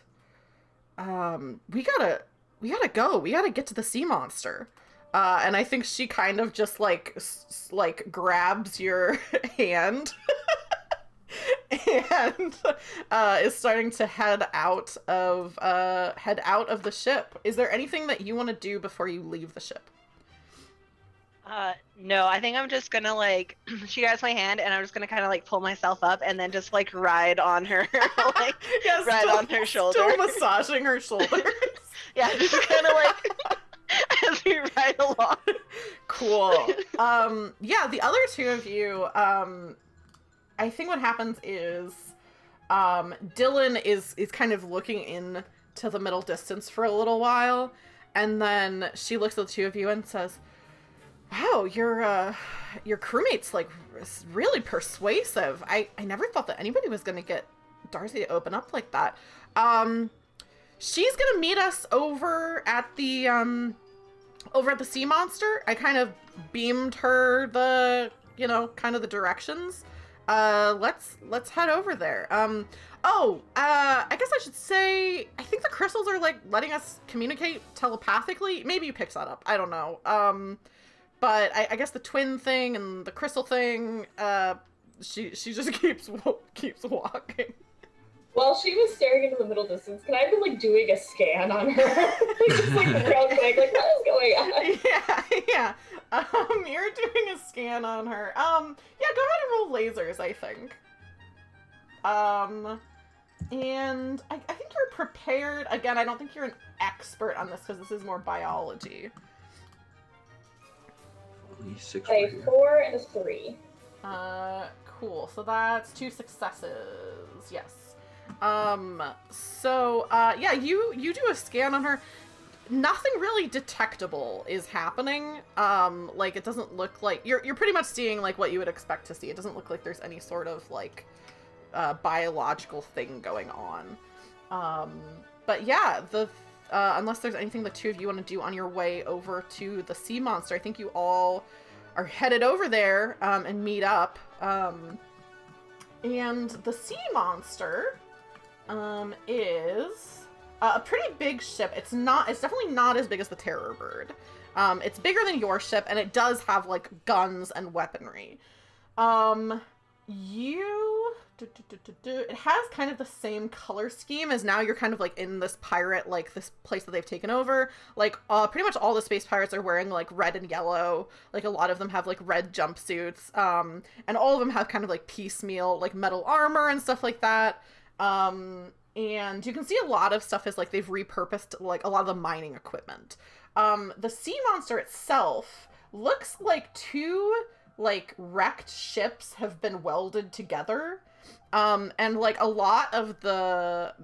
We gotta go. We gotta get to the sea monster. And I think she kind of just like grabs your hand and is starting to head out of the ship. Is there anything that you want to do before you leave the ship? No, I think I'm just gonna like, she grabs my hand and I'm just gonna kind of like pull myself up and then just like ride on her, like on her shoulder. Still massaging her shoulders. Yeah, just kind of like as we ride along. Cool. Yeah, the other two of you, I think what happens is, Dylan is kind of looking in to the middle distance for a little while, and then she looks at the two of you and says, wow, your crewmate's like really persuasive. I never thought that anybody was gonna get Darcy to open up like that. She's gonna meet us over at the sea monster. I kind of beamed her the, kind of the directions. let's head over there. I guess I should say, I think the crystals are like letting us communicate telepathically. Maybe you picked that up. I don't know. But I guess the twin thing and the crystal thing, she just keeps walking. While she was staring into the middle distance, can I be like doing a scan on her? Just like real quick, like what is going on? Yeah. You're doing a scan on her. Yeah, go ahead and roll lasers, I think. And I think you're prepared. Again, I don't think you're an expert on this because this is more biology. Only 6 A 4 and a 3. Cool. So that's 2 successes. Yes. Yeah, you do a scan on her. Nothing really detectable is happening. Like it doesn't look like you're pretty much seeing like what you would expect to see. It doesn't look like there's any sort of like biological thing going on. But yeah, unless there's anything the two of you want to do on your way over to the sea monster, I think you all are headed over there and meet up. And the sea monster is a pretty big ship. It's definitely not as big as the Terror Bird. It's bigger than your ship, and it does have like guns and weaponry. It has kind of the same color scheme as now you're kind of like in this pirate, like this place that they've taken over. Like pretty much all the space pirates are wearing like red and yellow. Like a lot of them have like red jumpsuits. And all of them have kind of like piecemeal like metal armor and stuff like that. And you can see a lot of stuff is like they've repurposed like a lot of the mining equipment. The sea monster itself looks like 2 like wrecked ships have been welded together. And like a lot of the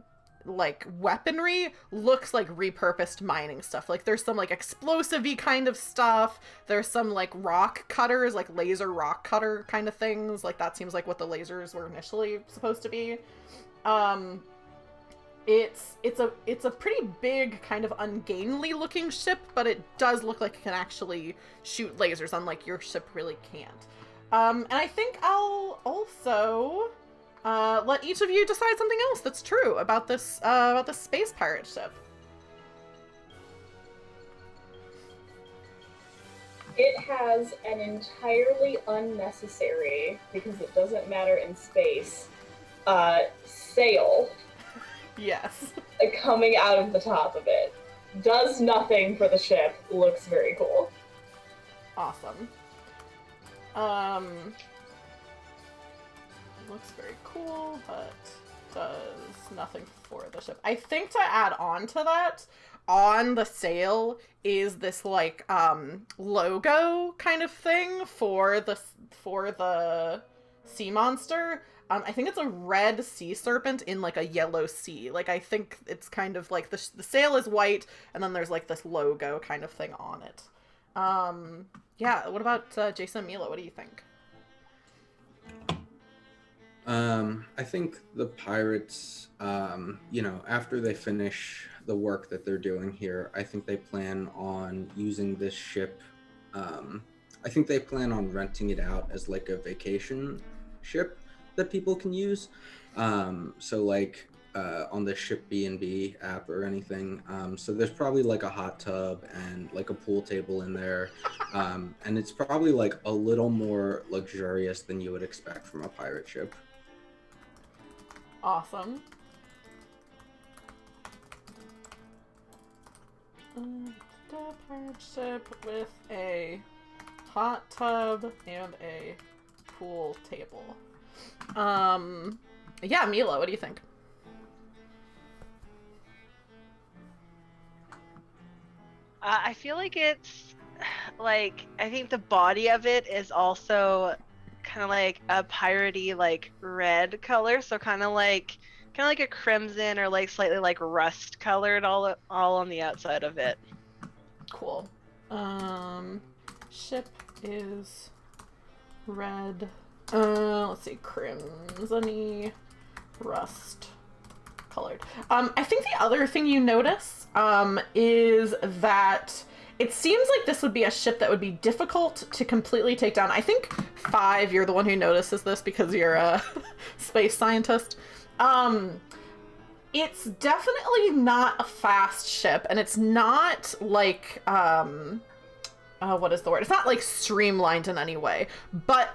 like weaponry looks like repurposed mining stuff. Like there's some like explosive-y kind of stuff. There's some like rock cutters, like laser rock cutter kind of things. Like that seems like what the lasers were initially supposed to be. It's a pretty big kind of ungainly looking ship, but it does look like it can actually shoot lasers, unlike your ship really can't. And I think I'll also let each of you decide something else that's true about this space pirate ship. It has an entirely unnecessary, because it doesn't matter in space, sail. Yes. Coming out of the top of it. Does nothing for the ship. Looks very cool. Awesome. Looks very cool, but does nothing for the ship. I think to add on to that, on the sail is this like logo kind of thing for the sea monster. I think it's a red sea serpent in like a yellow sea. Like I think it's kind of like the sail is white and then there's like this logo kind of thing on it. Yeah, what about Jason and Mila? What do you think? I think the pirates, after they finish the work that they're doing here, I think they plan on using this ship. I think they plan on renting it out as like a vacation ship that people can use. So like on the Ship B&B app or anything. So there's probably like a hot tub and like a pool table in there. And it's probably like a little more luxurious than you would expect from a pirate ship. Awesome. The pirate ship with a hot tub and a pool table. Yeah, Mila, what do you think? I feel like it's like, I think the body of it is also kind of like a piratey like red color, so kind of like a crimson or like slightly like rust colored all on the outside of it. Cool. Ship is red. Let's see, crimson-y rust colored. I think the other thing you notice is that It seems like this would be a ship that would be difficult to completely take down. I think 5, you're the one who notices this because you're a space scientist. It's definitely not a fast ship, and it's not like, what is the word? It's not like streamlined in any way, but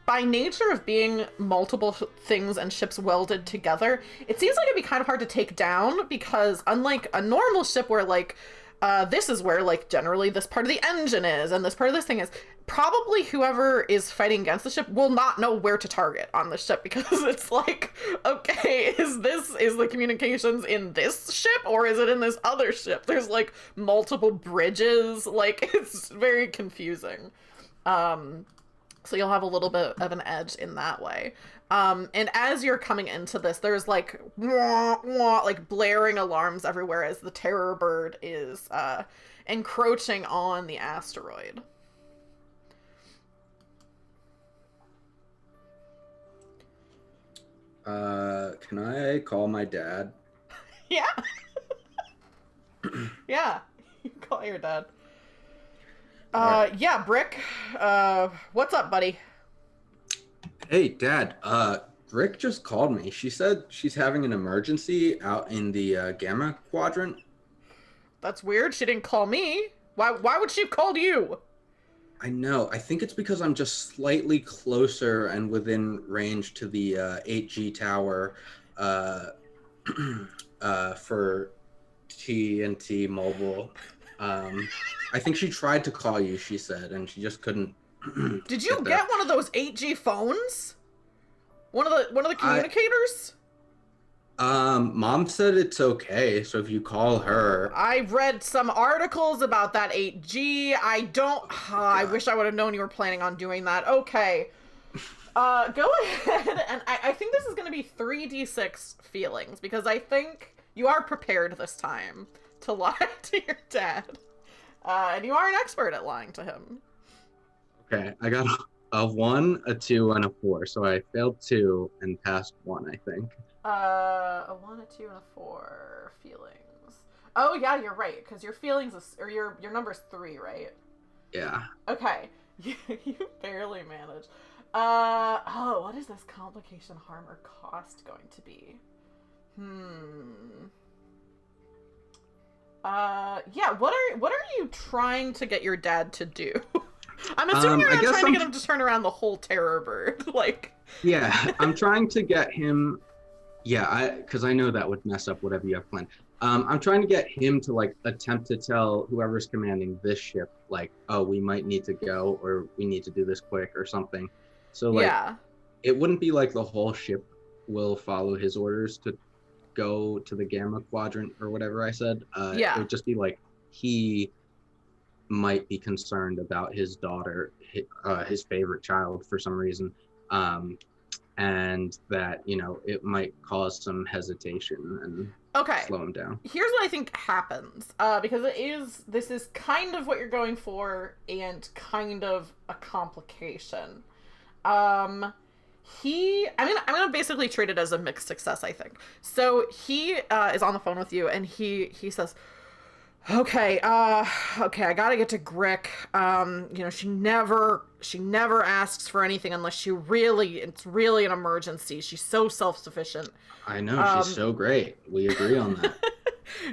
by nature of being multiple things and ships welded together, it seems like it'd be kind of hard to take down, because unlike a normal ship where like, this is where like generally this part of the engine is and this part of this thing is, probably whoever is fighting against the ship will not know where to target on the ship, because it's like, okay, is the communications in this ship or is it in this other ship? There's like multiple bridges, like it's very confusing. So you'll have a little bit of an edge in that way. And as you're coming into this, there's like, wah, wah, like blaring alarms everywhere as the terror bird is encroaching on the asteroid. Can I call my dad? Yeah. Yeah, you can call your dad. Right. Yeah, Brick. What's up, buddy? Hey, Dad. Rick just called me. She said she's having an emergency out in the Gamma Quadrant. That's weird. She didn't call me. Why would she have called you? I know. I think it's because I'm just slightly closer and within range to the 8G tower for TNT Mobile. I think she tried to call you, she said, and she just couldn't. Did you get one of those 8G phones? One of the communicators? Mom said it's okay, so if you call her. I read some articles about that 8G. I wish I would have known you were planning on doing that. Okay. Go ahead, and I think this is going to be 3d6 feelings, because I think you are prepared this time to lie to your dad. And you are an expert at lying to him. Okay, I got a 1, a 2, and a 4, so I failed 2 and passed 1, I think. A 1, a 2, and a 4 feelings. Oh yeah, you're right, because your feelings is, or your number's 3, right? Yeah. Okay, you barely manage. What is this complication, harm, or cost going to be? Yeah, what are you trying to get your dad to do? I'm assuming you're not trying to get him to turn around the whole terror bird, like. Yeah, I'm trying to get him. Yeah, because I know that would mess up whatever you have planned. I'm trying to get him to like attempt to tell whoever's commanding this ship, like, oh, we might need to go, or we need to do this quick, or something. So like, yeah. It wouldn't be like the whole ship will follow his orders to go to the Gamma Quadrant or whatever I said. Yeah. It would just be like he might be concerned about his daughter, his favorite child, for some reason. And that, you know, it might cause some hesitation and slow him down. Here's what I think happens, because this is kind of what you're going for and kind of a complication. I'm gonna basically treat it as a mixed success, I think. So he is on the phone with you, and he says, okay, I gotta get to Grick. You know, she never asks for anything unless it's really an emergency. She's so self-sufficient. I know, she's so great. We agree on that.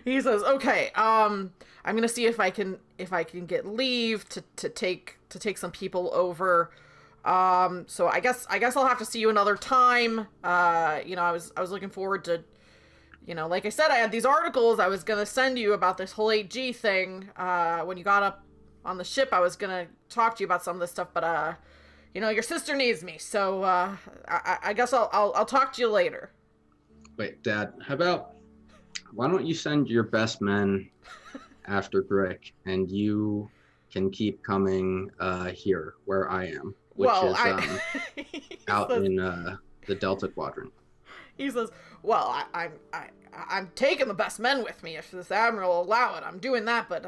He says, okay, I'm gonna see if I can get leave to take some people over. So I guess I'll have to see you another time. You know, I was looking forward to, you know, like I said, I had these articles I was gonna send you about this whole 8G thing. When you got up on the ship, I was gonna talk to you about some of this stuff, but you know, your sister needs me, so I guess I'll talk to you later. Wait, Dad, why don't you send your best men after Grick, and you can keep coming here where I am, which is out in the Delta Quadrant. he says, well, I'm taking the best men with me if this admiral will allow it. I'm doing that, but,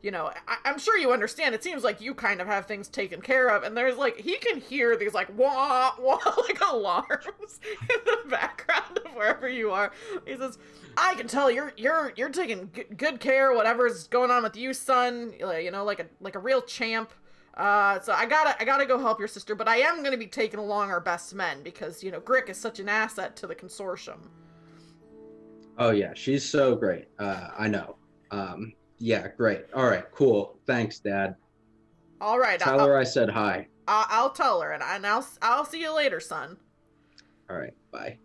you know, I'm sure you understand. It seems like you kind of have things taken care of. And there's, like, he can hear these, like, wah, wah, like, alarms in the background of wherever you are. He says, I can tell you're taking good care of whatever's going on with you, son. You know, like a real champ. So I gotta go help your sister, but I am gonna be taking along our best men because, you know, Grick is such an asset to the Consortium. Oh yeah, she's so great. I know. Yeah, great. All right, cool. Thanks, Dad. All right. Tell her I said hi. I'll tell her, and I'll see you later, son. All right, bye.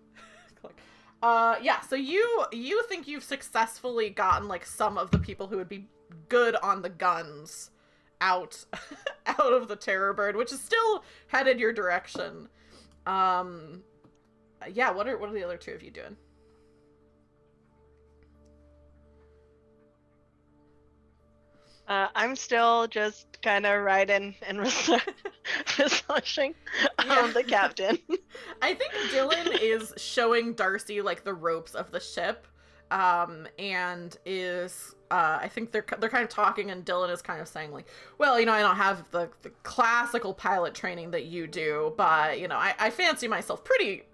Yeah. So you think you've successfully gotten like some of the people who would be good on the guns out of the Terror Bird, which is still headed your direction. Yeah. What are the other two of you doing? I'm still just kind of riding and massaging the captain. I think Dylan is showing Darcy like the ropes of the ship, and is I think they're kind of talking, and Dylan is kind of saying like, well, you know, I don't have the classical pilot training that you do, but you know, I fancy myself pretty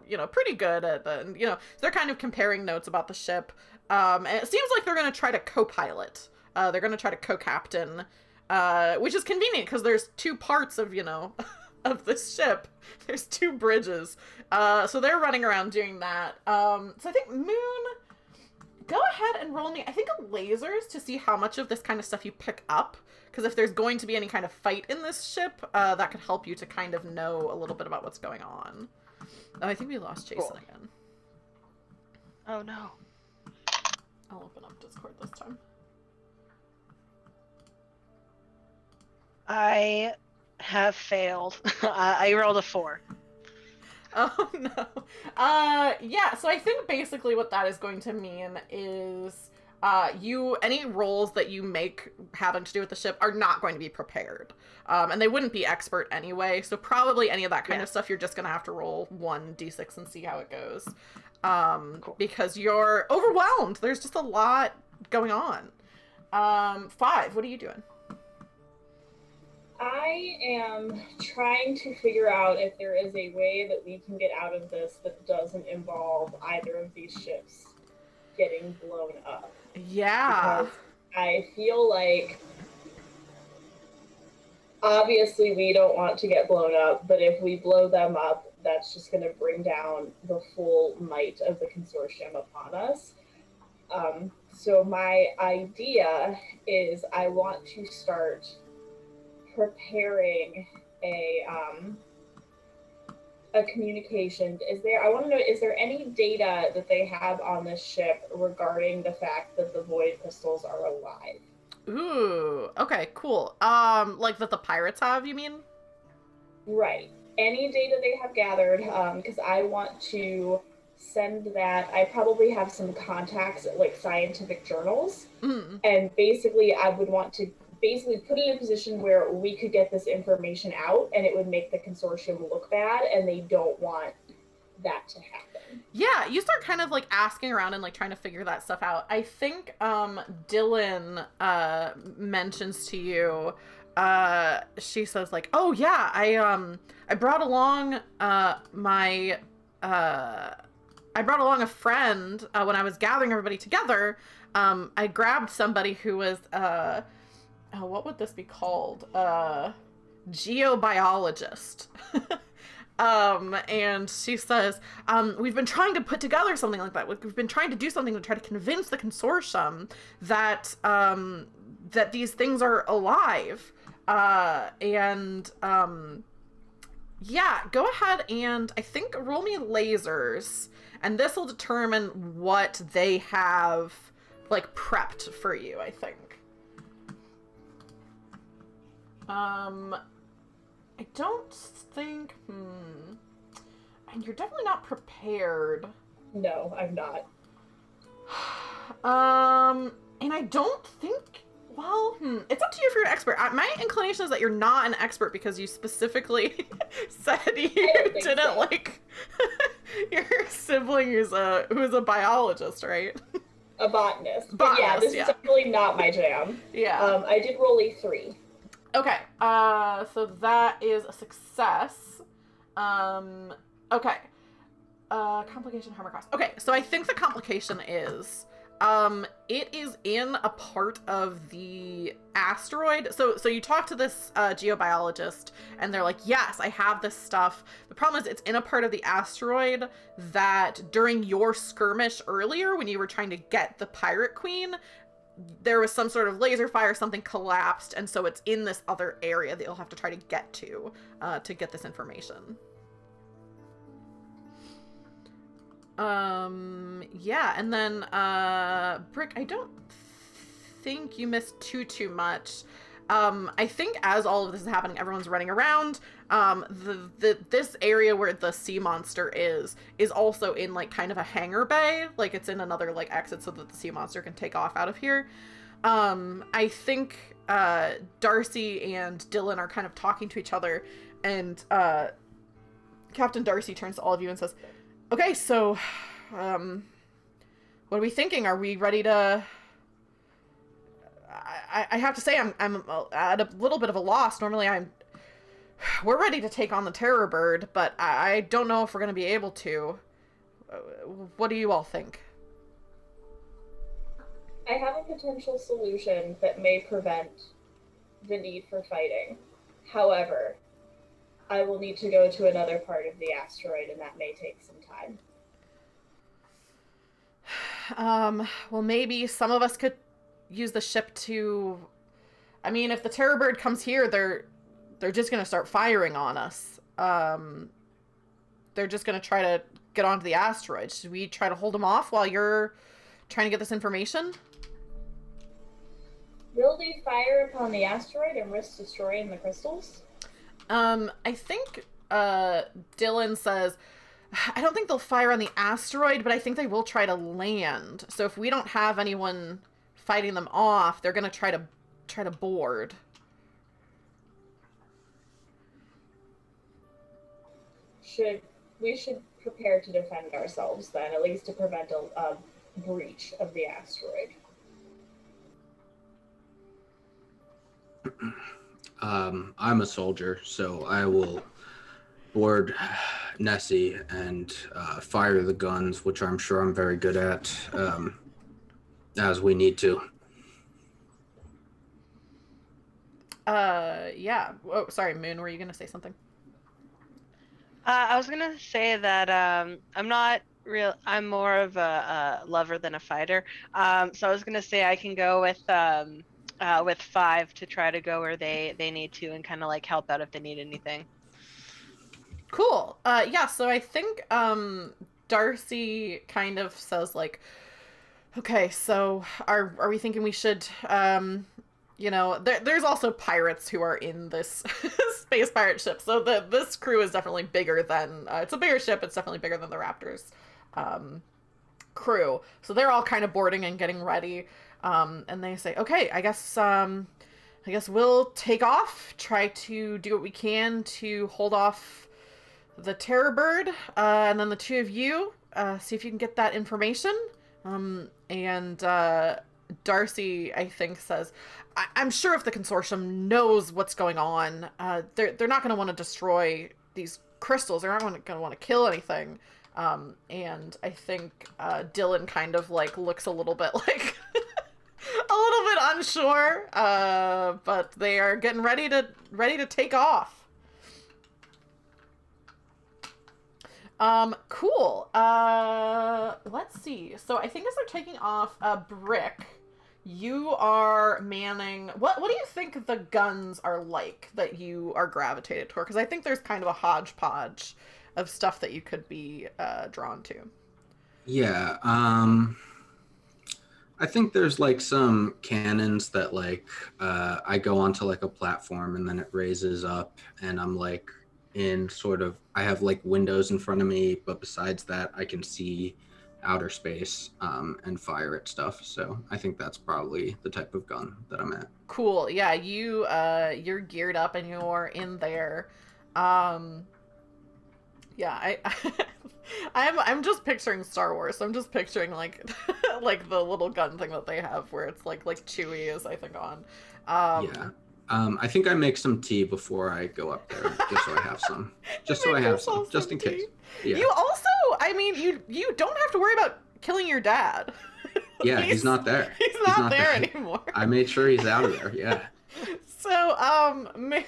good at the, you know, so they're kind of comparing notes about the ship, and it seems like they're gonna try to co-pilot. They're going to try to co-captain, which is convenient because there's two parts of, you know, of this ship. There's two bridges. So they're running around doing that. So I think Moon, go ahead and roll me, I think, lasers to see how much of this kind of stuff you pick up. Because if there's going to be any kind of fight in this ship, that could help you to kind of know a little bit about what's going on. Oh, I think we lost Jason again. Oh, no. I'll open up Discord this time. I have failed. I rolled a 4. Oh no. Yeah, so I think basically what that is going to mean is any rolls that you make having to do with the ship are not going to be prepared. And they wouldn't be expert anyway, so probably any of that kind of stuff you're just gonna have to roll 1d6 and see how it goes. Cool. Because you're overwhelmed. There's just a lot going on. 5, what are you doing? I am trying to figure out if there is a way that we can get out of this that doesn't involve either of these ships getting blown up. Yeah. Because I feel like obviously we don't want to get blown up, but if we blow them up, that's just going to bring down the full might of the Consortium upon us. So my idea is I want to start preparing a communication. I want to know, is there any data that they have on this ship regarding the fact that the void pistols are alive? Ooh, okay, cool. Like that the pirates have, you mean? Right. Any data they have gathered, because I want to send that. I probably have some contacts at like scientific journals, and basically I would want to put it in a position where we could get this information out and it would make the Consortium look bad, and they don't want that to happen. Yeah, you start kind of like asking around and like trying to figure that stuff out. I think Dylan mentions to you, she says like, oh yeah, I brought along I brought along a friend when I was gathering everybody together. I grabbed somebody who was what would this be called? Geobiologist. And she says, we've been trying to put together something like that. We've been trying to do something to try to convince the Consortium that that these things are alive. Yeah, go ahead and I think roll me lasers, and this will determine what they have like prepped for you, I think. I don't think, and you're definitely not prepared. No, I'm not. And I don't think, well, it's up to you if you're an expert. My inclination is that you're not an expert because you specifically said you didn't so. like, Your sibling who's a biologist, right? A botanist. But yeah, this is definitely not my jam. Yeah. I did roll a 3. Okay. So that is a success. Okay. Complication, harm, or cost. Okay, so I think the complication is, it is in a part of the asteroid. So you talk to this geobiologist, and they're like, yes, I have this stuff. The problem is it's in a part of the asteroid that during your skirmish earlier, when you were trying to get the Pirate Queen, there was some sort of laser fire, something collapsed, and so it's in this other area that you'll have to try to get to get this information. Yeah, and then, Brick, I don't think you missed too much. I think as all of this is happening, everyone's running around. This area where the sea monster is also in, like, kind of a hangar bay. Like, it's in another, like, exit so that the sea monster can take off out of here. I think, Darcy and Dylan are kind of talking to each other, and, Captain Darcy turns to all of you and says, okay, so, what are we thinking? Are we ready to... I have to say, I'm at a little bit of a loss. Normally, we're ready to take on the Terror Bird, but I don't know if we're going to be able to. What do you all think? I have a potential solution that may prevent the need for fighting. However, I will need to go to another part of the asteroid, and that may take some time. Well, maybe some of us could use the ship to... I mean, if the Terror Bird comes here, they're just going to start firing on us. They're just going to try to get onto the asteroid. Should we try to hold them off while you're trying to get this information? Will they fire upon the asteroid and risk destroying the crystals? I think, Dylan says, I don't think they'll fire on the asteroid, but I think they will try to land. So if we don't have anyone fighting them off, they're going to try to board. We should prepare to defend ourselves then, at least to prevent a breach of the asteroid. I'm a soldier, so I will board Nessie and fire the guns, which I'm sure I'm very good at, as we need to. Yeah. Oh, sorry, Moon, were you going to say something? I was gonna say that I'm more of a lover than a fighter. So I was gonna say I can go with 5 to try to go where they need to and kind of like help out if they need anything. Cool. Yeah, so I think Darcy kind of says, like, okay, so are we thinking we should there's also pirates who are in this space pirate ship, so this crew is definitely bigger than it's a bigger ship. It's definitely bigger than the Raptors crew, so they're all kind of boarding and getting ready, and they say, okay, I guess we'll take off, try to do what we can to hold off the Terror Bird, and then the two of you see if you can get that information. And Darcy, I think, says, I'm sure if the Consortium knows what's going on, they're not going to want to destroy these crystals. They're not going to want to kill anything. And I think Dylan kind of like looks a little bit like a little bit unsure. But they are getting ready to take off. Cool. Let's see. So I think as they're taking off, Brick, you are manning... What do you think the guns are like that you are gravitated toward? Because I think there's kind of a hodgepodge of stuff that you could be drawn to. Yeah, I think there's like some cannons that like I go onto like a platform and then it raises up and I'm like in sort of, I have like windows in front of me, but besides that I can see outer space and fire at stuff. So I think that's probably the type of gun that I'm at. Cool. Yeah, you're geared up and you're in there. Yeah, I'm just picturing Star Wars. I'm just picturing like like the little gun thing that they have where it's like Chewie is I think on. Yeah. I think I make some tea before I go up there, just so I have some. Just so I have some, just in case. Yeah. You also, I mean, you don't have to worry about killing your dad. Yeah, he's not there. He's not there anymore. I made sure he's out of there. Yeah. So, Moon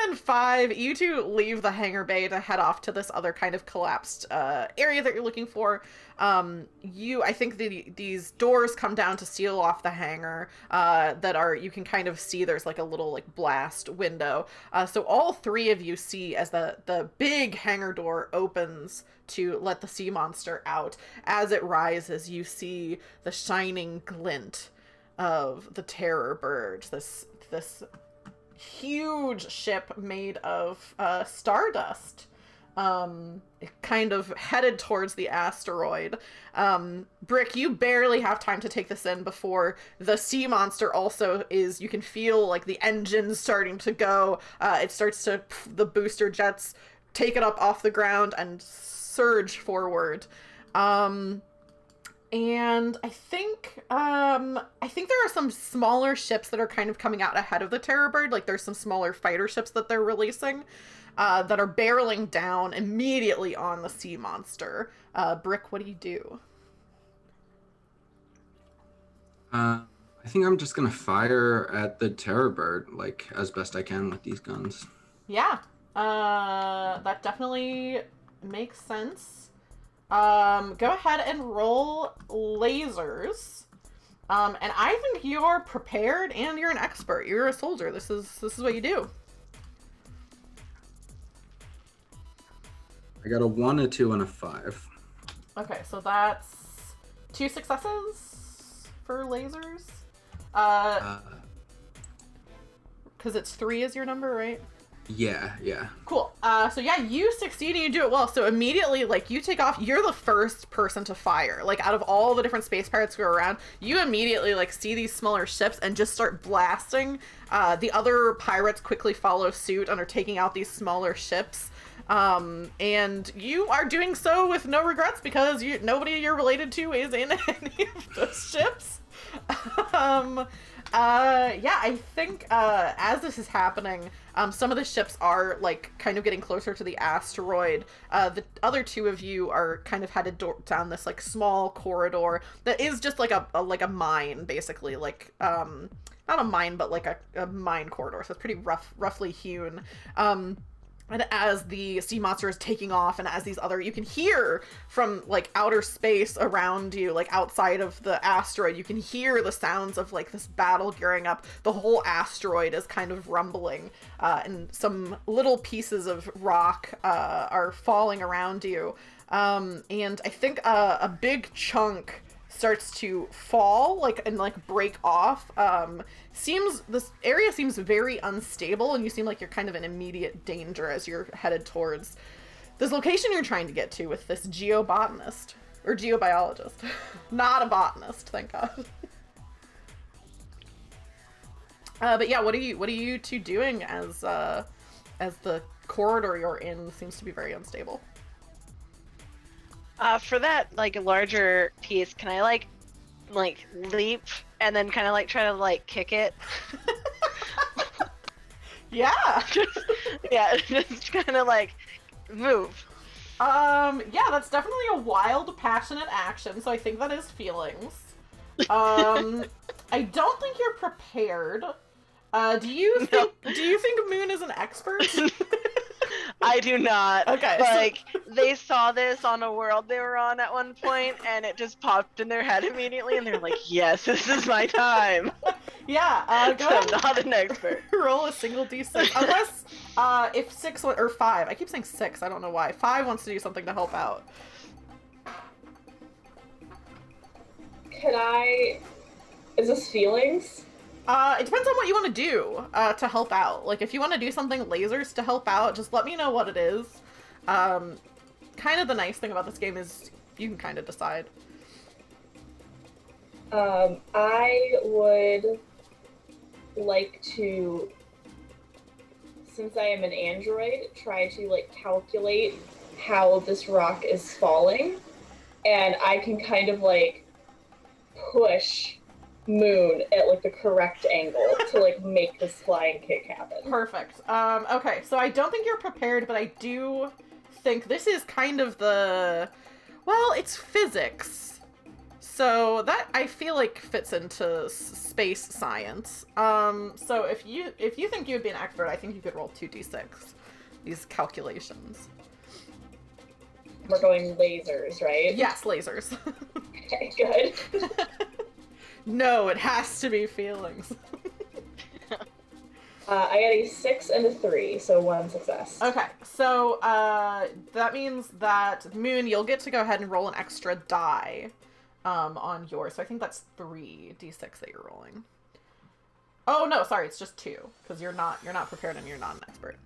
and Five, you two leave the hangar bay to head off to this other kind of collapsed area that you're looking for. I think these doors come down to seal off the hangar you can kind of see there's like a little like blast window. So all three of you see as the big hangar door opens to let the sea monster out. As it rises, you see the shining glint of the terror bird, this huge ship made of stardust, kind of headed towards the asteroid. Brick, you barely have time to take this in before the sea monster also you can feel like the engines starting to go. It starts to, the booster jets take it up off the ground and surge forward. And I think there are some smaller ships that are kind of coming out ahead of the Terror Bird. Like there's some smaller fighter ships that they're releasing that are barreling down immediately on the sea monster. Brick, what do you do? I think I'm just gonna fire at the Terror Bird, like as best I can with these guns. Yeah, that definitely makes sense. Go ahead and roll lasers. And I think you're prepared and you're an expert. You're a soldier. This is what you do. I got a 1, a 2, and a 5. Okay, so that's 2 successes for lasers. Because it's 3 is your number, right? Yeah. Cool. So yeah, you succeed and you do it well. So immediately, like, you take off, you're the first person to fire. Like, out of all the different space pirates who are around, you immediately, like, see these smaller ships and just start blasting. The other pirates quickly follow suit and are taking out these smaller ships. And you are doing so with no regrets because nobody you're related to is in any of those ships. Yeah, I think, as this is happening, some of the ships are, like, kind of getting closer to the asteroid. The other two of you are kind of headed down this, like, small corridor that is just, like, a mine, basically. Like, not a mine, but, like, a mine corridor. So it's pretty roughly hewn. And as the sea monster is taking off and as you can hear from, like, outer space around you, like, outside of the asteroid, you can hear the sounds of, like, this battle gearing up. The whole asteroid is kind of rumbling, and some little pieces of rock are falling around you. And I think a big chunk starts to fall, like, and, like, break off. This area seems very unstable, and you seem like you're kind of in immediate danger as you're headed towards this location you're trying to get to with this geobotanist or geobiologist. Not a botanist, thank God. But yeah, what are you two doing as the corridor you're in seems to be very unstable? For that, like, larger piece, can I, like leap and then kind of, like, try to, like, kick it? Yeah! just kind of, like, move. Yeah, that's definitely a wild, passionate action, so I think that is feelings. I don't think you're prepared. Do you think Moon is an expert? I do not. Okay. Like, they saw this on a world they were on at one point, and it just popped in their head immediately, and they're like, yes, this is my time. Yeah, go ahead. I'm not an expert. Roll a single d6. Unless, if 6 or 5. I keep saying 6, I don't know why. 5 wants to do something to help out. Is this feelings? It depends on what you want to do, to help out. Like, if you want to do something lasers to help out, just let me know what it is. Kind of the nice thing about this game is you can kind of decide. I would like to since I am an android, try to like calculate how this rock is falling, and I can kind of like push Moon at like the correct angle to like make this flying kick happen. Perfect. Okay, so I don't think you're prepared, but I do think this is kind of well, it's physics. So that I feel like fits into space science. So if you think you would be an expert, I think you could roll 2d6. These calculations. We're going lasers, right? Yes, lasers. Okay, good. No, it has to be feelings. I got a 6 and a 3, so 1 success. Okay, so that means that Moon, you'll get to go ahead and roll an extra die on yours. So I think that's 3d6 that you're rolling. Oh no, sorry, it's just 2 because you're not prepared and you're not an expert.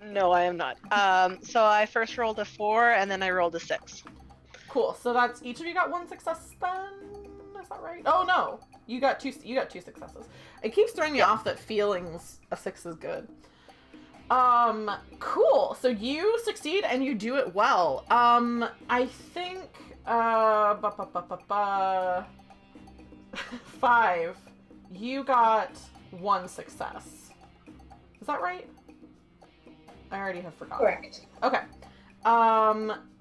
No, I am not. So I first rolled a 4 and then I rolled a 6. Cool. So that's each of you got 1 success then. Is that right? Oh no, you got 2 successes. It keeps throwing me off that feelings a 6 is good. Cool. So you succeed and you do it well. I think 5. You got 1 success. Is that right? I already have forgotten. Correct. Okay.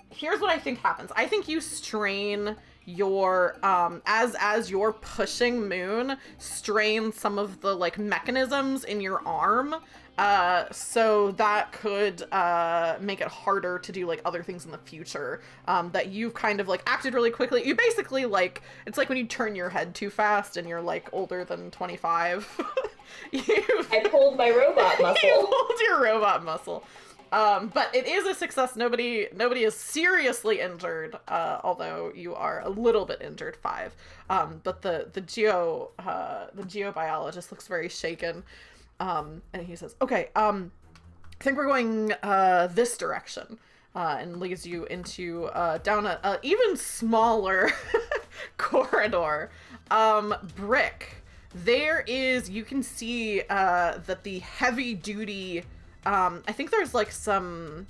Here's what I think happens. I think you strain your as you're pushing Moon, strain some of the like mechanisms in your arm. So that could make it harder to do like other things in the future. That you've kind of like acted really quickly. You basically like, it's like when you turn your head too fast and you're like older than 25. I pulled my robot muscle. You pulled your robot muscle. But it is a success. Nobody is seriously injured, although you are a little bit injured, 5. But the geobiologist looks very shaken. And he says, okay, I think we're going this direction, and leads you into down a even smaller corridor. Brick. There is, you can see that the heavy duty, I think there's like some,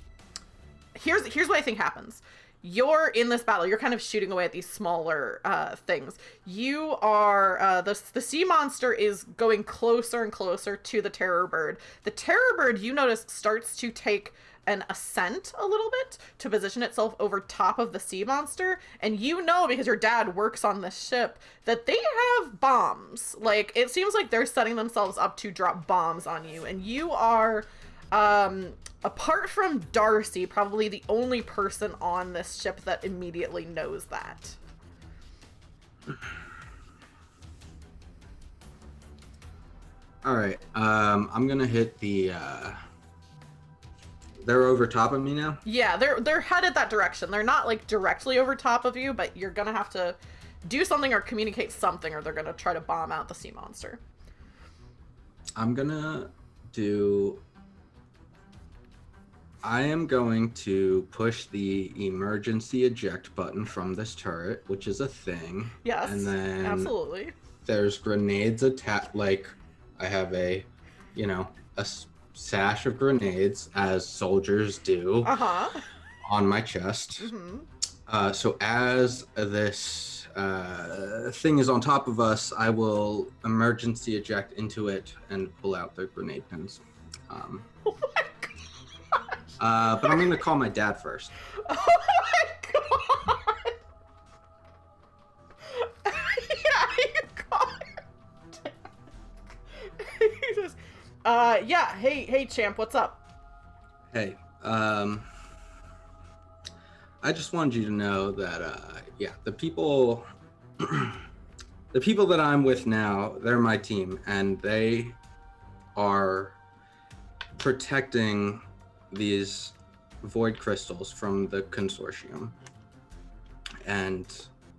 here's what I think happens. You're in this battle, you're kind of shooting away at these smaller things. You are, the sea monster is going closer and closer to the terror bird. The terror bird, you notice, starts to take an ascent a little bit to position itself over top of the sea monster. And you know, because your dad works on this ship, that they have bombs. Like, it seems like they're setting themselves up to drop bombs on you. And you are, apart from Darcy, probably the only person on this ship that immediately knows that. All right. I'm gonna hit the. They're over top of me now? Yeah, they're headed that direction. They're not like directly over top of you, but you're gonna have to do something or communicate something, or they're gonna try to bomb out the sea monster. I'm gonna do. I am going to push the emergency eject button from this turret, which is a thing. Yes, and then absolutely. There's grenades attached. Like, I have a sash of grenades, as soldiers do, on my chest. Mm-hmm. So as this thing is on top of us, I will emergency eject into it and pull out the grenade pins. Oh my but I'm going to call my dad first. Oh my god! Yeah, you call your dad. He says, yeah, hey, champ, what's up? Hey, I just wanted you to know that, the people that I'm with now, they're my team, and they are protecting these void crystals from the Consortium. And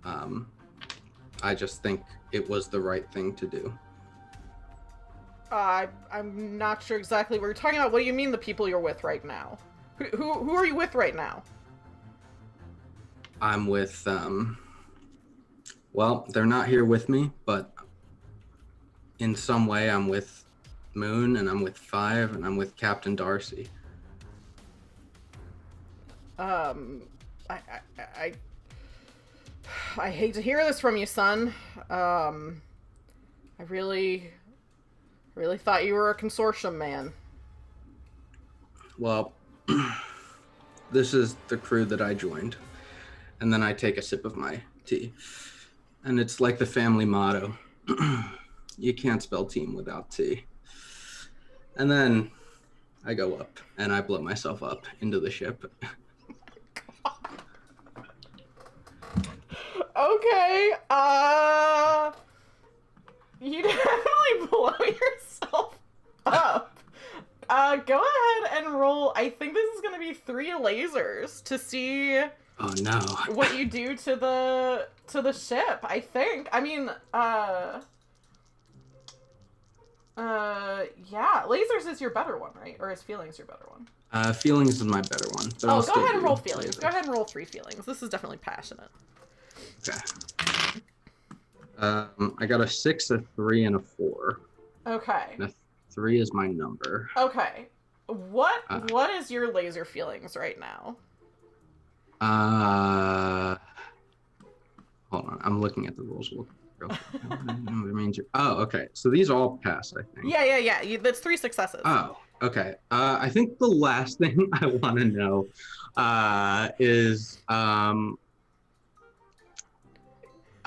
I just think it was the right thing to do. I'm not sure exactly what you're talking about. What do you mean the people you're with right now? Who are you with right now? I'm with, well, they're not here with me, but in some way I'm with Moon, and I'm with 5, and I'm with Captain Darcy. I hate to hear this from you, son. I really thought you were a consortium man. Well, this is the crew that I joined. And then I take a sip of my tea. And it's like the family motto. You can't spell team without tea. And then I go up and I blow myself up into the ship. Okay, you definitely blow yourself up. Go ahead and roll. I think this is gonna be 3 lasers to see Oh no. what you do to the ship, I think. I mean, yeah, lasers is your better one, right? Or is feelings your better one? Feelings is my better one. But Oh, I'll go still ahead and do roll feelings. lasers. Go ahead and roll 3 feelings. This is definitely passionate. Okay. I got a 6, a 3, and a 4. Okay. And a 3 is my number. Okay. What is your laser feelings right now? Hold on. I'm looking at the rules. Oh, okay. So these all pass, I think. Yeah. That's 3 successes. Oh, okay. I think the last thing I want to know is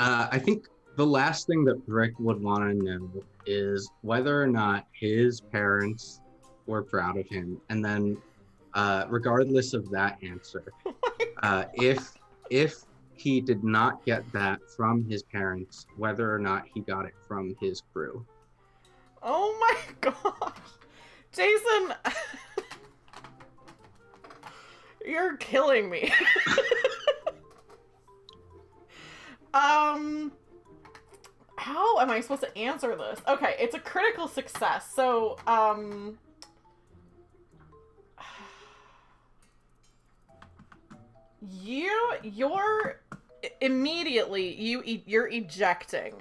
I think the last thing that Brick would want to know is whether or not his parents were proud of him, and then regardless of that answer, if he did not get that from his parents, whether or not he got it from his crew. Oh my gosh. Jason, you're killing me. How am I supposed to answer this? Okay, it's a critical success. So, you're immediately you're ejecting.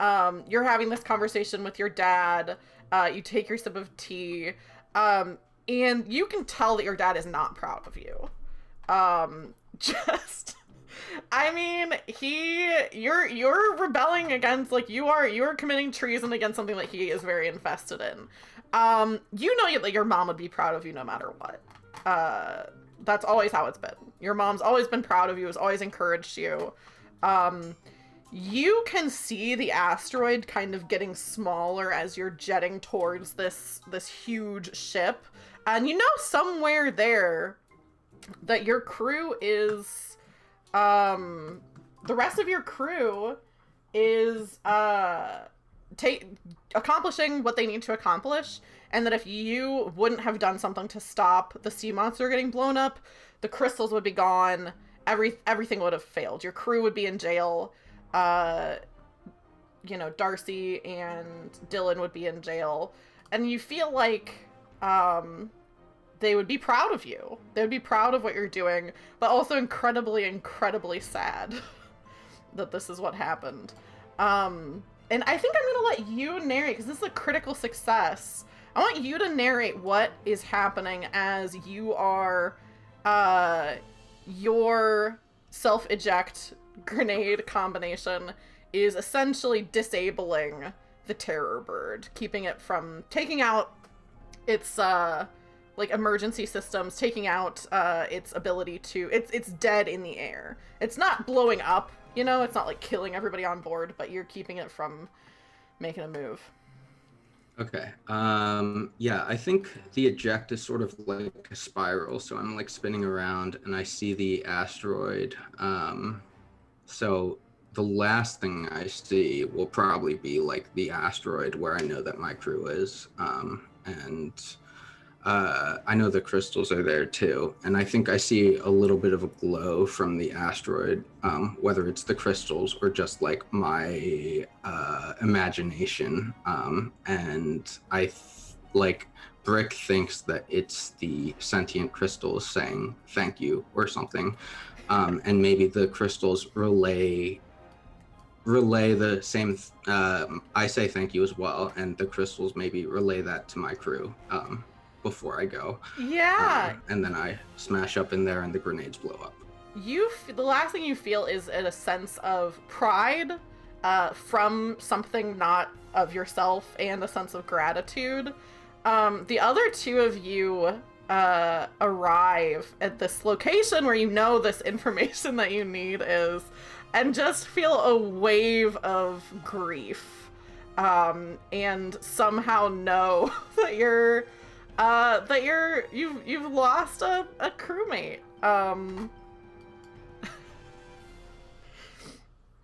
You're having this conversation with your dad. You take your sip of tea, and you can tell that your dad is not proud of you. I mean, you're rebelling against, like, you're committing treason against something that he is very invested in. You know that your mom would be proud of you no matter what. That's always how it's been. Your mom's always been proud of you, has always encouraged you. You can see the asteroid kind of getting smaller as you're jetting towards this huge ship. And you know somewhere there that your crew is, the rest of your crew is, accomplishing what they need to accomplish, and that if you wouldn't have done something to stop the sea monster getting blown up, the crystals would be gone, everything would have failed. Your crew would be in jail, you know, Darcy and Dylan would be in jail, and you feel like, they would be proud of you. They would be proud of what you're doing, but also incredibly, incredibly sad that this is what happened. And I think I'm gonna let you narrate, because this is a critical success. I want you to narrate what is happening as you are, your self-eject grenade combination is essentially disabling the terror bird, keeping it from taking out its, like, emergency systems, taking out, its ability to, it's dead in the air. It's not blowing up, you know, it's not like killing everybody on board, but you're keeping it from making a move. Okay. Yeah, I think the eject is sort of like a spiral, so I'm like spinning around and I see the asteroid. So the last thing I see will probably be like the asteroid where I know that my crew is. And I know the crystals are there too, and I think I see a little bit of a glow from the asteroid, whether it's the crystals or just like my imagination. And like Brick thinks that it's the sentient crystals saying thank you or something, and maybe the crystals relay relay the same. I say thank you as well, and the crystals maybe relay that to my crew before I go. Yeah. And then I smash up in there, and the grenades blow up. The last thing you feel is a sense of pride from something not of yourself, and a sense of gratitude. The other two of you arrive at this location where you know this information that you need is, and just feel a wave of grief, and somehow know that you've lost a crewmate.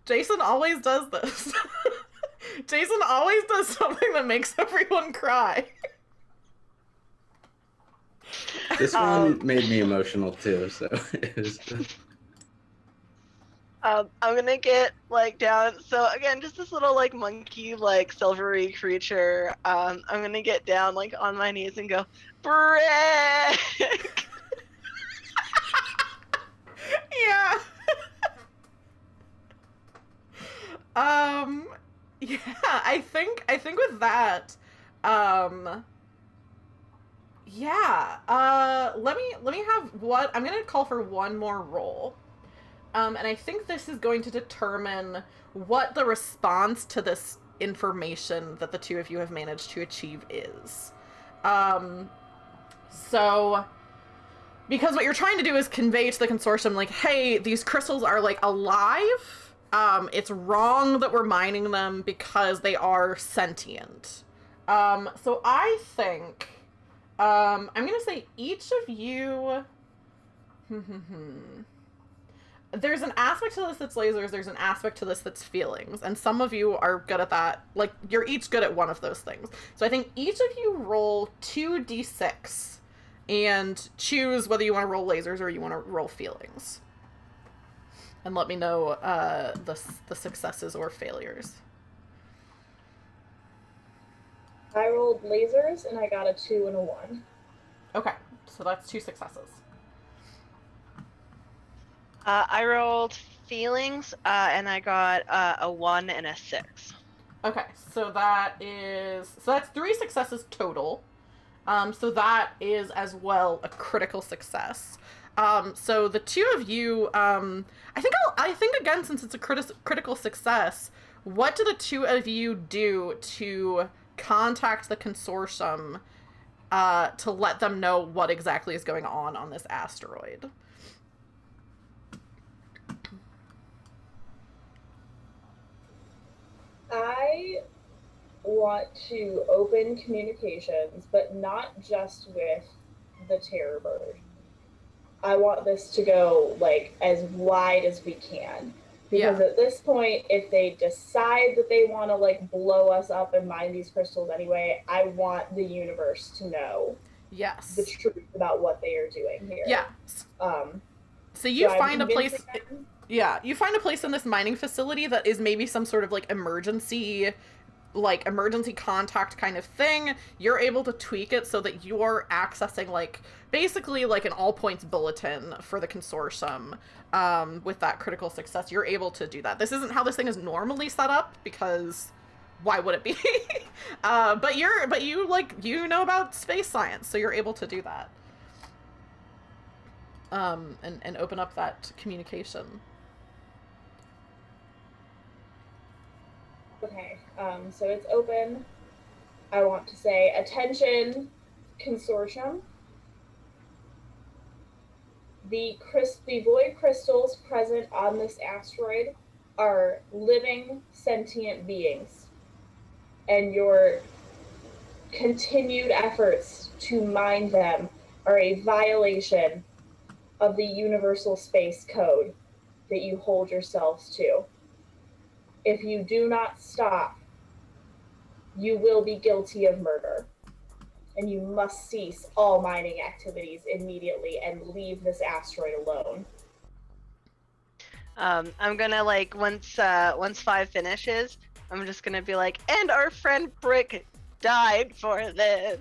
Jason always does this. Jason always does something that makes everyone cry. This one made me emotional too, so it was... I'm gonna get like down. So again, just this little like monkey, like silvery creature. I'm gonna get down like on my knees and go, Brick! Yeah. Yeah, I think with that, yeah, let me have what, I'm gonna call for one more roll. And I think this is going to determine what the response to this information that the two of you have managed to achieve is. So, because what you're trying to do is convey to the Consortium, like, hey, these crystals are, like, alive. It's wrong that we're mining them because they are sentient. So I think, I'm gonna say each of you, there's an aspect to this that's lasers, there's an aspect to this that's feelings, and some of you are good at that. Like, you're each good at one of those things. So I think each of you roll 2d6 and choose whether you want to roll lasers or you want to roll feelings. And let me know the successes or failures. I rolled lasers and I got a 2 and a 1. Okay, so that's 2 successes. I rolled feelings, and I got a 1 and a 6. Okay, so that's 3 successes total. So that is as well a critical success. So the two of you, I think again, since it's a critical success, what do the two of you do to contact the Consortium to let them know what exactly is going on this asteroid? I want to open communications, but not just with the Terror Bird. I want this to go, like, as wide as we can. Because at this point, if they decide that they want to, like, blow us up and mine these crystals anyway, I want the universe to know the truth about what they are doing here. Yeah. So you find a place... Yeah, you find a place in this mining facility that is maybe some sort of, like, emergency contact kind of thing. You're able to tweak it so that you're accessing, like, basically, like, an all-points bulletin for the Consortium. With that critical success, you're able to do that. This isn't how this thing is normally set up, because why would it be? But you know about space science, so you're able to do that. And open up that communication. Okay, so it's open. I want to say, attention, Consortium. The void crystals present on this asteroid are living, sentient beings. And your continued efforts to mine them are a violation of the Universal Space Code that you hold yourselves to. If you do not stop, you will be guilty of murder. And you must cease all mining activities immediately and leave this asteroid alone. I'm gonna, like, once 5 finishes, I'm just gonna be like, and our friend Brick died for this.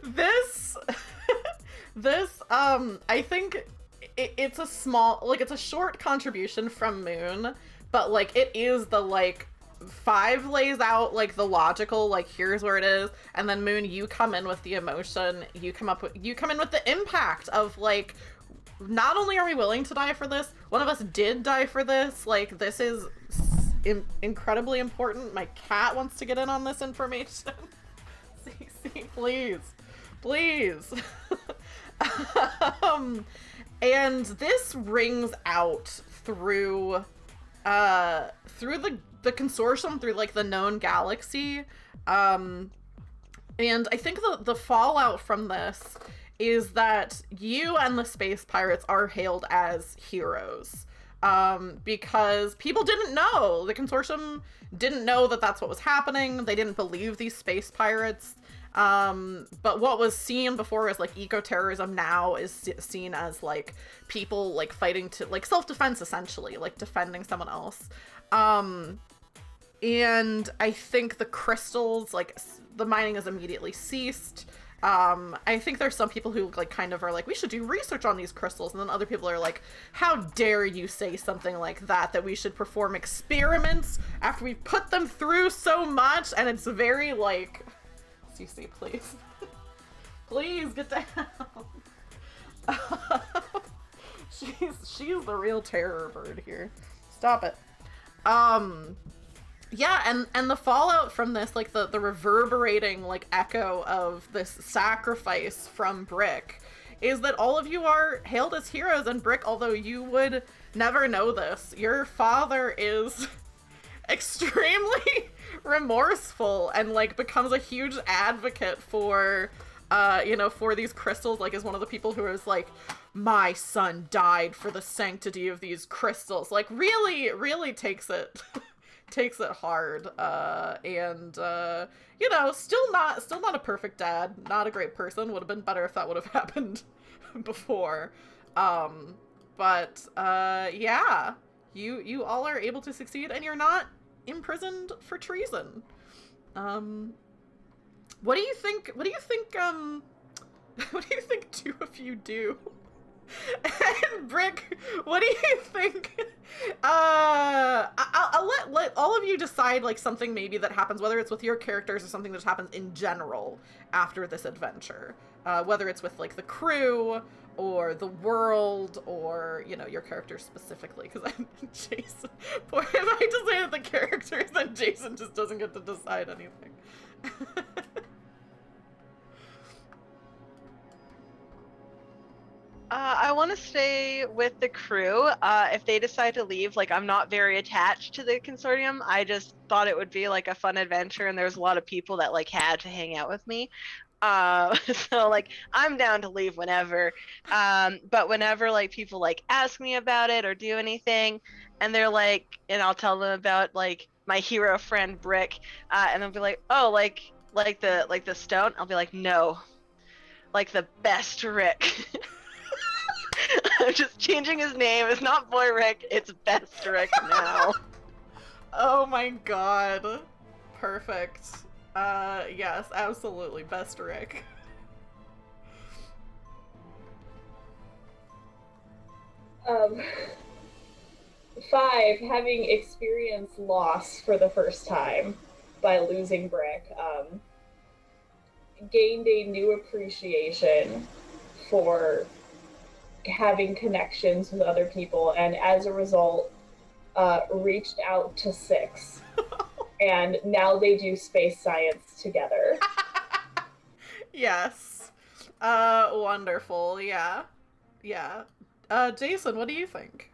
This, I think it's a small, like, it's a short contribution from Moon, but like it is the like 5 lays out like the logical, like here's where it is, and then Moon, you come in with the emotion, you come in with the impact of like, not only are we willing to die for this, one of us did die for this, like this is incredibly important. My cat wants to get in on this information. CC, please. And this rings out through the consortium, through like the known galaxy, and I think the fallout from this is that you and the space pirates are hailed as heroes, because people didn't know, the consortium didn't know that that's what was happening. They didn't believe these space pirates, but what was seen before as like eco-terrorism now is seen as like people like fighting to like self-defense, essentially like defending someone else. And I think the crystals, like the mining is immediately ceased. I think there's some people who like kind of are like, we should do research on these crystals, and then other people are like, how dare you say something like that we should perform experiments after we put them through so much. And it's very like, CC, please. Please get down. She's the real terror bird here. Stop it. Yeah, and the fallout from this, like the reverberating like echo of this sacrifice from Brick, is that all of you are hailed as heroes. And Brick, although you would never know this, your father is extremely remorseful and like becomes a huge advocate for for these crystals, like is one of the people who is like, my son died for the sanctity of these crystals, like really takes it hard, and still not a perfect dad, not a great person. Would have been better if that would have happened before, but yeah, you all are able to succeed, and you're not imprisoned for treason. What do you think what do you think two of you do? And Brick, what do you think? I'll let all of you decide, like something maybe that happens, whether it's with your characters or something that happens in general after this adventure, whether it's with like the crew or the world, or your characters specifically, because I'm Jason. Boy, if I just say that the characters, then Jason just doesn't get to decide anything. I want to stay with the crew. If they decide to leave, like I'm not very attached to the consortium. I just thought it would be like a fun adventure, and there's a lot of people that like had to hang out with me. So like I'm down to leave whenever. But whenever like people like ask me about it or do anything, and they're like, and I'll tell them about like my hero friend Brick, and they'll be like, oh, like the stone. I'll be like, no, like the best Rick. I'm just changing his name. It's not Boy Rick, it's Best Rick now. Oh my god. Perfect. Yes, absolutely. Best Rick. Five, having experienced loss for the first time by losing Brick, gained a new appreciation for having connections with other people, and as a result reached out to 6 and now they do space science together. Yes. Wonderful. Yeah. Jason, what do you think?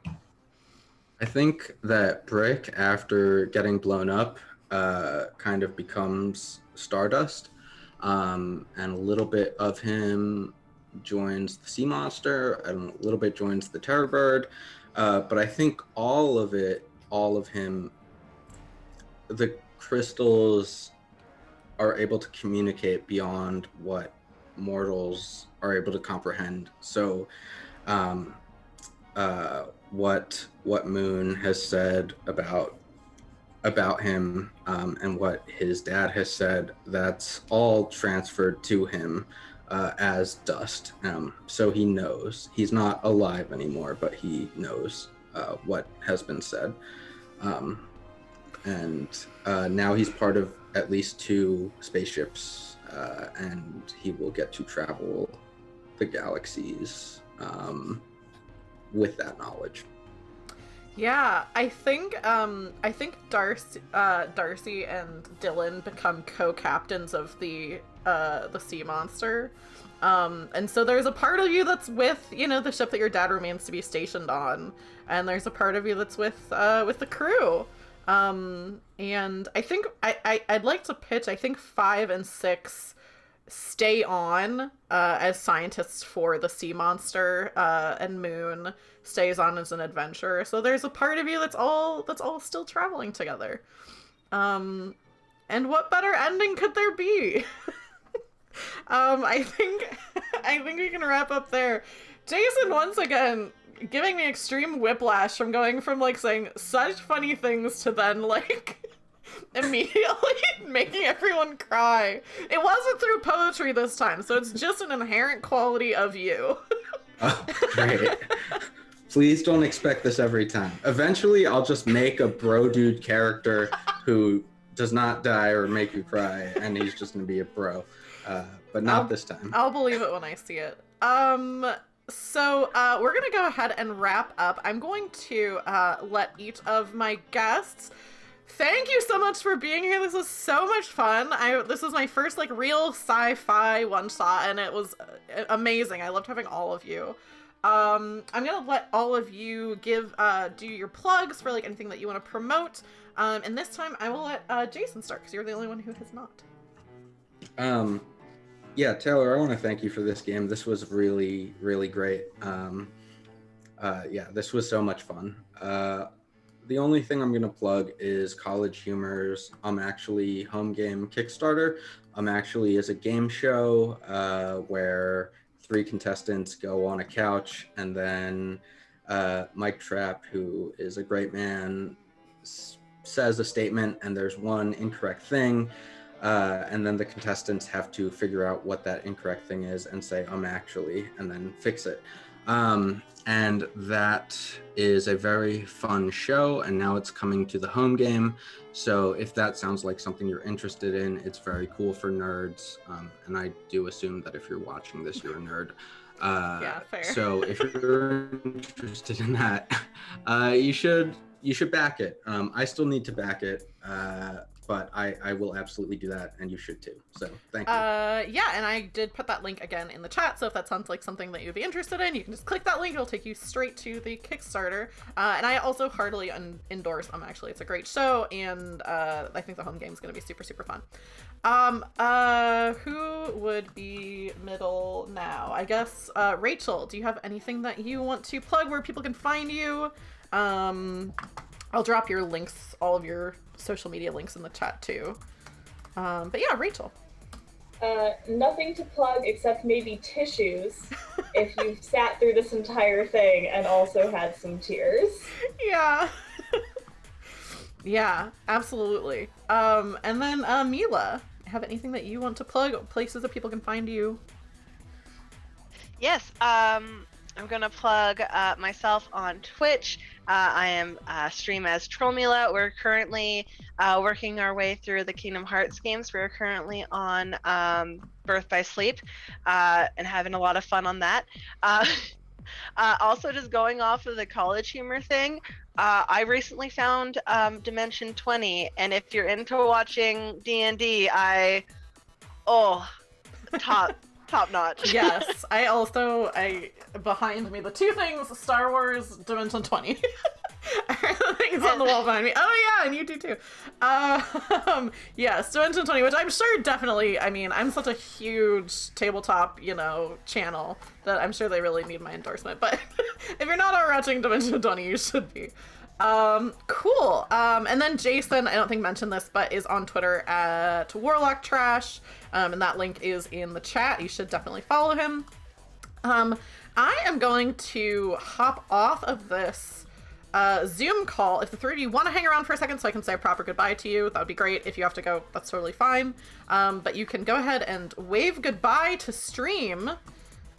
I think that Brick, after getting blown up, kind of becomes Stardust, and a little bit of him joins the sea monster, and a little bit joins the terror bird, but I think all of him, the crystals are able to communicate beyond what mortals are able to comprehend. So what Moon has said about him, and what his dad has said, that's all transferred to him as dust. So he knows. He's not alive anymore, but he knows what has been said. And now he's part of at least 2 spaceships, and he will get to travel the galaxies with that knowledge. Yeah, I think Darcy and Dylan become co-captains of the sea monster. And so there's a part of you that's with, the ship that your dad remains to be stationed on, and there's a part of you that's with the crew. And I think I'd like to pitch, I think 5 and 6 stay on as scientists for the sea monster, and Moon stays on as an adventurer. So there's a part of you that's all still traveling together. And what better ending could there be? I think we can wrap up there. Jason, once again, giving me extreme whiplash from going from saying such funny things to then immediately making everyone cry. It wasn't through poetry this time, so it's just an inherent quality of you. Oh, great. Please don't expect this every time. Eventually, I'll just make a bro dude character who does not die or make you cry, and he's just gonna be a bro. But not this time. I'll believe it when I see it. So we're gonna go ahead and wrap up. I'm going to let each of my guests thank you so much for being here. This was so much fun. This was my first real sci-fi one-shot, and it was amazing. I loved having all of you. I'm gonna let all of you do your plugs for anything that you want to promote. And this time I will let Jason start, because you're the only one who has not. Yeah, Taylor, I want to thank you for this game. This was really, really great. Yeah, this was so much fun. The only thing I'm going to plug is College Humor's actually home game Kickstarter. Actually is a game show where 3 contestants go on a couch, and then Mike Trapp, who is a great man, says a statement, and there's one incorrect thing. And then the contestants have to figure out what that incorrect thing is and say, actually, and then fix it. And that is a very fun show, and now it's coming to the home game. So if that sounds like something you're interested in, it's very cool for nerds. And I do assume that if you're watching this, you're a nerd. Yeah, fair. So if you're interested in that, you should back it. I still need to back it. But I will absolutely do that, and you should too. So thank you. Yeah, and I did put that link again in the chat, so if that sounds like something that you'd be interested in, you can just click that link. It'll take you straight to the Kickstarter. And I also heartily endorse actually. It's a great show, and I think the home game is going to be super, super fun. Who would be middle now? I guess, Rachel, do you have anything that you want to plug where people can find you? I'll drop your links, all of your social media links in the chat too. But yeah, Rachel. Nothing to plug except maybe tissues if you've sat through this entire thing and also had some tears. Yeah. Yeah, absolutely. And then Mila, have anything that you want to plug? Places that people can find you? Yes, I'm gonna plug myself on Twitch. I am stream as Trollmila. We're currently working our way through the Kingdom Hearts games. We're currently on Birth by Sleep and having a lot of fun on that. Also, just going off of the College Humor thing, I recently found Dimension 20, and if you're into watching D&D, top notch. Yes, I behind me, the 2 things, Star Wars, Dimension 20. The things on the wall behind me. Oh yeah, and you do too. Yes, Dimension 20, which I'm sure definitely, I'm such a huge tabletop, channel that I'm sure they really need my endorsement. But if you're not already watching Dimension 20, you should be. Cool. And then Jason, I don't think mentioned this, but is on Twitter at Warlock Trash. And that link is in the chat. You should definitely follow him. I am going to hop off of this Zoom call. If the 3 of you want to hang around for a second so I can say a proper goodbye to you, that would be great. If you have to go, that's totally fine. But you can go ahead and wave goodbye to stream.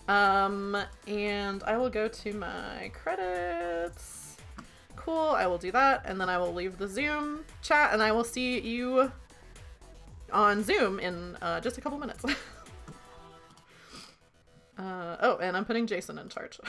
And I will go to my credits. Cool, I will do that, and then I will leave the Zoom chat, and I will see you on Zoom in just a couple minutes. Oh, and I'm putting Jason in charge.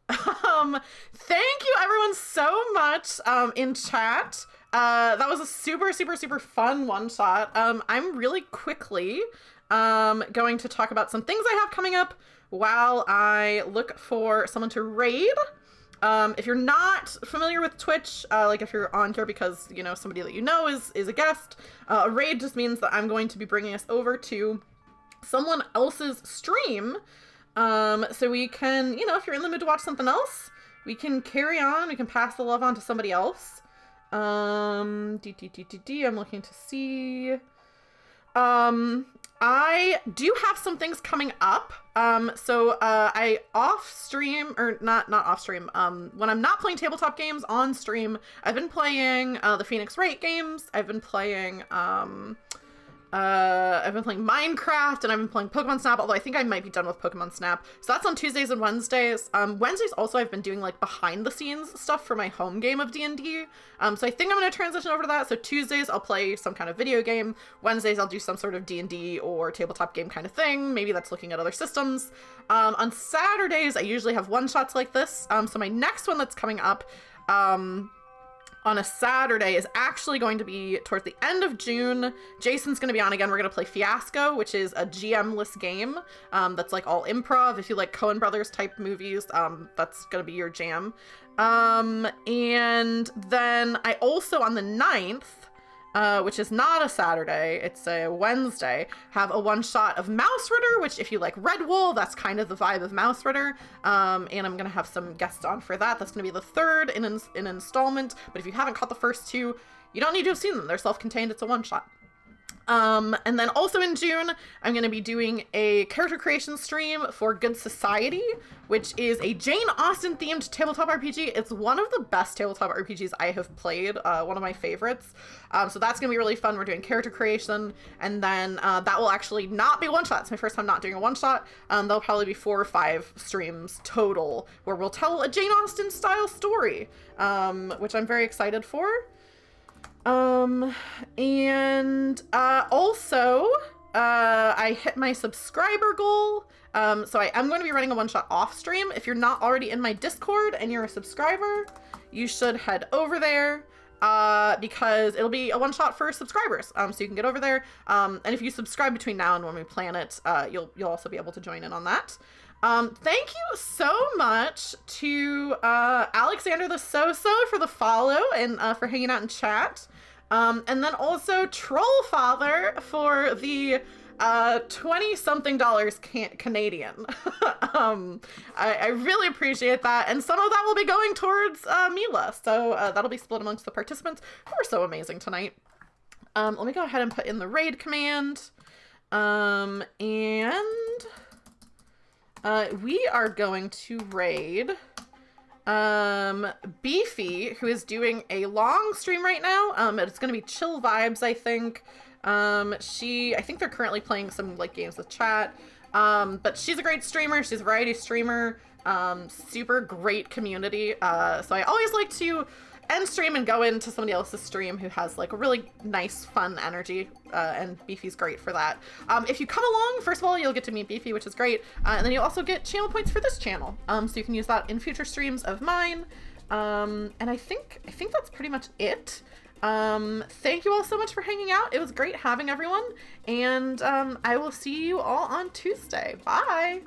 Thank you everyone so much in chat. That was a super fun one-shot. I'm really quickly going to talk about some things I have coming up while I look for someone to raid. If you're not familiar with Twitch, like if you're on here because, you know, somebody that you know is a guest, a raid just means that I'm going to be bringing us over to someone else's stream. So we can, you know, if you're in the mood to watch something else, we can carry on, we can pass the love on to somebody else. I'm looking to see. I do have some things coming up. So I off stream, or not off stream, when I'm not playing tabletop games on stream, I've been playing the Phoenix Wright games. I've been playing Minecraft, and I've been playing Pokemon Snap, although I think I might be done with Pokemon Snap. So that's on Tuesdays and Wednesdays. Wednesdays also I've been doing like behind the scenes stuff for my home game of D&D. So I think I'm going to transition over to that. So Tuesdays I'll play some kind of video game. Wednesdays I'll do some sort of D&D or tabletop game kind of thing. Maybe that's looking at other systems. On Saturdays I usually have one-shots like this. So my next one that's coming up, on a Saturday is actually going to be towards the end of June. Jason's going to be on again. We're going to play Fiasco, which is a GM-less game that's like all improv. If you like Coen Brothers type movies, that's going to be your jam. And then I also on the 9th, which is not a Saturday, it's a Wednesday, have a one-shot of Mouse Ritter, which if you like Red Wool, that's kind of the vibe of Mouse Ritter. And I'm gonna have some guests on for that. That's gonna be the third in an installment, but if you haven't caught the first two, you don't need to have seen them. They're self-contained, it's a one-shot. And then also in June, I'm going to be doing a character creation stream for Good Society, which is a Jane Austen themed tabletop RPG. It's one of the best tabletop RPGs I have played, one of my favorites. So that's going to be really fun. We're doing character creation, and then that will actually not be one shot. It's my first time not doing a one shot. There'll probably be 4 or 5 streams total where we'll tell a Jane Austen style story, which I'm very excited for. Also, I hit my subscriber goal. So I am going to be running a one-shot off stream. If you're not already in my Discord and you're a subscriber, you should head over there, because it'll be a one-shot for subscribers. So you can get over there. And if you subscribe between now and when we plan it, you'll also be able to join in on that. Thank you so much to Alexander the So-So for the follow and for hanging out in chat. And then also Trollfather for the $20-something Canadian. I really appreciate that, and some of that will be going towards Mila, so that'll be split amongst the participants who are so amazing tonight. Let me go ahead and put in the raid command, and we are going to raid Beefy, who is doing a long stream right now. It's gonna be chill vibes, I think. I think they're currently playing some like games with chat, but she's a great streamer. She's a variety streamer, super great community. So I always like to end stream and go into somebody else's stream who has like a really nice, fun energy, and Beefy's great for that. If you come along, first of all, you'll get to meet Beefy, which is great, and then you'll also get channel points for this channel, so you can use that in future streams of mine. And I think that's pretty much it. Thank you all so much for hanging out. It was great having everyone, and I will see you all on Tuesday. Bye!